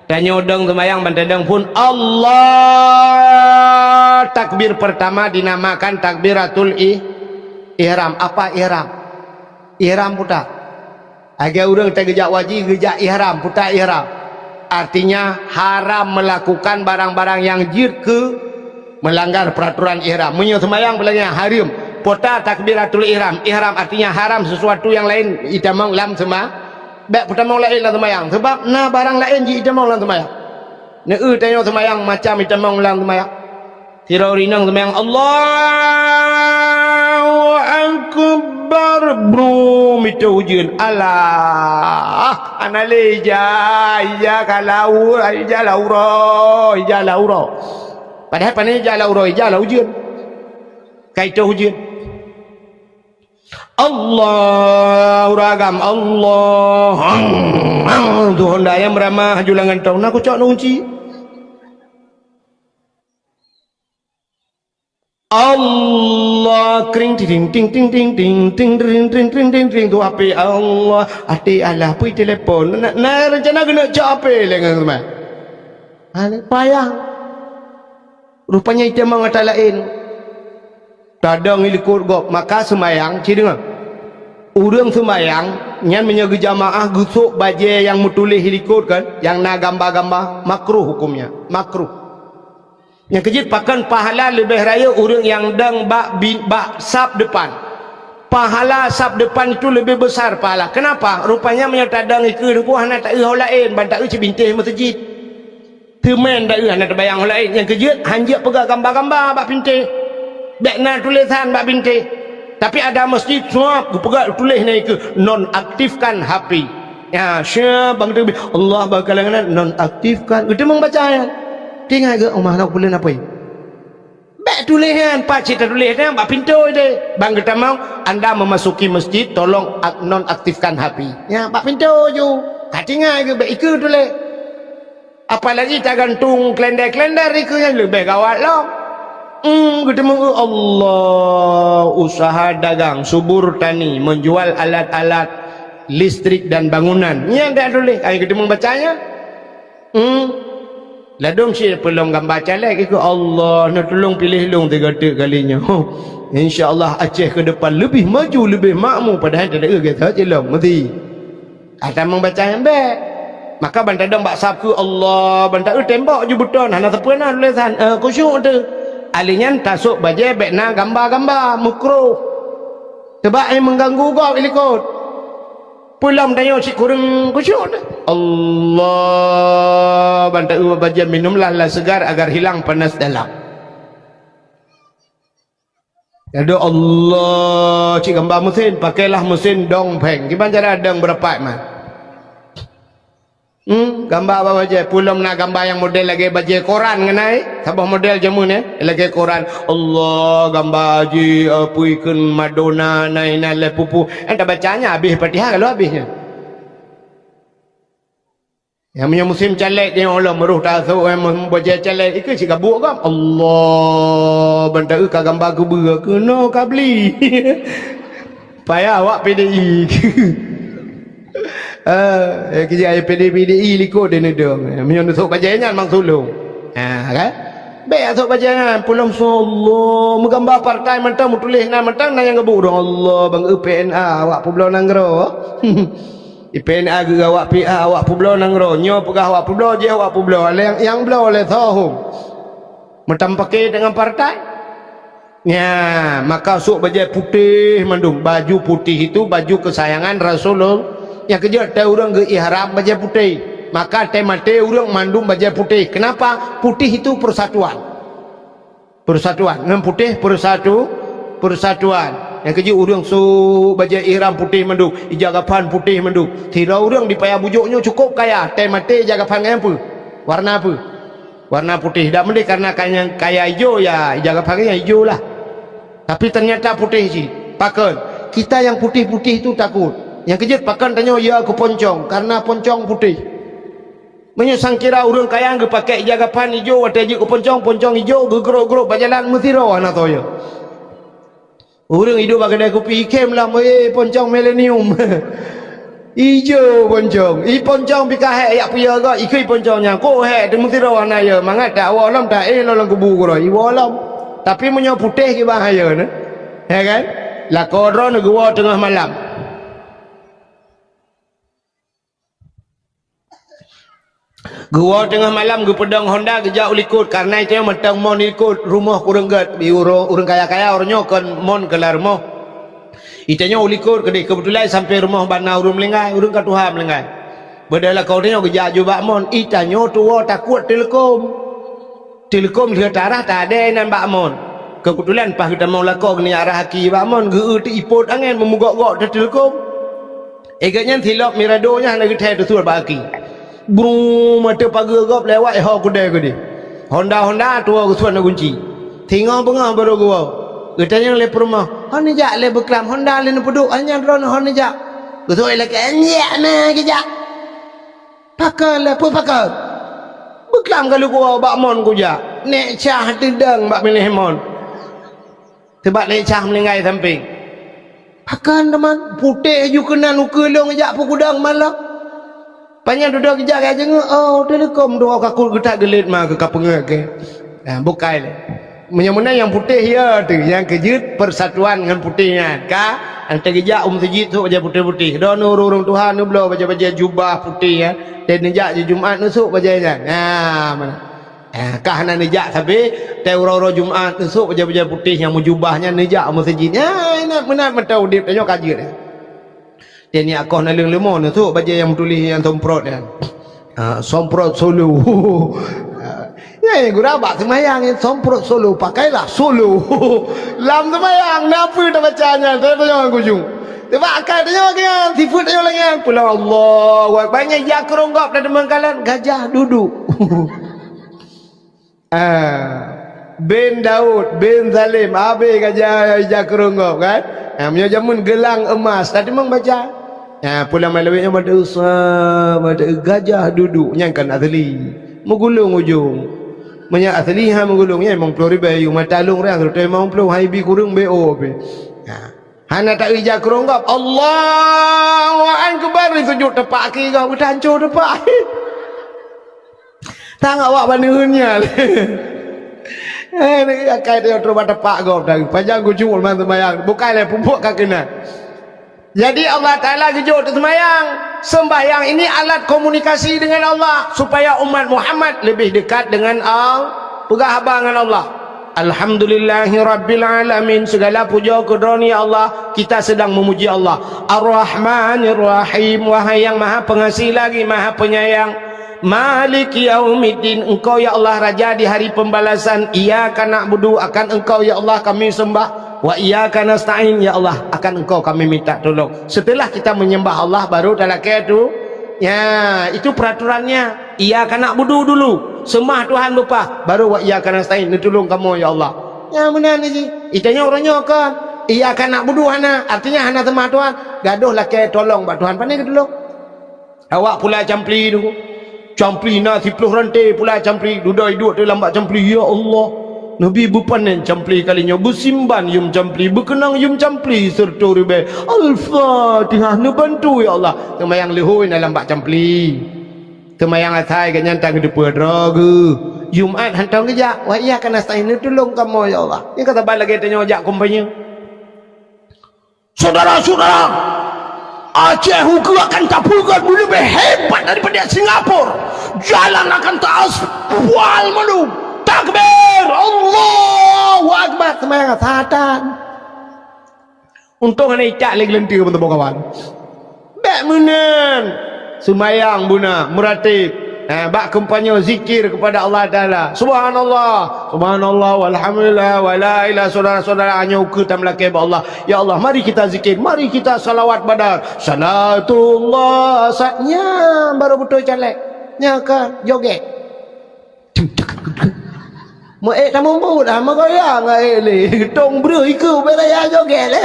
Tanya udang semayang bantadang pun Allah. Takbir pertama dinamakan takbiratul ihram. Apa ihram? Ihram putar. Agak urang kita gejak wajib, gejak ihram, putar ihram. Artinya haram melakukan barang-barang yang melanggar peraturan ihram. Menyo semayang belanya haram. Pota takbiratul ihram. Ihram artinya haram sesuatu yang lain itamang lam bek pertama lain lah semayang. Sebab na barang lain ji itamang lam semayang. Ne tanya semayang macam itamang lam semayang. Tirau rinang semayang Allahu Akbar bro itu hujan Allah analeja iya kalau iya lauro padahal panen iya lauro iya hujan kaito hujan Allah ragam Allah Tuhan daya meramah julangan tahun aku cak nunci Allah kring ting ting ting ting ting ting ting ting ting ting ting tu HP Allah ati alah pui telefon nak rencana kena cak HP lengan tu mah payah rupanya itu mengata lain tadang ilikut gop maka semayang ci dengar urang semayang nyan menyaga jamaah gusuk baje yang mutulih ilikut kan yang na gambar-gambar makruh hukumnya makruh. Yang kejit pakan pahala lebih raya orang yang dang bak sab depan. Pahala sab depan itu lebih besar pahala. Kenapa? Rupanya menyatadang ikut ku hana tak hal lain, ban tak cibintih masjid. Temen tak hana terbayang hal lain. Yang kejit hanjak pegang gambar-gambar bak pintih. Bekna tulisan bak pintih. Tapi ada masjid semua pegang tulis naik ke nonaktifkan HP. Ya, syah bang tu Allah bakalan nonaktifkan. Kita membaca ayat. Tengah ke rumah nak bulan apa? Bak tulisan, pak cita tulisan, bak pintu dia. Bang kita mau anda memasuki masjid, tolong nonaktifkan HP. Ya, bak pintu je. Katingai ke bak ikut tulis. Apalagi tak gantung kalender-kalender ikut yang lebih gawat lah. Kita mau Allah usaha dagang, subur tani, menjual alat-alat listrik dan bangunan. Ni ada tulis. Ayo kita membacanya. Ladung si pelong gambar calek ke Allah nak tolong pilih long 3 kalinya. InsyaAllah Aceh ke depan lebih maju, lebih makmur padahal tak ada kata celong mesti. Ada membaca yang baik. Maka bantai dong bak sabku Allah, bantai tembok je betul. Hana sepena tulisan khusyuk tu. Alinya tasuk baje bekna gambar-gambar makruh. Sebab yang mengganggu kau ilikut. Pulang tanya si kurang khusyuk Allah bantai baca minumlah lah segar agar hilang panas dalam. Ada Allah cik gambar mesin pakailah mesin dongpeng. Gimana cara dong berapa mah? Gambar apa baca? Pulang nak gambar yang model lagi baca koran kenai. Sabah model jamu ni lagi koran. Allah gambar haji apa ikan Madonna naina le pupu. Entah bacanya habis Fatihah kalau habisnya. Yang punya musim calek dia Allah meruh tasuk yang membaca calek ikut si kabuk kan. Allah bantai ka gambar ke ber ke no ka beli. Payah awak PDI. Kerja PDI likut dia ni dong. Yang nusuk bacanya memang sulung. Kan? Baik asuk bacanya pulang Allah menggambar partai mentang tulis nama mentang yang ngebuk dong Allah bang PNA awak pulau nanggro. PNA ke awak PA awak pulau nanggro nyo pegah awak pulau je awak pulau yang belau oleh tahun. Mentang pakai dengan partai. Ya, maka asuk baju putih mandum. Baju putih itu baju kesayangan Rasulullah. Yang kerja tahu orang ke ihram baju putih. Maka temate orang mandum baju putih. Kenapa? Putih itu persatuan. Persatuan. Dengan putih persatuan. Yang kerja orang su baju ihram putih mandum, ijagapan putih mandum. Tidak orang dipayah bujuknya cukup kaya. Temate jagapan apa? Warna apa? Warna putih. Tak mesti karena kaya hijau ya jagapannya hijau lah. Tapi ternyata putih sih. Pakai. Kita yang putih-putih itu takut. Yang kejut pakan tanya ya aku poncong karena poncong putih. Menyusang kira orang kaya yang pakai jagapan hijau atau je ke poncong hijau gerok-gerok berjalan mesti rawan atau ya. Orang hidup pakai kopi ikem lah poncong milenium. Hijau poncong. Poncong pikah yak puya ga ikui poncongnya. Ko he mesti rawan ya. Mangat tak awalam tak lalang kubu goro. Iwalam. Tapi menyo putih ke bahaya ne. Ya kan? La kodron gua tengah malam. Gua tengah malam ke pedang Honda kejak ulikut karena itu yang mentang mon ikut rumah kurang gat orang kaya-kaya orangnya kan mon kelar rumah. Itanya ulikut kedai kebetulan sampai rumah bana urung melenggai urung katuha melenggai. Badalah kau tanya kejak juga mon itanya tua takut telekom dia tarah tak ada nan bak mon. Kebetulan pas kita mau lakok ni arah haki bak mon geu ti ipot angin memugak-gak de telekom. Eganya tilok miradonya nak kita tu suar baki. Brum mata pagar gop lewat ho kudai ke dia. Honda tua kesuan nak kunci. Tengok bengah baru gua. Katanya le rumah. Hon jak le beklam Honda le peduk hanya drone hon jak. Kesuai le kenyak na kejak. Pakal le pun pakal. Beklam kalau gua bak mon ku jak. Nek cah tedang bak milih mon. Sebab lecah melingkai samping. Akan teman putih ju kena nuka long ajak pukudang malam. Panjang duduk kejap aja ngah. Oh, telekom doa kakul getak gelit mah ke kapengak ke. Bukai le. Menyamuna yang putih ya tu, yang kejut persatuan dengan putihnya. Ka antara kejap masjid tu baca putih-putih. Dah nurung Tuhan nu belau baca jubah putih ya. Dan nejak je Jumaat nusuk bacanya. Mana? Kah nak nejak tapi teuro Jumaat esok baca putih yang mujubahnya nejak masjid. Nak menat mentau dia tanya kaji dia. Dia ni akoh nak lemon esok baca yang tulis yang somprot dia. Somprot solo. Ya gura bak semayang somprot solo pakailah solo. Lam semayang napa dah bacanya saya tanya aku jung. Sebab akal tanya kan sifat tanya lagi pulang Allah banyak jak keronggap dan demangkalan gajah duduk. Bin Daud bin Zalim habis gajah jakrungop kan. Punya jamun gelang emas tadi memang baca. Pulang malawitnya pada usah pada gajah duduk nyangkan asli menggulung ujung. Banyak asli menggulungnya memang 10 ribu mata lung rang terus memang 10 haibi kurung BO pe. Hana tak ija kerongkap Allahu akbar sujud tepak kaki kau hancur tepak. Tak awak bandingnya. Akai dia terus tepak kau dah. Panjang gujung man sembayang. Bukanlah pupuk kaki nak. Jadi Allah Taala gejut sembayang. Sembayang ini alat komunikasi dengan Allah supaya umat Muhammad lebih dekat dengan Allah, berhabar dengan Allah. Alhamdulillahirabbil alamin. Segala puja kedunia Allah, kita sedang memuji Allah. Ar-Rahmanir Rahim. Wahai yang Maha Pengasih lagi Maha Penyayang. Malik yaumiddin. Engkau ya Allah Raja di hari pembalasan. Iyyaka na'budu, akan Engkau ya Allah kami sembah. Wa iyyaka nasta'in, ya Allah akan Engkau kami minta tolong. Setelah kita menyembah Allah baru talakai itu. Ya, itu peraturannya. Iyyaka na'budu dulu, sembah Tuhan lupa, baru wa iyyaka nasta'in, tolong kamu ya Allah. Ya benar ni sih. Itanya orangnya kan. Iyyaka na'budu hana, artinya hana sembah Tuhan. Gaduh lah ke tolong bak Tuhan pandai ke tolong. Awak pula campli dulu. Campli nak 10 rantai pula campli duduk tu lambat campli ya Allah Nabi bupanen campli kalinya bersimban yum campli berkenang yum campli serta ribe Al-Fatihah nu bantu ya Allah temayang lehoy na lambat campli temayang atai ganyan tang depan raga Jumaat hantang kejak wa iya kana stain tolong kamu ya Allah ni kata bal lagi tanya ajak kumpanya saudara-saudara Aceh hukum akan tapulkan lebih hebat daripada Singapura. Jalan akan teraspal malu. Takbir Allahu Akbar. Semayang satan. Untung ada ikat lagi lentir teman-teman kawan. Bak menan. Semayang buna meratib. Bak kempanya zikir kepada Allah Ta'ala. Subhanallah. Subhanallah walhamdulillah wala ilah saudara-saudara hanya ukur tamlakai Allah. Ya Allah mari kita zikir. Mari kita salawat badar. Salatullah. Saatnya baru betul calek. Ya kan joget. Mak tak mampu dah magoyang ni. Tong bro ikut beraya joget.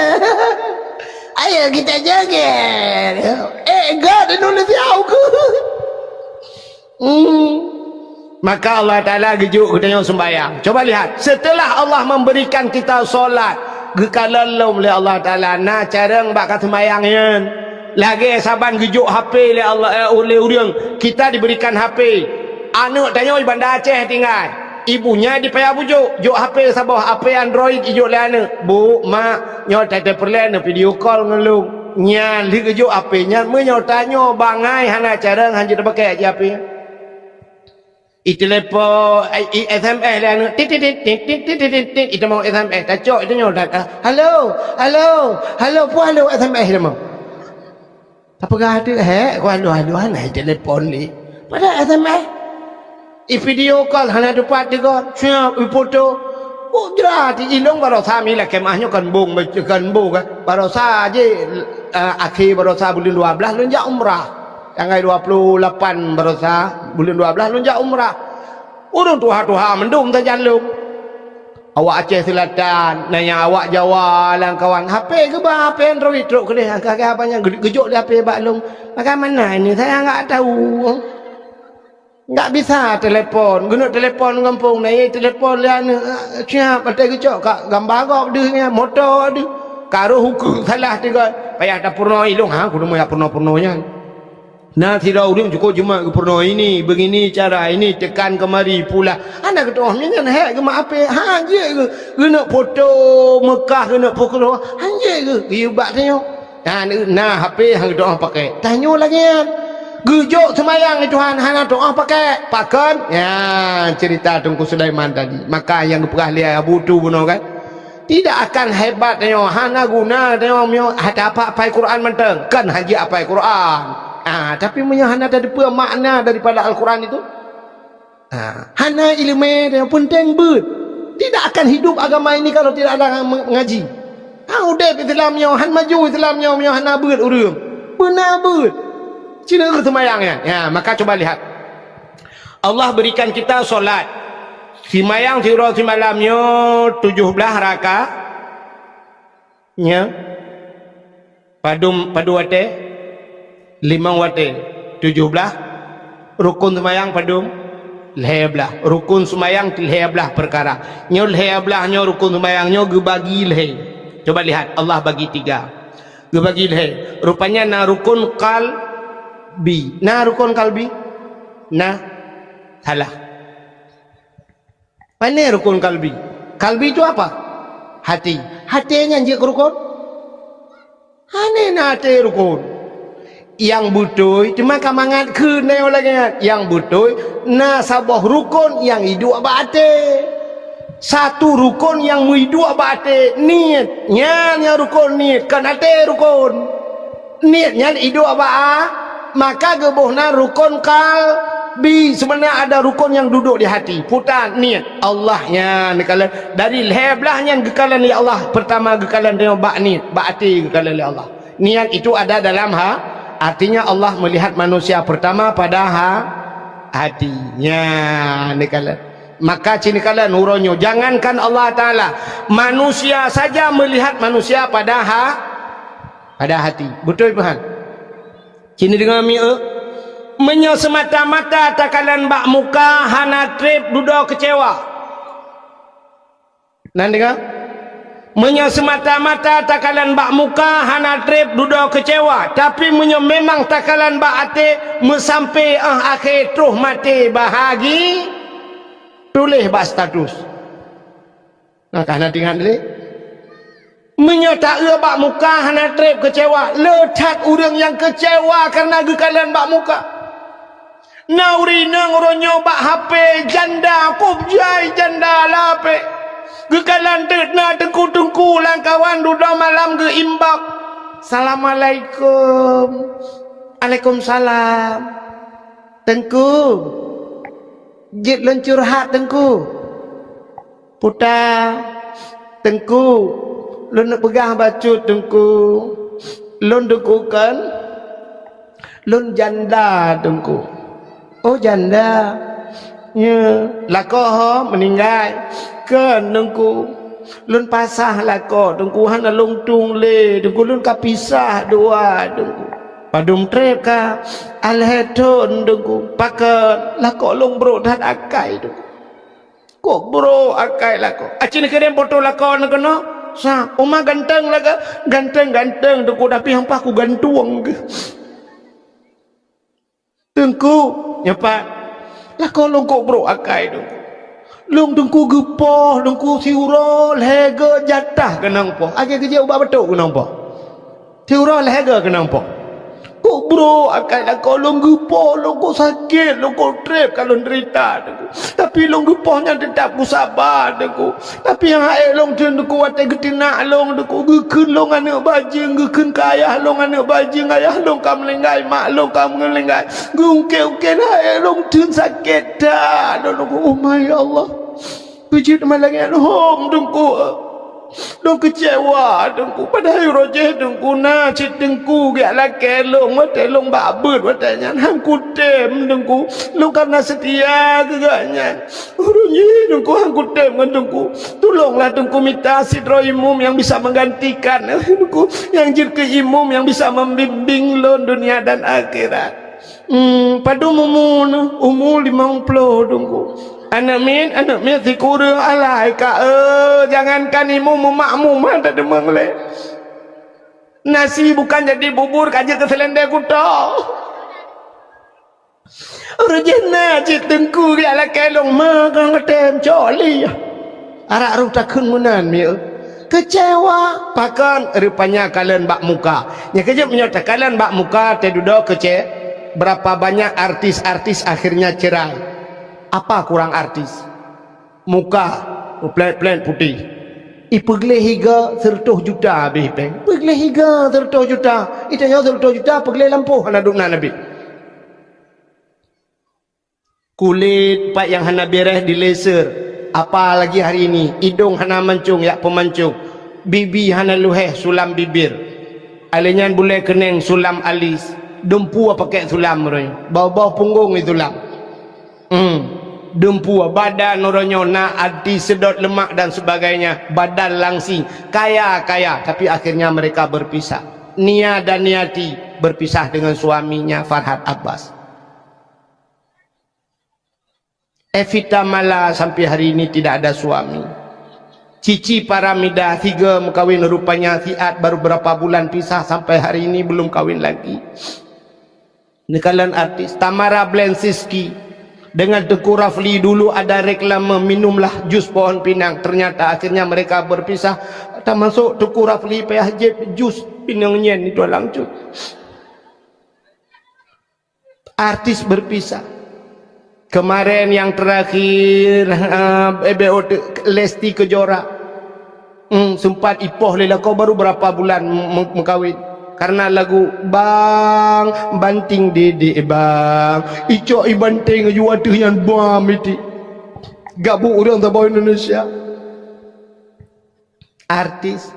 Ayo kita joget. God Indonesia aku. Maka Allah Ta'ala gejuk kita sembahyang. Coba lihat, setelah Allah memberikan kita solat, gekalalum oleh Allah Ta'ala nak carang bakal sembahyangnya lagi saban gejuk HP oleh Allah oleh orang kita diberikan HP. Anak tanya di Bandar Aceh tinggal, ibunya di payah bujuk juk HP sabah HP Android ijuk le anak bu mak nyo tete perlen video call ngelung nya li gejuk HP nya menyo tanya bangai hana carang hanjir pakai aja HP telepon SMS lah anak tit itu mau SMS tacok itu nyo halo puan halo SMS dia mau apakah ada halo hana telepon ni pada SMS video call hana dapat juga siap foto jelas ilong baru sami lah kemahnya kan bung kan baru saja akhir baru sah bulan 12 lunjak umrah tanggal 28 baru sah bulan 12 lunjak umrah urung tuha mendung terjalung awak Aceh Selatan nanya awak Jawa lang kawan HP ke bah HP Android truk ke dia kakak apanya gejuk dia HP baklung bagaimana ini saya enggak tahu Tak bisa telepon. Guna telepon kampung ni, telepon dia ni siap ada kecok kat gambar kau dia motor dia. Karo hukum salah dia. Payah dah purna ilung ha, kudu moyak purna-purnanya. Nah tidak udah cukup cuma ke purna ini, begini cara ini tekan kemari pula. Anak kata ni kan hak ke mak apa? Ha je ke? Guna foto Mekah guna pokok. Ha je ke? Dia buat tanya. Nah HP hang doa pakai. Tanya lagi kan. Gejok semayang ni Tuhan hana doa pakai pakan ya cerita Tunku Sulaiman tadi maka yang pernah lihat Abu tu bunuh kan tidak akan hebat tengok hana guna tengok ada apa Quran menteng kan haji apa Quran tapi punya hana ada makna daripada Al-Quran itu hana ilmu yang penting ber tidak akan hidup agama ini kalau tidak ada mengaji udah Islamnya han maju Islamnya hana ber urang benar ber Cina ke semayangnya ya, maka coba lihat Allah berikan kita solat semayang tiru semalamnya 17 rakaat nya padu wate 5 wate 17 rukun semayang padum 11 rukun semayang 11 perkara nya 11 nya rukun semayangnya gebagi leh coba lihat Allah bagi 3 gebagi leh rupanya na rukun kalbi. Nah rukun kalbi. Nah salah. Mana rukun kalbi? Kalbi itu apa? Hati. Hatinya je rukun. Ane na hati rukun. Yang butuh cuma kamangat ke neo lagi. Yang butuh na sabah rukun yang hidup abate. Satu rukun yang hidup abate niatnya rukun niat kan hati rukun. Niatnya hidup abate. Maka gebuhna rukun kalbi sebenarnya ada rukun yang duduk di hati putar niat Allahnya nikalan dari leblahnya gekalan li Allah pertama gekalan dia bak niat bak hati gekalan li Allah niat itu ada dalam artinya Allah melihat manusia pertama pada hatinya nikalan maka cini kalian uronyo jangankan Allah Ta'ala manusia saja melihat manusia pada hati betul Tuhan Cini dengan menyo semata-mata takalan bak muka hana trip duduk kecewa. Nan dengar? Menyo semata-mata takalan bak muka hana trip duduk kecewa. Tapi menyo memang takalan bak ate mesampai akhir terus mati bahagi tulis bak status. Nah karena dengan ni menyata bak muka hana trip kecewa letak orang yang kecewa karena gekalan bak muka nauri nang ronyo bak HP janda kubjai janda lape gekalan tetna tengku-tengku langkawan duda malam ke imbak Assalamualaikum Waalaikumsalam tengku jit luncur hat tengku puta tengku lun nak pegang bacut tengku lun dengkukan lun janda tengku oh janda ya lakoh meninggal kan tengku lun pasah lakoh tengku hana lungtung le tengku lun kapisah dua tengku padum trep ka alheton tengku pakat lakoh lung bro dat akai tengku kok bro akai lakoh acin keren foto lakoh nak kena sa, oma ganteng lah ke? Ganteng-ganteng tengku tapi hampa aku gantung ke. Tengku, nyepat. Lah kau longkok bro akai tengku. Long tengku gepoh, tengku siuro lehega jatah kenang poh. Agi kerja ubah betul kenang poh. Siuro lehega kenang poh. Kok bro akai lah kau long gepoh, long kau sakit, long kau trip kalau derita tengku. Tapi long gepohnya tetap ku sabar tengku. Tapi yang air long tengku watai getina long tengku gekun long anak bajing gekun kayah long anak bajing ayah long kam lenggai mak long kam ngelenggai gungke-ungke air long tun sakit dah tengku oh my Allah kejut malangan home tengku dong kecewa tengku padahal rojeh tengku na cik tengku gak laki long watai long babut watainya hang kutem tengku long karena setia kegaknya urunyi tengku hang kutem kan tengku tolonglah tengku minta sidro imum yang bisa menggantikan tengku yang jir ke imum yang bisa membimbing lo dunia dan akhirat Padu mumun umur 50 tunggu. Anak min si kurang alai ka jangankan imu makmum ada demang le. Nasi bukan jadi bubur kaje ke selendai kuta. Rejena cik tengku dia lah kelong magang tem coli. Arak ruh takun munan mi. Kecewa pakan rupanya kalian bak muka. Nya kejap menyata kalian bak muka te duduk kece. Berapa banyak artis-artis akhirnya cerai. Apa kurang artis? Muka plan putih. Ipegle higa 100 juta habis peng. Pegle higa 100 juta. Itanya 100 juta pegle lampu hana dukna nabi. Kulit pak yang hana beres di laser. Apa lagi hari ini? Hidung hana mancung ya pemancung. Bibi hana luheh sulam bibir. Alenyan boleh keneng sulam alis. Dempu pakai sulam orang. Bawah punggung itu sulam. Dempu badan orangnya nak hati sedot lemak dan sebagainya. Badan langsing. Kaya tapi akhirnya mereka berpisah. Nia dan Niati berpisah dengan suaminya Farhad Abbas. Evita Mala sampai hari ini tidak ada suami. Cici Paramida 3 mengkawin rupanya Siat baru berapa bulan pisah sampai hari ini belum kawin lagi. Ini kalian artis. Tamara Blensiski dengan Tengku Rafli dulu ada reklame minumlah jus pohon pinang. Ternyata akhirnya mereka berpisah. Tak masuk Tengku Rafli PHJ jus pinangnya itu langsung. Artis berpisah. Kemarin yang terakhir Lesti Kejora sempat ipoh lela kau baru berapa bulan mengkawin. Karena lagu bang banting dede bang icok ibanting juwatuh yang bam itu gabung orang tabau Indonesia. Artis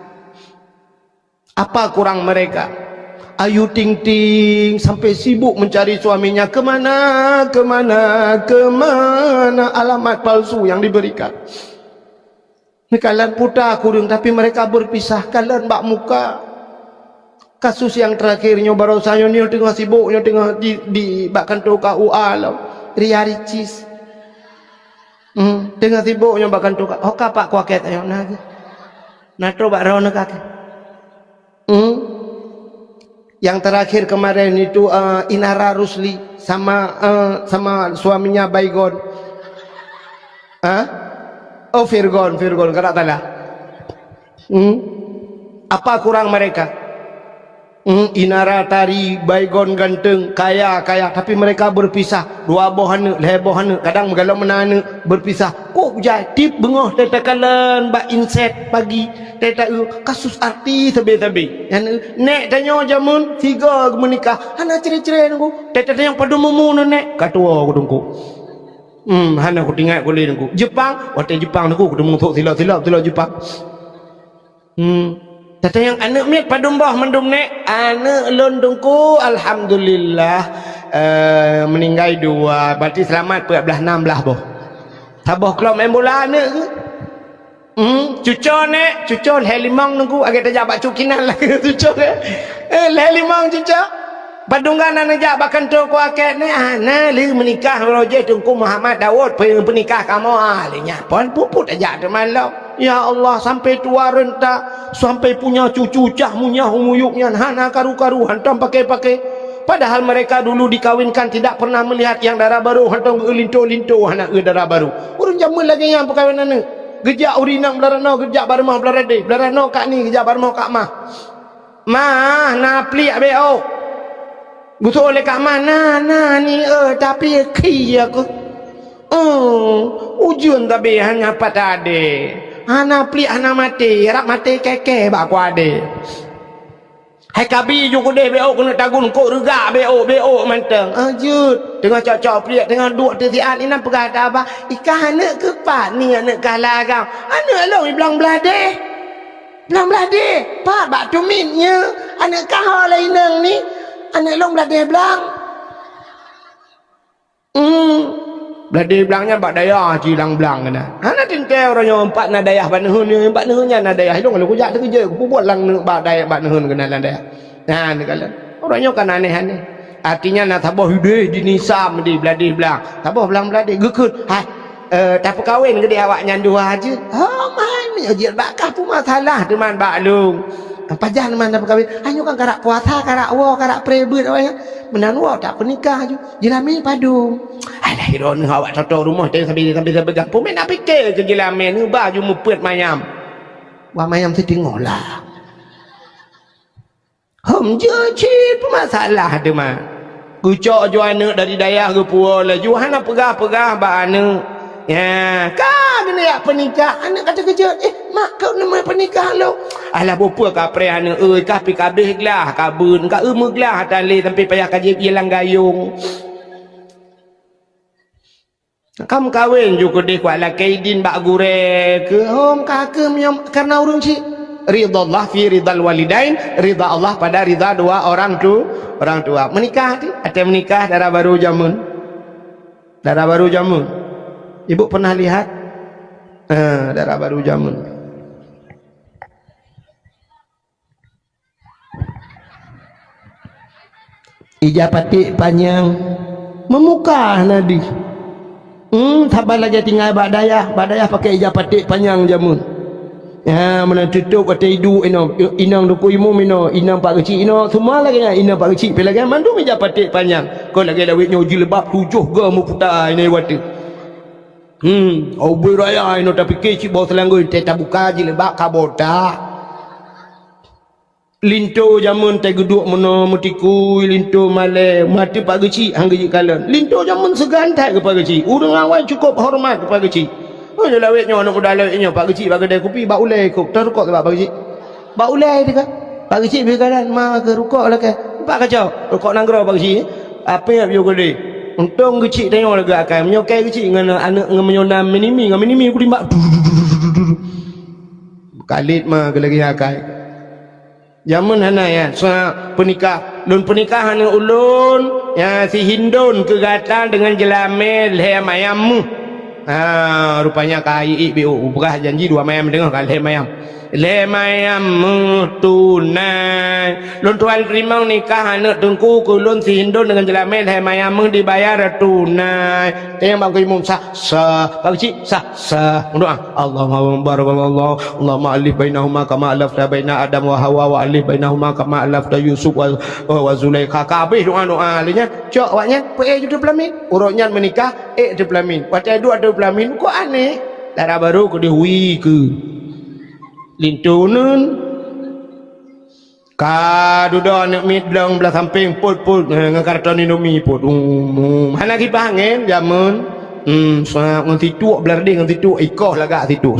apa kurang mereka? Ayu Ting Ting sampai sibuk mencari suaminya kemana alamat palsu yang diberikan. Ini kalian putar kurung tapi mereka berpisah. Kalian bak muka. Kasus yang terakhirnya baru saya ni tengah sibuknya tengah di bak kantor KUA lah. Ria Ricis. Tengah sibuknya bak kantor KUA. Oh kapak kuaket ayo nak. Nato bak rona kaki. Yang terakhir kemarin itu Inara Rusli sama suaminya Baygon. Oh Virgon kada talah. Apa kurang mereka? Inara Tari Baygon ganteng kaya tapi mereka berpisah. Dua bohana lebohana kadang megalau menana berpisah. Kok jadi bengoh tetakalan bak inset pagi teta kasus artis tabe-tabe. Nek tanya jamun 3 menikah. Hana cere-cere nunggu. Teta yang padu mumun nek. Katua aku tunggu. Hana aku tinggal aku nunggu. Jepang, waktu Jepang nunggu aku tunggu silap Jepang. Tata yang anak mek padum bah mendum nek anak londongku alhamdulillah meninggal 2 berarti selamat 14-16 boh. Taboh kelom embola anak ke? Cucon nek cucon helimang nunggu agak tajak bak cukinan lah cucon helimang cucon padunggan anak jak bahkan tu ku akad nek ana li menikah roje tungku Muhammad Daud penikah kamu alinya pon puput aja teman lo. Ya Allah sampai tua renta sampai punya cucu cah munyah umuyuknya hana karu-karu hantam pakai padahal mereka dulu dikawinkan tidak pernah melihat yang darah baru hantam linto-linto hana darah baru urun jamun lagi yang perkawinan ni gejak urinang belarano gejak barmah belarade belarano kak ni gejak barmah kak mah napli abeo butuh oleh kak mana ni tapi ki aku ujun tapi hanya patade ana pli ana mati rak mati keke bak kuade hai kabi ju kude beo kena tagun kok rega beo manteng ajut tengah cocok pli tengah duk tesian ina pegada apa ikan anak ke pat ni anak kalah kau anak long iblang belade pak bak tumitnya anak kau lain nang ni anak long belade belang Beladi belangnya bak dayah cilang belang kena. Hana tintel orangnya 4 na dayah bak nehun 4 nehunnya na dayah hidung kalau kujak tu kerja ku buat lang bak dayah bak nehun kena lang dayah. Nah ni kalian. Orangnya kan aneh-aneh. artinya nak tabah hidih di nisam di beladih belang tabah belang beladih gekut hai tak perkahwin ke dia awak nyandu aja man ajir bakah pun masalah teman baklung pajah teman tak perkahwin hanya kan karak puasa karak wa karak prebet awak menan wa tak pernikah je jelamin padu alah hiron awak toto rumah teng sambil pegang pun nak fikir ke jelamin ni baju mupet mayam wa mayam tu tengoklah je cik pun masalah teman kucok jual anak dari dayah ke pura lah jual anak pegah-pegah bak anak ya kan kena ya pernikah anak kata kerja mak kau nama pernikah lo alah bopa kapre anak kapi kabeh gelah kabun ka gelah tali sampai payah kaji hilang gayung kamu kahwin juga deh kuala kaidin bak gure ke kakak menyom karena urung cik ridha Allah fi ridal walidain ridha Allah pada ridha dua orang tua menikah ada menikah darah baru jamun ibu pernah lihat darah baru jamun ijapatik panjang memukah nadi sabar lagi tinggal badayah pakai ijapatik panjang jamun ya mana tutup kata hidu inang duku imum inang pak kecil semua lagi inang pak kecil lagi mandu ijapatik panjang kau lagi lawit nyoji lebab 7 ke mu putar ini watu oboi raya ino tapi kecil bawa selanggur tak buka je lebak kabota linto jamun tak geduk mana mutiku linto male mati pak kecil hang geji kalan linto jamun segantai ke pak kecil urang awak cukup hormat ke pak kecil je lawitnya anak muda lawitnya pak kecil bagi kedai kopi bak ulai kok terukok ke pak kecil bak ulai dia pak kecil pergi kalan mak ke rukok lah ke pak kacau rukok nanggro pak kecil apa yang pergi kedai untung kecil tengok lagi akan menyokai kecil dengan anak dengan menyonam minimi aku limbak kalit mah ke lagi akan zaman hana ya pernikah lun pernikahan ulun ya si hindun kegatan dengan jelamel leher mayam rupanya kai ibu berah janji 2 mayam dengar kan leher mayam tunai lun tuan rimang nikah anak tengku kulun si hindun dengan jelamel leher mayam dibayar tunai tengok bang imam sah bang cik sah doa Allahumma barakallahu Allahumma alif bainahuma kama alafta baina Adam wa Hawa wa alif bainahuma kama alafta Yusuf wa Zulaikha kabeh doa linya cok waknya pe juta pelamin urutnya menikah de pelamin watai 2 de pelamin kok aneh darah baru ke dihui ke lintunun kaduda nak mit belang belah samping put dengan karton Indomie put hana ki pangen jamun sa nganti tuak belar ding nganti tuak ikoh lagak situ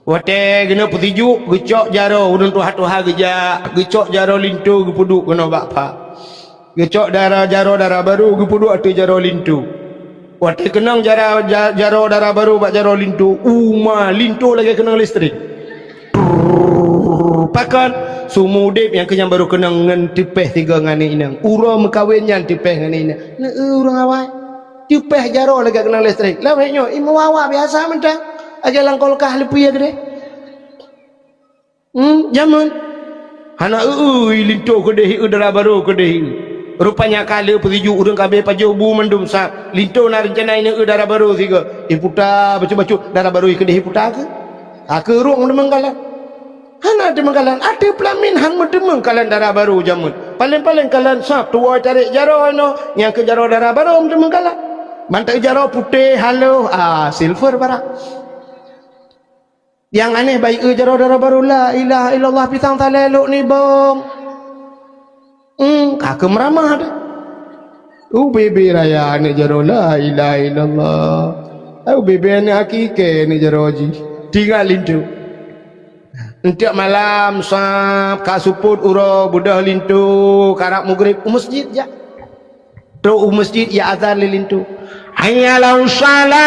wate gena petiju gecok jaro udun tuha geja gecok jaro lintu gepuduk kena bapa gecok jaro darah baru gepuduk atu jaro lintu wate kenang jaro darah baru bak jaro lintu lintu lagi kenang listrik pakan sumudip yang kenyang baru kenang dengan tipeh 3 ngani inang ura mekawin yang tipeh ngani inang urang awak tipeh jaro lagi kenang listrik lah baiknya imu awak biasa mentang aja langkolkah lepi ya gede jaman hana lintu kedeh udara baru kedeh rupanya kala petiju urang kabeh pajo bu mendum sa lintu na rencana ini udara baru tiga iputa bacu darah baru kedeh iputa ke aku ruang demengkalan hana demengkalan ada pelamin han demengkalan darah baru jamun paling kalan sap tua tarik jaro yang ke jaro darah baru demengkalan bantai jaro putih halo silver barak yang aneh baik jaro darah baru la ilaha illallah pisang taleluk ni bong kakak meramah dah bebe raya ni jaro la ilaha illallah bebe ni hakike ni jaro ji tinggal lintu entiak malam sap kasuput uro budah lintu karak maghrib masjid ya tu masjid ya azan lintu hayyalau salat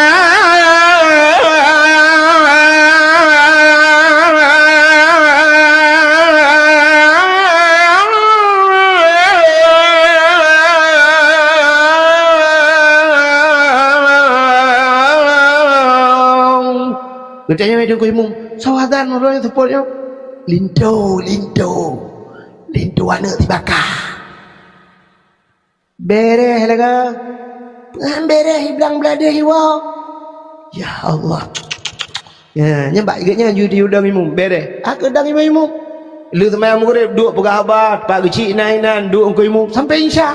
Ngecanya macam kau imum sawadan orang yang supportnya lintu anak dibakar Bereh laga. Bereh bilang belada hiwa. Ya Allah. Ya, nyebak iganya judi udang imum. Bereh. Aku udang imum. Lu temayang mugrib duk pegahabat, pak kecil nainan duk engko imum sampai insya.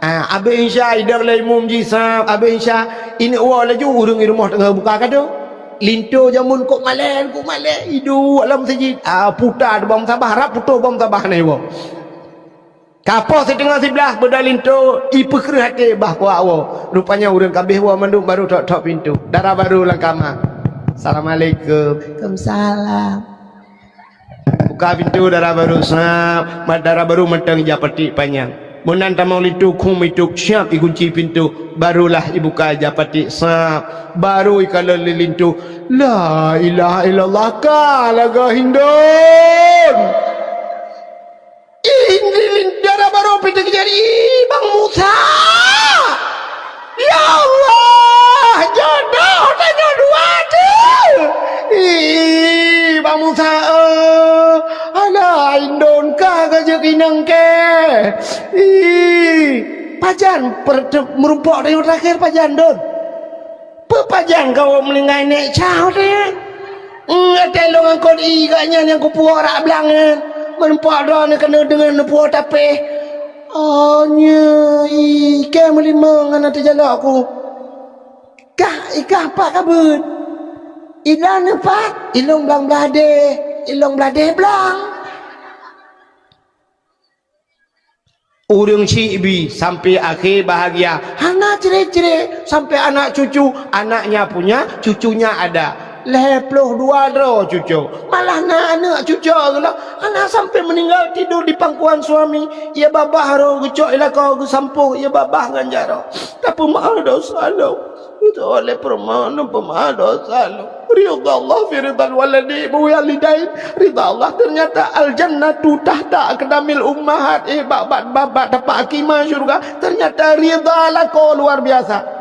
Abe insya idang lai imum jisab, abe insya ini wa laju urang di rumah tengah buka kado. Linto jamun kok malen idu alam masjid. Putar bom sabah harap putar bom sabah nai wo. Kapo setengah sebelah berdalinto ipekre hati bah ku awo. Rupanya urang kabeh wa manduk baru tok pintu. Darah baru lang kamar. Assalamualaikum. Waalaikumsalam. Buka pintu darah baru sap, darah baru mentang japati panjang. Munan tamau litu kum itu siap dikunci pintu. Barulah dibuka japati sap. Baru ikala lilintu. La ilaha illallah kalaga hindon. Ini darah baru pintu jadi Bang Musa. Ya Allah, jodoh tanya dua tu. Bang Musa, ala indon ka kerja kinang ke. Pajan merumpok dari terakhir pajan don. Pajan kau melingkai nek cau dia. Telong angkot iganya yang kupuak rak belangan. Merumpok don kena dengan puak tapi. Nya ike melima ngana terjalak aku. Ikah pak kabut. Ilan pak, ilong belade belang. Urang cibi sampai akhir bahagia. Anak cire-cire sampai anak cucu, anaknya punya, cucunya ada. Leploh dua dro cucu. Malah anak cucu lah. Anak sampai meninggal tidur di pangkuan suami. Ya babah ro gecok ila kau sampung ya babah nganjaro. Tapi maaf dosa lo. Itu oleh permana pemaaf dosa lo. Ridha Allah fi ridal waladi walidain. Ridha Allah ternyata al jannatu tahta aqdamil ummahat. Babat dapat akimah syurga. Ternyata ridha lah kau luar biasa.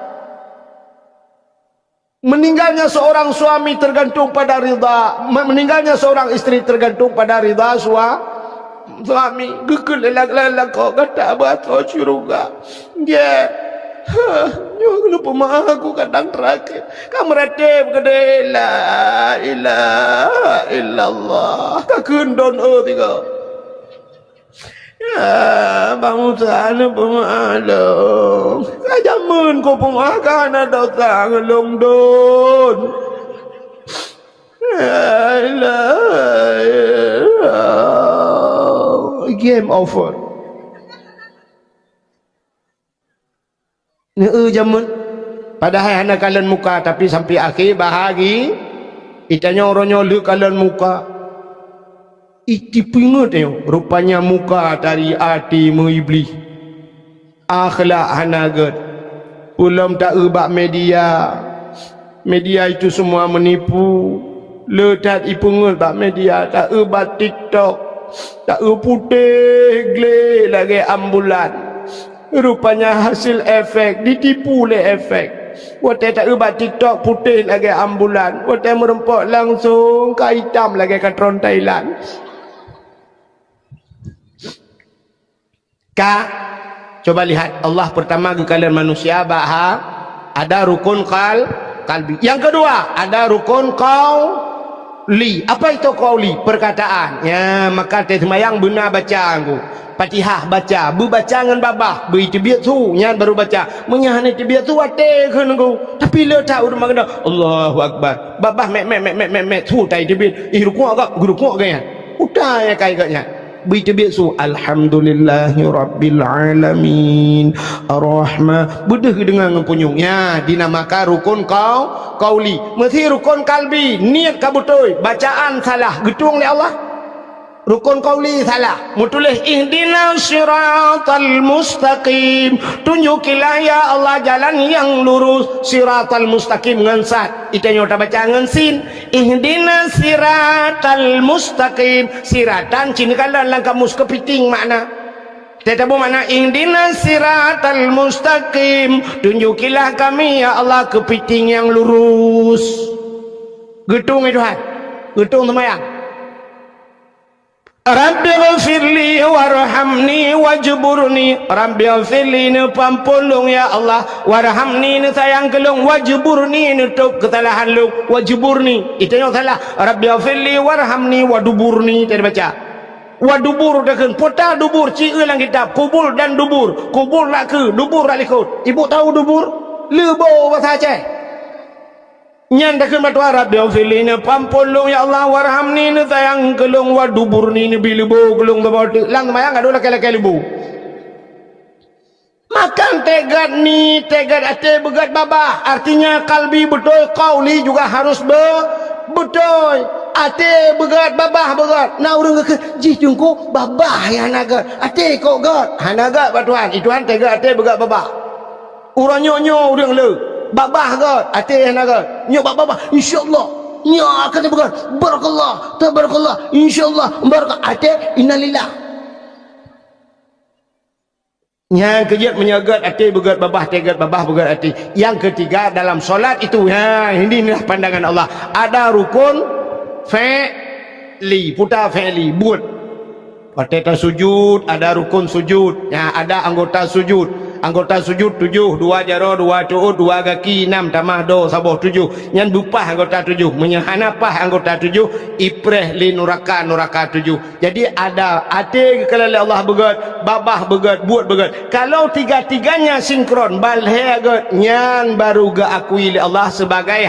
Meninggalnya seorang suami tergantung pada ridha, meninggalnya seorang istri tergantung pada ridha suami. Gekul lelak kau kata bahasa syurga. Dia nyok lupa maaf aku kadang terakhir. Kamu ratib kede la ilaha illallah. Kakundon tiga. Ya, Bang Musa ni pemaklum. Kajamun ko pemakan ada tak ngelong don. Game over. Ni jamun. Padahal anak kalian muka tapi sampai akhir bahagi. Itanya orangnya lu kalian muka. Iti pingat rupanya muka dari hati iblis. Akhlak hanagat. Ulam tak ubak media. Media itu semua menipu. Letat ipungut bak media. Tak ubak TikTok. Tak putih gleh lagi ambulan. Rupanya hasil efek. Ditipu oleh efek. Waktu tak ubak TikTok putih lagi ambulan. Waktu merempok langsung ke hitam lagi katron Thailand. Coba lihat Allah pertama ke kalian manusia ada rukun kalbi. Yang kedua ada rukun qauli. Apa itu qauli? Perkataan. Ya maka semayang benar baca aku. Fatihah baca, baca dengan babah, itu biar tu nyan baru baca. Menyahane biar tu ate kan aku. Tapi le tahu rumah kena Allahu akbar. Babah mek tu tai biar. Rukun agak rukun agaknya. Udah ya kayaknya. Itu biasa alhamdulillahi rabbil alamin arrahman budah dengan punyungnya dinamakan rukun qauli. Mesti rukun kalbi niat kabutoy bacaan salah getung oleh Allah. Rukun qauli salah mutulis ihdinas siratal mustaqim tunjukilah ya Allah jalan yang lurus siratal mustaqim ngansat itanya udah baca ngansin ihdinas siratal mustaqim siratan cini kalan langkah mus kepiting makna tetapi makna ihdinas siratal mustaqim tunjukilah kami ya Allah kepiting yang lurus getung itu Tuhan getung semayang Rabbi ghafirli warhamni wajburni rabbi ighfirli ni pampulung ya Allah warhamni ni sayang kelung wajburni ni tup kesalahan lu wajburni itu yang salah rabbi ighfirli warhamni waduburni tadi baca wadubur dah kan pota dubur ci ulang kitab kubur dan dubur kubur lah ke dubur lah likut ibu tahu dubur lebo bahasa Aceh nyan dah kan batu Arab dia filina pampolong ya Allah warhamni ni sayang kelung wadubur ni bilebo kelung bawa lang mayang ada laki-laki lebu makan tegat ni tegat ate begat babah artinya kalbi betul qauli juga harus betul ate begat babah begat na urang ke ji jungko babah ya naga ate kok gat hanaga batuan ituan tegat ate begat babah urang nyonyo urang le babah gat ate hanaga nyo babah insyaallah nyo akan begat barakallah tabarakallah insyaallah barakah ate innalillah yang kejut menyagat hati begat babah tegat babah begat hati. Yang ketiga dalam solat itu inilah pandangan Allah ada rukun fi'li putar fi'li buat pada sujud ada rukun sujud ada anggota sujud 7 2 jaro 2 cuud 2 kaki 6 tamah do saboh 7 nyan dupah anggota 7 menyahanapah anggota 7 ipreh li nuraka 7 jadi ada ate kalau Allah begat babah begat buat begat kalau tiga-tiganya sinkron balhe nyan baru ga akui Allah sebagai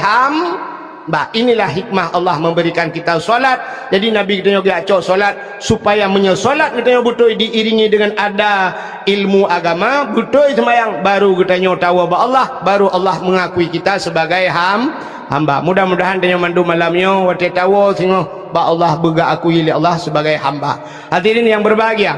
inilah hikmah Allah memberikan kita solat. Jadi Nabi kita juga acok solat supaya menyolat kita betul diiringi dengan ada ilmu agama betul sembahyang baru kita tahu bahwa Allah baru Allah mengakui kita sebagai hamba. Mudah-mudahan dengan mandu malamnya wate tahu sehingga bahwa Allah bega akui Allah sebagai hamba. Hadirin yang berbahagia,